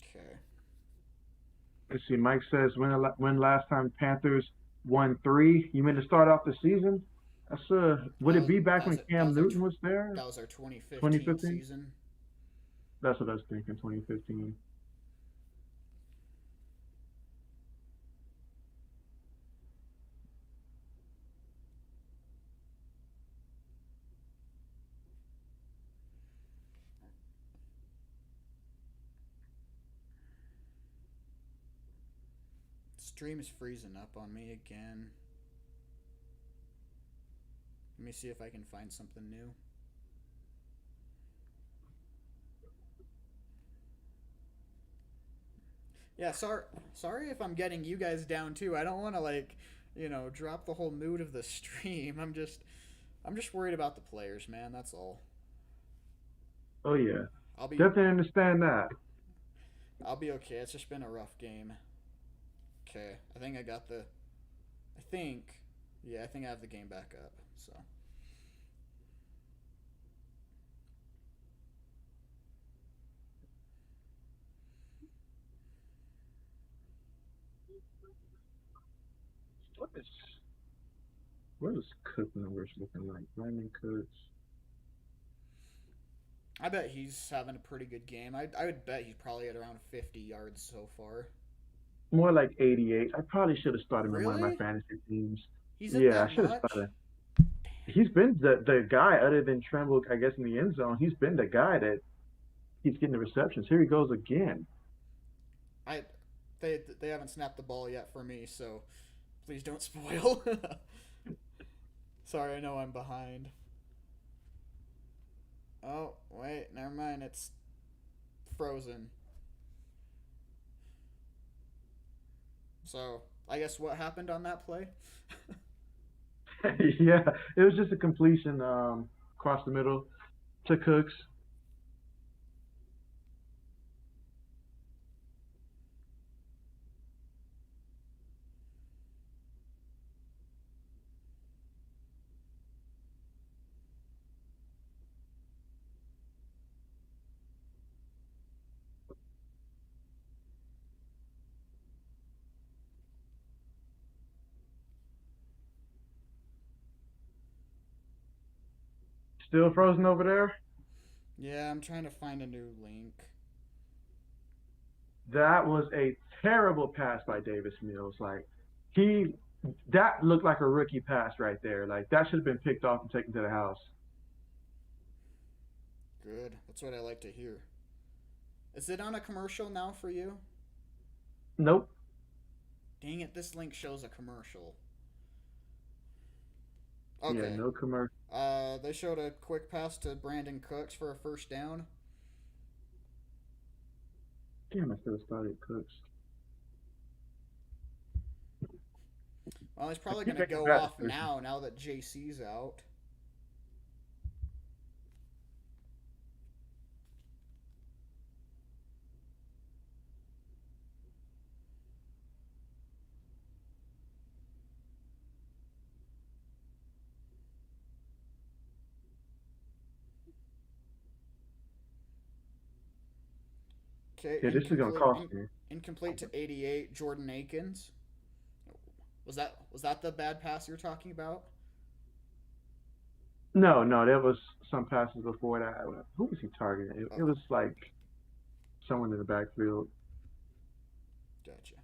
Okay. Let's see. Mike says when last time Panthers won three? You mean to start off the season? That's would That it was be back that was when that Cam was our Newton was there? that was our 2015 2015. season. That's what I was thinking. 2015. Stream is freezing up on me again. Let me see if I can find something new. Yeah, sorry if I'm getting you guys down too. I don't want to drop the whole mood of the stream. I'm just worried about the players, man. That's all. Oh yeah. I'll be Definitely understand that. I'll be okay. It's just been a rough game. Okay, I think I got the. I think, yeah, I think I have the game back up. So What is what is Cook numbers looking like? Brandon Cooks. I bet he's having a pretty good game. I would bet he's probably at around 50 yards so far. More like 88. I probably should have started him in one of my Really? fantasy teams. He's at Yeah, that I should have much? started. He's been the guy other than Tremble, I guess, in the end zone. He's been the guy that keeps getting the receptions. Here he goes again. I they haven't snapped the ball yet for me, so please don't spoil. Sorry, I know I'm behind. Oh, wait, never mind. It's frozen. So, I guess what happened on that play? Yeah, it was just a completion across the middle to Cooks. Still frozen over there. Yeah, I'm trying to find a new link. That was a terrible pass by Davis Mills. Like he, that looked like a rookie pass right there. Like that should have been picked off and taken to the house. Good. That's what I like to hear. Is it on a commercial now for you? Nope. Dang it, this link shows a commercial. Yeah, Okay. no commercial. They showed a quick pass to Brandon Cooks for a first down. Damn, I should have started Cooks. Well, he's I probably keep going to taking go bad off decisions. now that JC's out. Okay, Yeah, this is gonna cost me. incomplete to 88, Jordan Akins. Was that the bad pass you're talking about? No, no, there was some passes before that. Who was he targeting? It Okay, was like someone in the backfield. gotcha.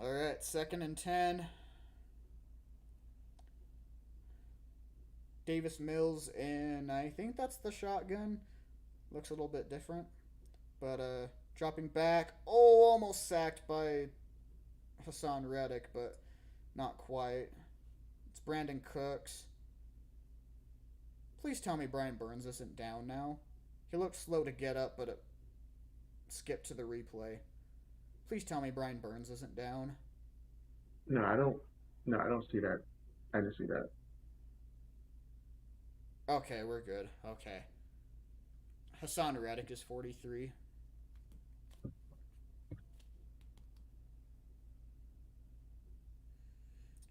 All right, second and 10. Davis Mills, and I think that's the shotgun. Looks a little bit different. But dropping back. Oh, almost sacked by Hassan Reddick, but not quite. It's Brandon Cooks. Please tell me Brian Burns isn't down now. He looked slow to get up, but it skipped to the replay. Please tell me Brian Burns isn't down. No, I don't. No, I don't see that. I didn't see that. Okay, we're good. Okay. Hassan Reddick is 43.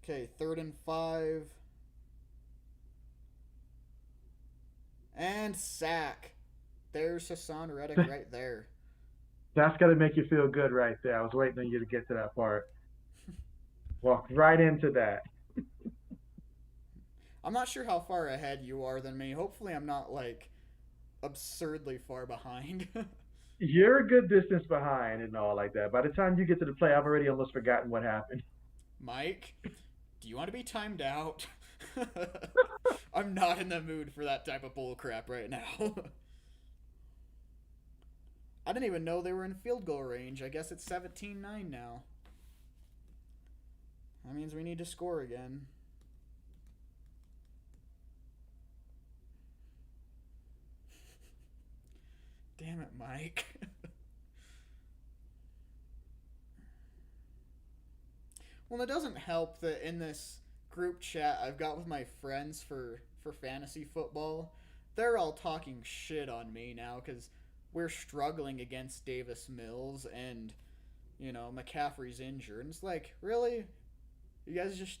Okay, third and 5. And sack. There's Hassan Reddick right there. That's got to make you feel good right there. I was waiting on you to get to that part. Walked right into that. I'm not sure how far ahead you are than me. Hopefully, I'm not like absurdly far behind. You're a good distance behind and all like that. By the time you get to the play, I've already almost forgotten what happened. Mike, do you want to be timed out? I'm not in the mood for that type of bullcrap right now. I didn't even know they were in field goal range. I guess it's 17-9 now. That means we need to score again. Damn it, Mike. Well, it doesn't help that in this group chat I've got with my friends for fantasy football, they're all talking shit on me now because we're struggling against Davis Mills and McCaffrey's injured. And it's like, really, you guys just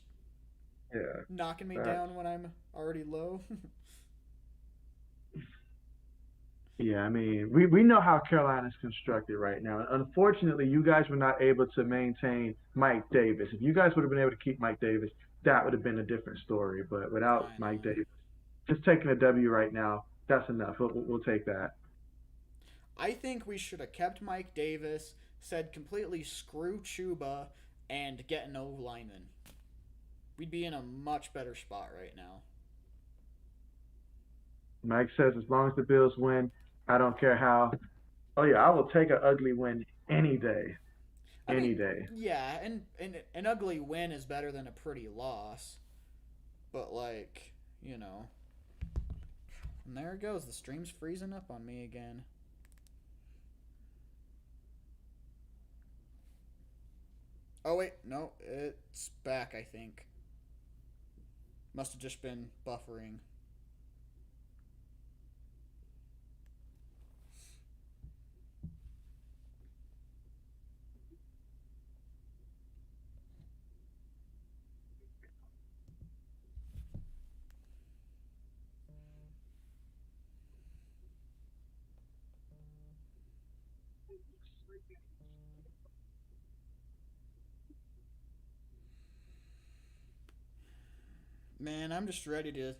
Yeah, knocking me that's down when I'm already low? yeah. I mean, we know how Carolina's constructed right now. Unfortunately, you guys were not able to maintain Mike Davis. If you guys would have been able to keep Mike Davis, that would have been a different story. But without I Mike know. Davis, just taking a W right now, that's enough. We'll take that. I think we should have kept Mike Davis, said completely screw Chuba, and get an O lineman. We'd be in a much better spot right now. Mike says as long as the Bills win, I don't care how. Oh yeah, I will take an ugly win any day, I any mean, day. yeah, and an ugly win is better than a pretty loss. But like, and there it goes. The stream's freezing up on me again. Oh wait, no, it's back. I think must have just been buffering. Man, I'm just ready to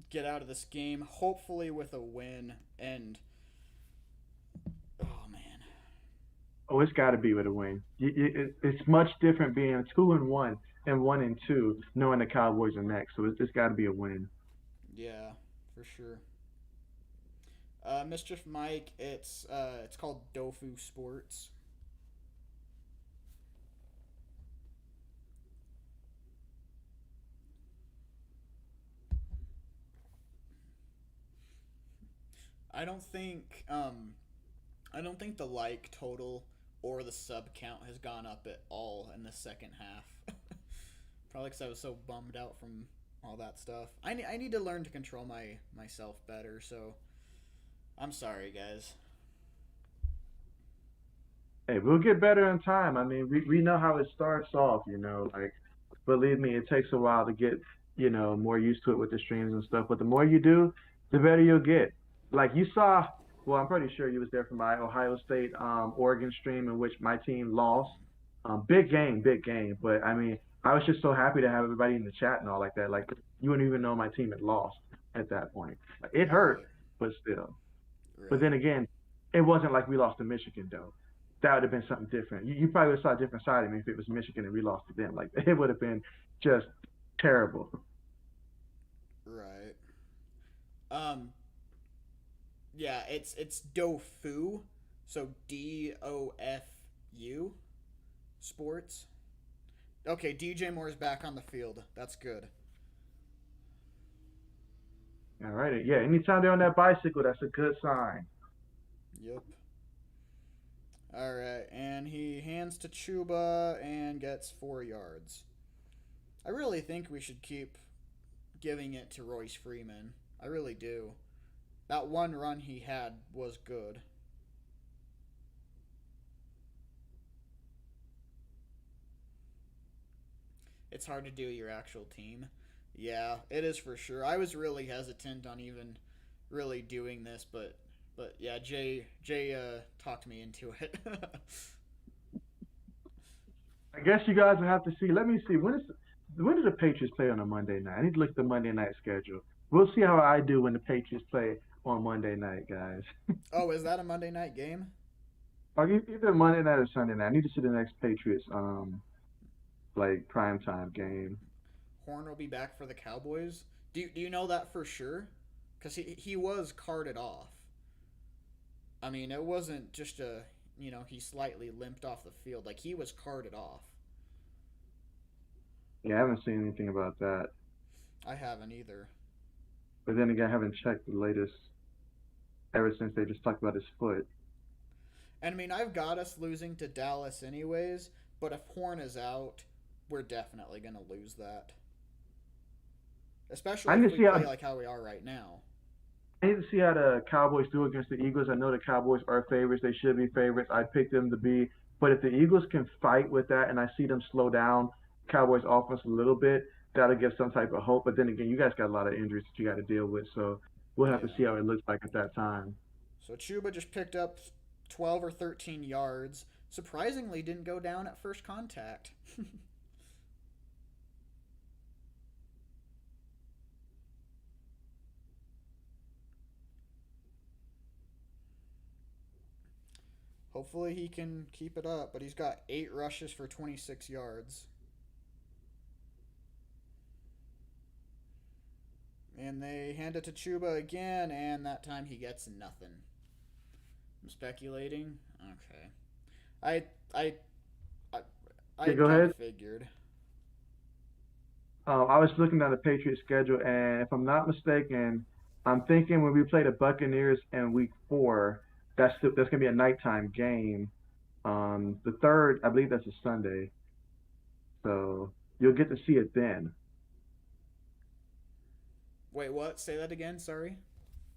get out of this game. Hopefully with a win. And oh man, Oh, it's got to be with a win. It's much different being 2-1 and 1-2, knowing the Cowboys are next. So it's got to be a win. yeah, for sure. Mischief Mike, it's called Dofu Sports. I don't think I don't think the like total or the sub count has gone up at all in the second half. Probably because I was so bummed out from all that stuff. I need to learn to control myself better. So I'm sorry, guys. Hey, we'll get better in time. I mean, we know how it starts off, like, believe me, it takes a while to get, more used to it with the streams and stuff. But the more you do, the better you'll get. Like you saw, well, I'm pretty sure you was there for my Ohio State, Oregon stream in which my team lost. Big game, big game. But I mean, I was just so happy to have everybody in the chat and all like that. Like, you wouldn't even know my team had lost at that point. Like, it hurt, Right, but still. But then right. again, it wasn't like we lost to Michigan though. That would have been something different. You probably would have saw a different side of me if it was Michigan and we lost to them. Like, it would have been just terrible. Right. Um. Yeah. It's Dofu. So DOFU Sports. Okay, DJ Moore's back on the field. That's good. All right. Yeah. Anytime they're on that bicycle, that's a good sign. Yep. All right, and he hands to Chuba and gets 4 yards. I really think we should keep giving it to Royce Freeman. I really do. That one run he had was good. It's hard to do your actual team. Yeah, it is for sure. I was really hesitant on even really doing this, but yeah, Jay talked me into it. I guess you guys will have to see. Let me see. When do the Patriots play on a Monday night? I need to look at the Monday night schedule. We'll see how I do when the Patriots play on Monday night, guys. Oh, is that a Monday night game? Either Monday night or Sunday night. I need to see the next Patriots like primetime game. Horn will be back for the Cowboys. Do you know that for sure? Because he was carted off. I mean, it wasn't just he slightly limped off the field. Like, he was carted off. Yeah, I haven't seen anything about that. I haven't either. But then again, I haven't checked the latest ever since they just talked about his foot. And I mean, I've got us losing to Dallas anyways, but if Horn is out, we're definitely gonna lose that, I especially need if to we see play how like how we are right now. I need to see how the Cowboys do against the Eagles. I know the Cowboys are favorites. They should be favorites. I picked them to be. But if the Eagles can fight with that and I see them slow down Cowboys offense a little bit, that'll give some type of hope. But then again, you guys got a lot of injuries that you got to deal with. So we'll have to Yeah. see how it looks like at that time. So Chuba just picked up 12 or 13 yards. Surprisingly, didn't go down at first contact. Hopefully he can keep it up, but he's got 8 rushes for 26 yards. And they hand it to Chuba again, and that time he gets nothing. I'm speculating. Okay. I I I, I Okay, go kind of ahead. figured. I was looking at the Patriots schedule, and if I'm not mistaken, I'm thinking when we play the Buccaneers in Week 4, that's gonna be a nighttime game. The third, I believe that's a Sunday, so you'll get to see it then. Wait, what? Say that again. Sorry.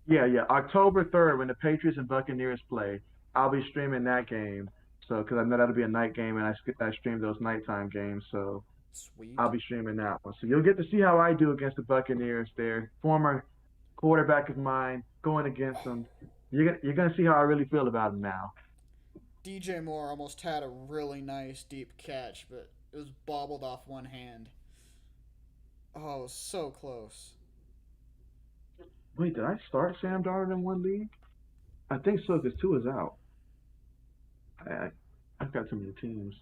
Yeah, yeah, October 3rd when the Patriots and Buccaneers play, I'll be streaming that game. So, because I know that'll be a night game, and I stream those nighttime games, so I'll Sweet. be streaming that one. So you'll get to see how I do against the Buccaneers. There, former quarterback of mine going against them. You're gonna see how I really feel about him now. DJ Moore almost had a really nice deep catch, but it was bobbled off one hand. Oh, it was so close. Wait, did I start Sam Darnold in one league? I think so, because two is out. I, I've got too many teams.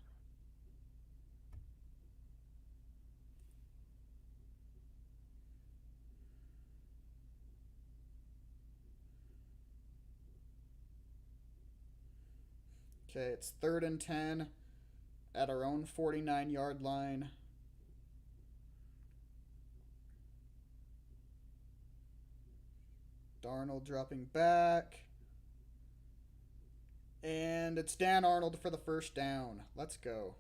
Okay, it's 3rd and 10 at our own 49-yard line. Darnold dropping back. And it's Dan Arnold for the first down. Let's go.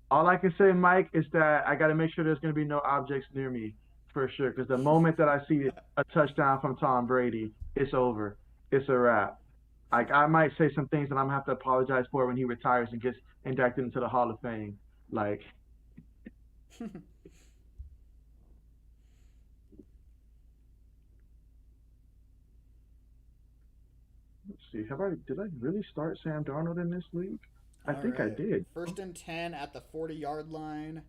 All I can say, Mike, is that I got to make sure there's going to be no objects near me for sure. Because the moment that I see a touchdown from Tom Brady, it's over. It's a wrap. Like I might say some things that I'm gonna have to apologize for when he retires and gets inducted into the Hall of Fame. Like, let's see, did I really start Sam Darnold in this league? I All think I right. did. 1st and 10 at the 40-yard line.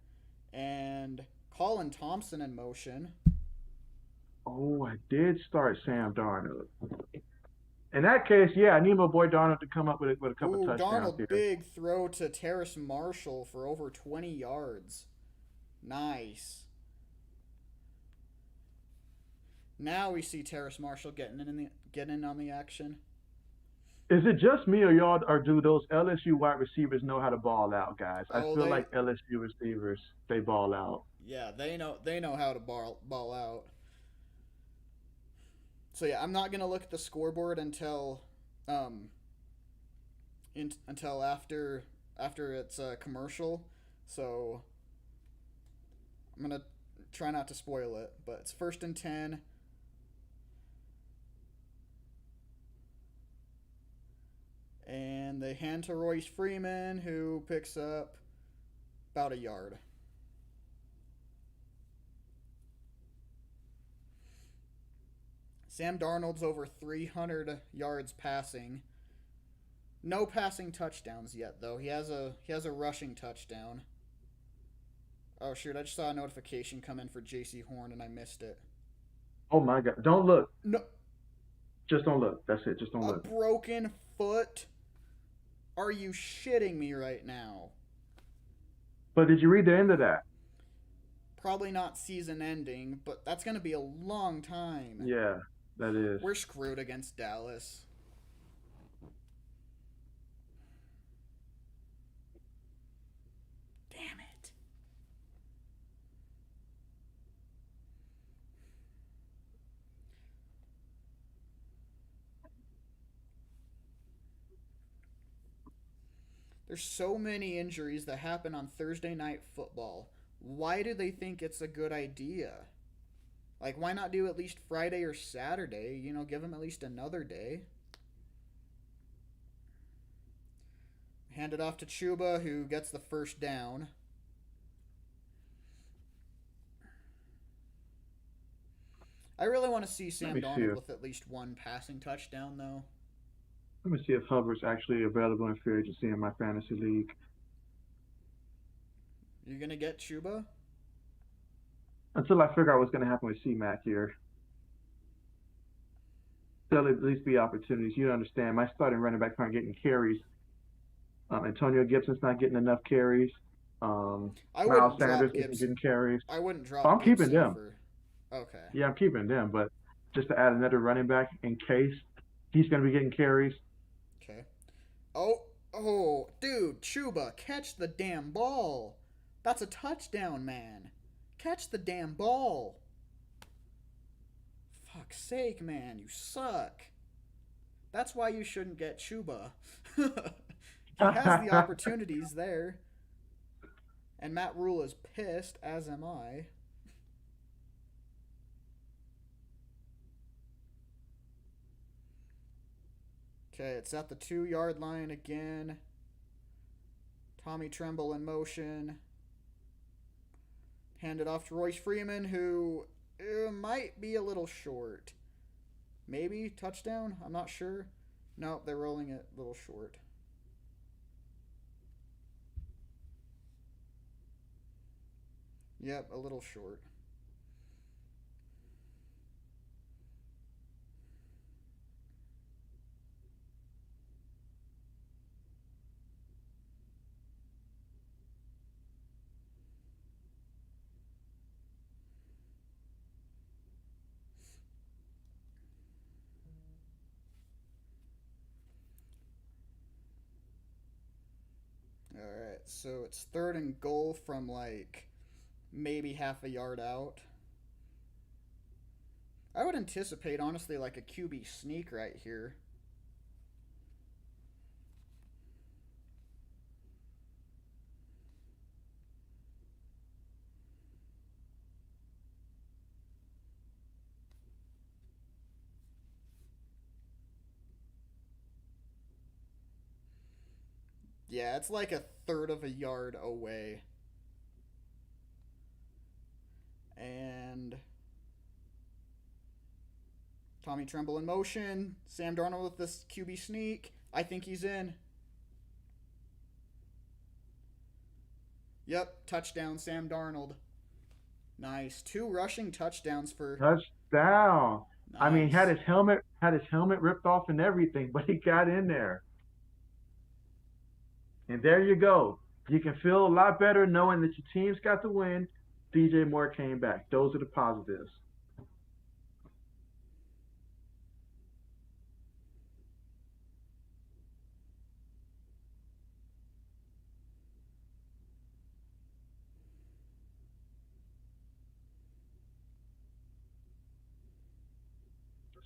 And Colin Thompson in motion. Oh, I did start Sam Darnold. In that case, yeah, I need my boy Darnold to come up with a couple Ooh, touchdowns Darnold, here. big throw to Terrace Marshall for over 20 yards. Nice. Now we see Terrace Marshall getting in on the action. Is it just me or do those LSU wide receivers know how to ball out, guys? I Oh, feel like LSU receivers they ball out. yeah, they know how to ball out. So yeah, I'm not gonna look at the scoreboard um until after it's a commercial. So I'm gonna try not to spoil it. But it's 1st and 10. And they hand to Royce Freeman, who picks up about a yard. Sam Darnold's over 300 yards passing. No passing touchdowns yet, though. He has a rushing touchdown. Oh shoot! I just saw a notification come in for J.C. Horn and I missed it. Oh my God! Don't look. No, Just don't look. That's it. Just don't a look. broken foot. Are you shitting me right now? But did you read the end of that? Probably not season ending, but that's gonna be a long time. Yeah, that is. We're screwed against Dallas. Damn it. There's so many injuries that happen on Thursday night football. Why do they think it's a good idea? Like, why not do at least Friday or Saturday? Give them at least another day. Hand it off to Chuba, who gets the first down. I really want to see Let Sam me see Darnold if with at least one passing touchdown, though. let me see if Hubbard's actually available in free agency in my fantasy league. You gonna get Chuba? Until I figure out what's going to happen with C-Mac here. There'll at least be opportunities. You understand. My starting running back aren't getting carries. Antonio Gibson's not getting enough carries. I Miles wouldn't Sanders drop isn't Gibson. getting carries. I wouldn't Oh, drop I'm keeping Gibson them. for. Okay. Yeah, I'm keeping them. But just to add another running back in case he's going to be getting carries. Okay. Oh, dude, Chuba, catch the damn ball. That's a touchdown, man. Catch the damn ball. Fuck's sake, man, you suck. That's why you shouldn't get Chuba. He has the opportunities there. And Matt Rule is pissed, as am I. Okay, it's at the 2 yard line again. Tommy Tremble in motion. Hand it off to Royce Freeman, who might be a little short. Maybe touchdown? I'm not sure. Nope, they're rolling it a little short. Yep, a little short. Alright, so it's 3rd and goal from like maybe half a yard out. I would anticipate, honestly, like a QB sneak right here. Yeah, it's like a third of a yard away. And Tommy Tremble in motion. Sam Darnold with this QB sneak. I think he's in. Yep, touchdown, Sam Darnold. Nice. 2 rushing touchdowns for. Touchdown. I mean, Nice. had his helmet ripped off and everything, but he got in there. And there you go. You can feel a lot better knowing that your team's got the win. DJ Moore came back. Those are the positives.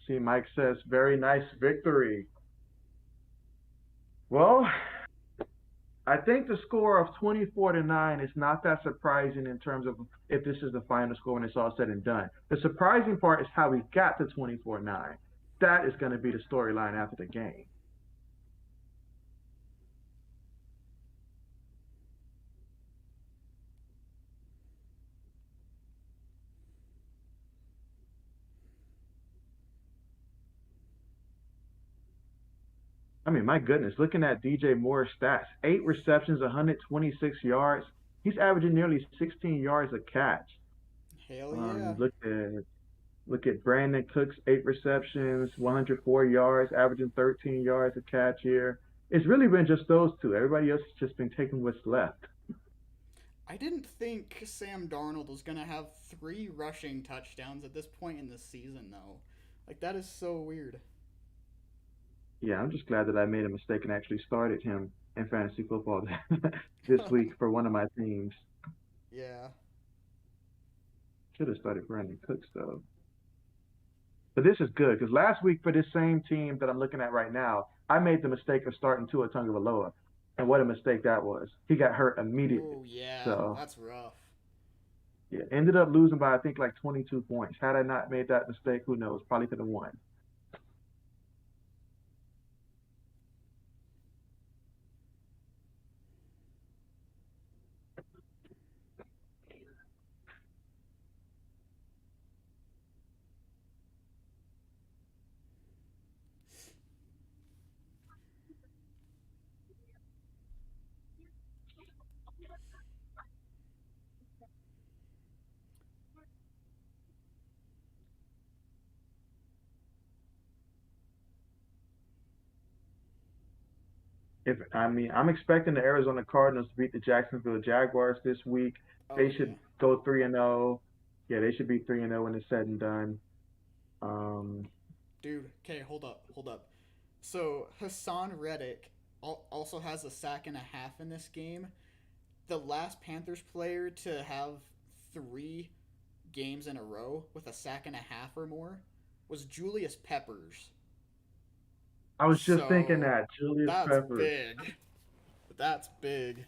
See, Mike says, very nice victory. Well, I think the score of 24-9 is not that surprising in terms of if this is the final score when it's all said and done. The surprising part is how we got to 24-9. That is going to be the storyline after the game. I mean, my goodness, looking at DJ Moore's stats, 8 receptions, 126 yards. He's averaging nearly 16 yards a catch. Hell yeah. Look at Brandon Cooks, 8 receptions, 104 yards, averaging 13 yards a catch here. It's really been just those two. Everybody else has just been taking what's left. I didn't think Sam Darnold was going to have 3 rushing touchdowns at this point in the season, though. Like, that is so weird. Yeah, I'm just glad that I made a mistake and actually started him in fantasy football this week for one of my teams. Yeah. Should have started Brandon Cooks though. But this is good because last week for this same team that I'm looking at right now, I made the mistake of starting Tua Tagovailoa. and what a mistake that was. He got hurt immediately. Oh yeah, So that's rough. yeah, ended up losing by I think like 22 points. Had I not made that mistake, who knows? Probably could have won. If I mean, I'm expecting the Arizona Cardinals to beat the Jacksonville Jaguars this week. Oh They yeah. should go 3-0. Yeah, they should be 3-0 when it's said and done. Um, Dude, okay, hold up. So Hassan Reddick also has a sack and a half in this game. The last Panthers player to have 3 games in a row with a sack and a half or more was Julius Peppers. I was just thinking So that Julius that's Peppers. big. That's big.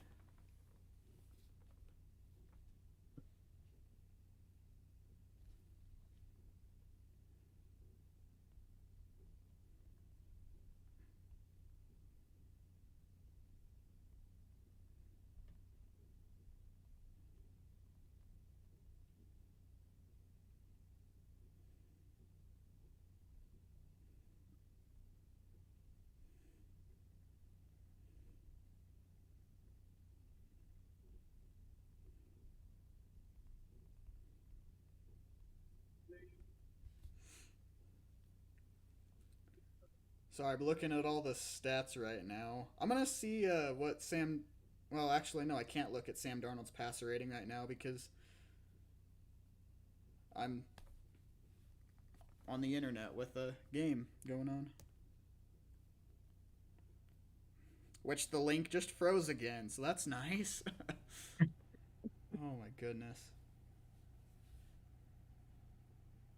So I'm looking at all the stats right now. I'm gonna see what Sam. Well, actually, no, I can't look at Sam Darnold's passer rating right now because I'm on the internet with a game going on. Which the link just froze again, so that's nice. Oh my goodness.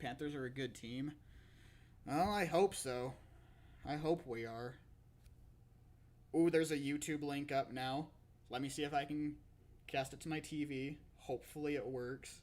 Panthers are a good team. Well, I hope so. I hope we are. Ooh, there's a YouTube link up now. Let me see if I can cast it to my TV. Hopefully it works.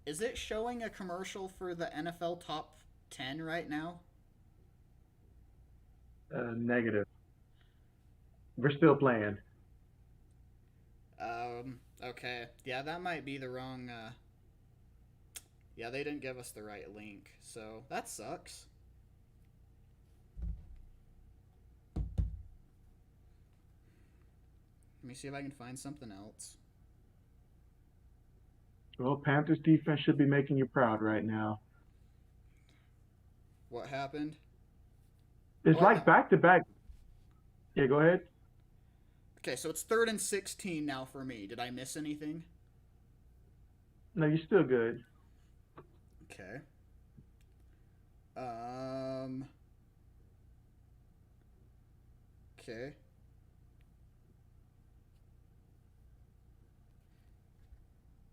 Is it showing a commercial for the NFL Top 10 right now? Negative. We're still playing. Okay. Yeah, that might be the wrong. Yeah, they didn't give us the right link, so that sucks. Let me see if I can find something else. Well, Panthers defense should be making you proud right now. What happened? It's What? like No. back to back. Yeah, go ahead. Okay, so it's 3rd and 16 now for me. Did I miss anything? No, you're still good. Okay. Um. Okay.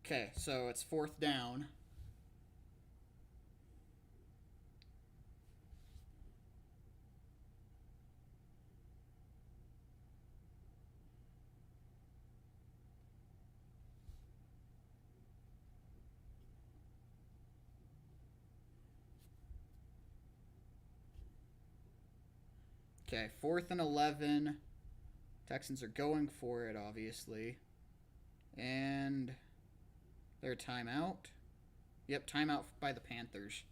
Okay, so it's 4th down. Okay, 4th and 11. Texans are going for it, obviously. And their timeout. Yep, timeout by the Panthers.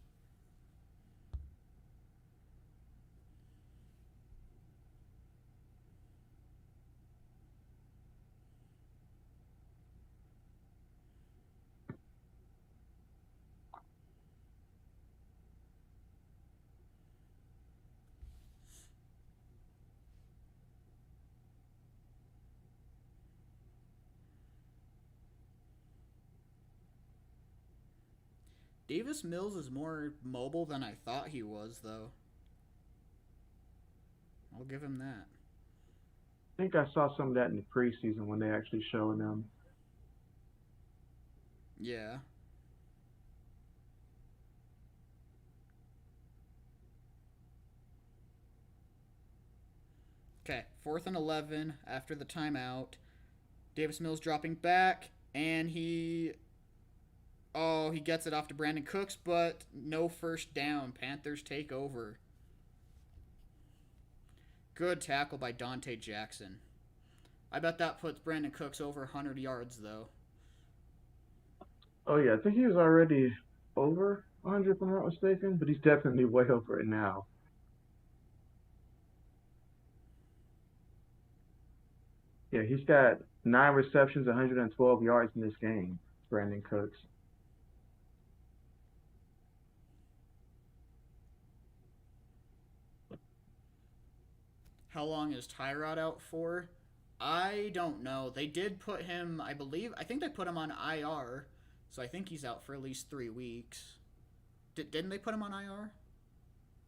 Davis Mills is more mobile than I thought he was, though. I'll give him that. I think I saw some of that in the preseason when they actually showed them. Yeah. Okay, 4th and 11 after the timeout. Davis Mills dropping back, and he gets it off to Brandon Cooks, but no first down. Panthers take over. Good tackle by Dante Jackson. I bet that puts Brandon Cooks over 100 yards, though. Oh yeah, I think he was already over 100 if I'm not mistaken, but he's definitely way over it now. Yeah, he's got 9 receptions, 112 yards in this game. Brandon Cooks. How long is Tyrod out for? I don't know. They did put him, I think they put him on IR, so I think he's out for at least 3 weeks. Didn't they put him on IR?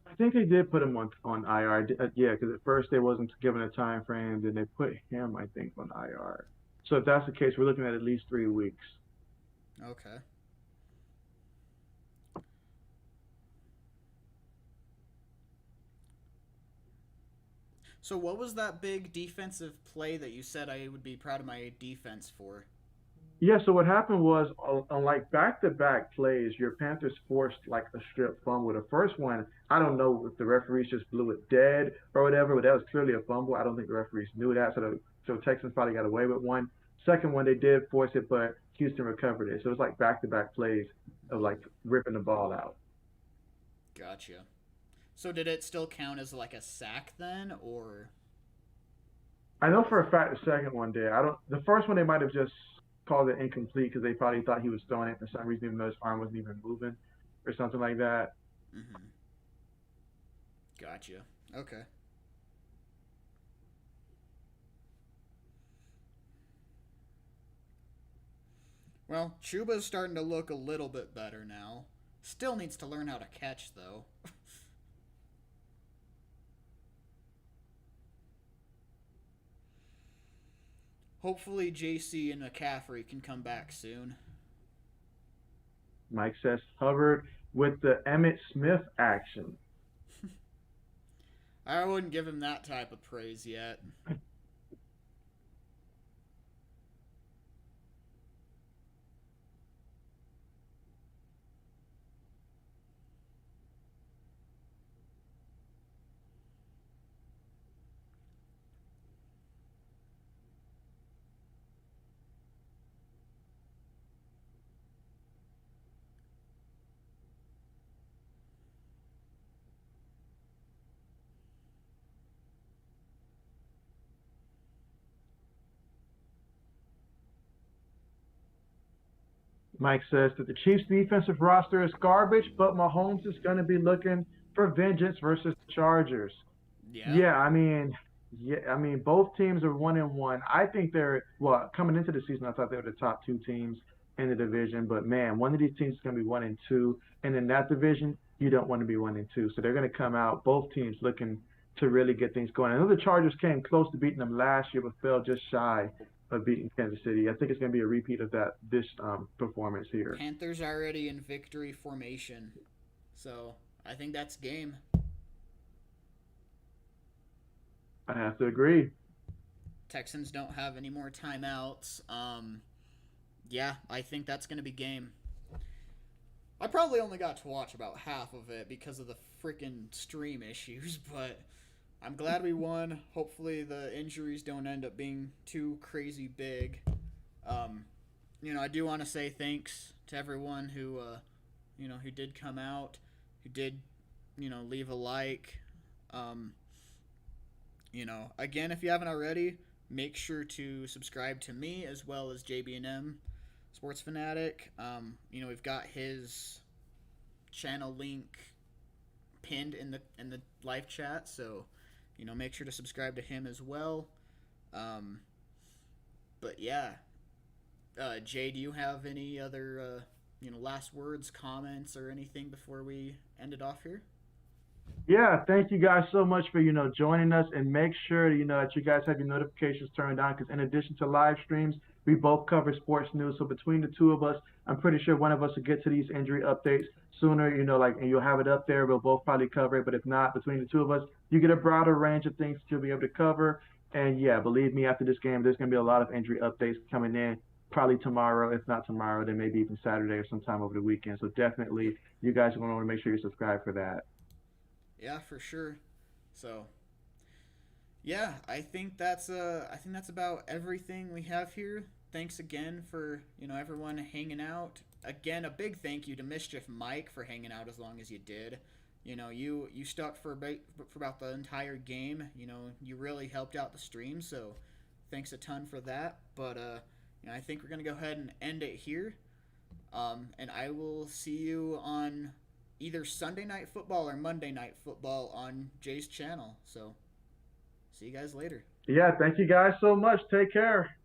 I think they did put him on IR. Yeah, because at first they wasn't given a time frame, then they put him, I think, on IR. So if that's the case, we're looking at least 3 weeks. Okay. So what was that big defensive play that you said I would be proud of my defense for? Yeah, so what happened was on like back-to-back plays, your Panthers forced like a strip fumble. The first one, I don't know if the referees just blew it dead or whatever, but that was clearly a fumble. I don't think the referees knew that, so Texans probably got away with one. Second one, they did force it, but Houston recovered it. So it was like back-to-back plays of like ripping the ball out. Gotcha. So did it still count as like a sack then, or? I know for a fact the second one did. I don't. The first one they might have just called it incomplete because they probably thought he was throwing it for some reason, even though his arm wasn't even moving or something like that. Mm-hmm. Gotcha. Okay. Well, Chuba's starting to look a little bit better now. Still needs to learn how to catch, though. Hopefully, JC and McCaffrey can come back soon. Mike says Hubbard with the Emmett Smith action. I wouldn't give him that type of praise yet. Mike says that the Chiefs' defensive roster is garbage, but Mahomes is going to be looking for vengeance versus the Chargers. Yeah. Yeah, I mean, both teams are 1-1. I think they're well coming into the season. I thought they were the top two teams in the division, but man, one of these teams is going to be 1-2, and in that division, you don't want to be 1-2. So they're going to come out both teams looking to really get things going. I know the Chargers came close to beating them last year, but fell just shy of beating Kansas City. I think it's going to be a repeat of that this performance here. Panthers already in victory formation. So, I think that's game. I have to agree. Texans don't have any more timeouts. Yeah, I think that's going to be game. I probably only got to watch about half of it because of the freaking stream issues, but I'm glad we won. Hopefully the injuries don't end up being too crazy big. Um, I do want to say thanks to everyone who did come out, who did, leave a like. Um, Again, if you haven't already, make sure to subscribe to me as well as JB&M Sports Fanatic. We've got his channel link pinned in the live chat, so make sure to subscribe to him as well. But yeah, Jay, do you have any other last words, comments, or anything before we end it off here? Yeah, thank you guys so much for joining us, and make sure that you guys have your notifications turned on because in addition to live streams, we both cover sports news. So between the two of us, I'm pretty sure one of us will get to these injury updates sooner. And you'll have it up there. We'll both probably cover it. But if not, between the two of us, you get a broader range of things that you'll be able to cover. And yeah, believe me, after this game, there's going to be a lot of injury updates coming in. Probably tomorrow, if not tomorrow, then maybe even Saturday or sometime over the weekend. So definitely, you guys are going to want to make sure you subscribe for that. Yeah, for sure. So yeah, I think that's about everything we have here. Thanks again for everyone hanging out. Again, a big thank you to Mischief Mike for hanging out as long as you did. You stuck for about the entire game. You really helped out the stream, so thanks a ton for that. But I think we're gonna go ahead and end it here. And I will see you on either Sunday Night Football or Monday Night Football on Jay's channel. So see you guys later. Yeah, thank you guys so much. Take care.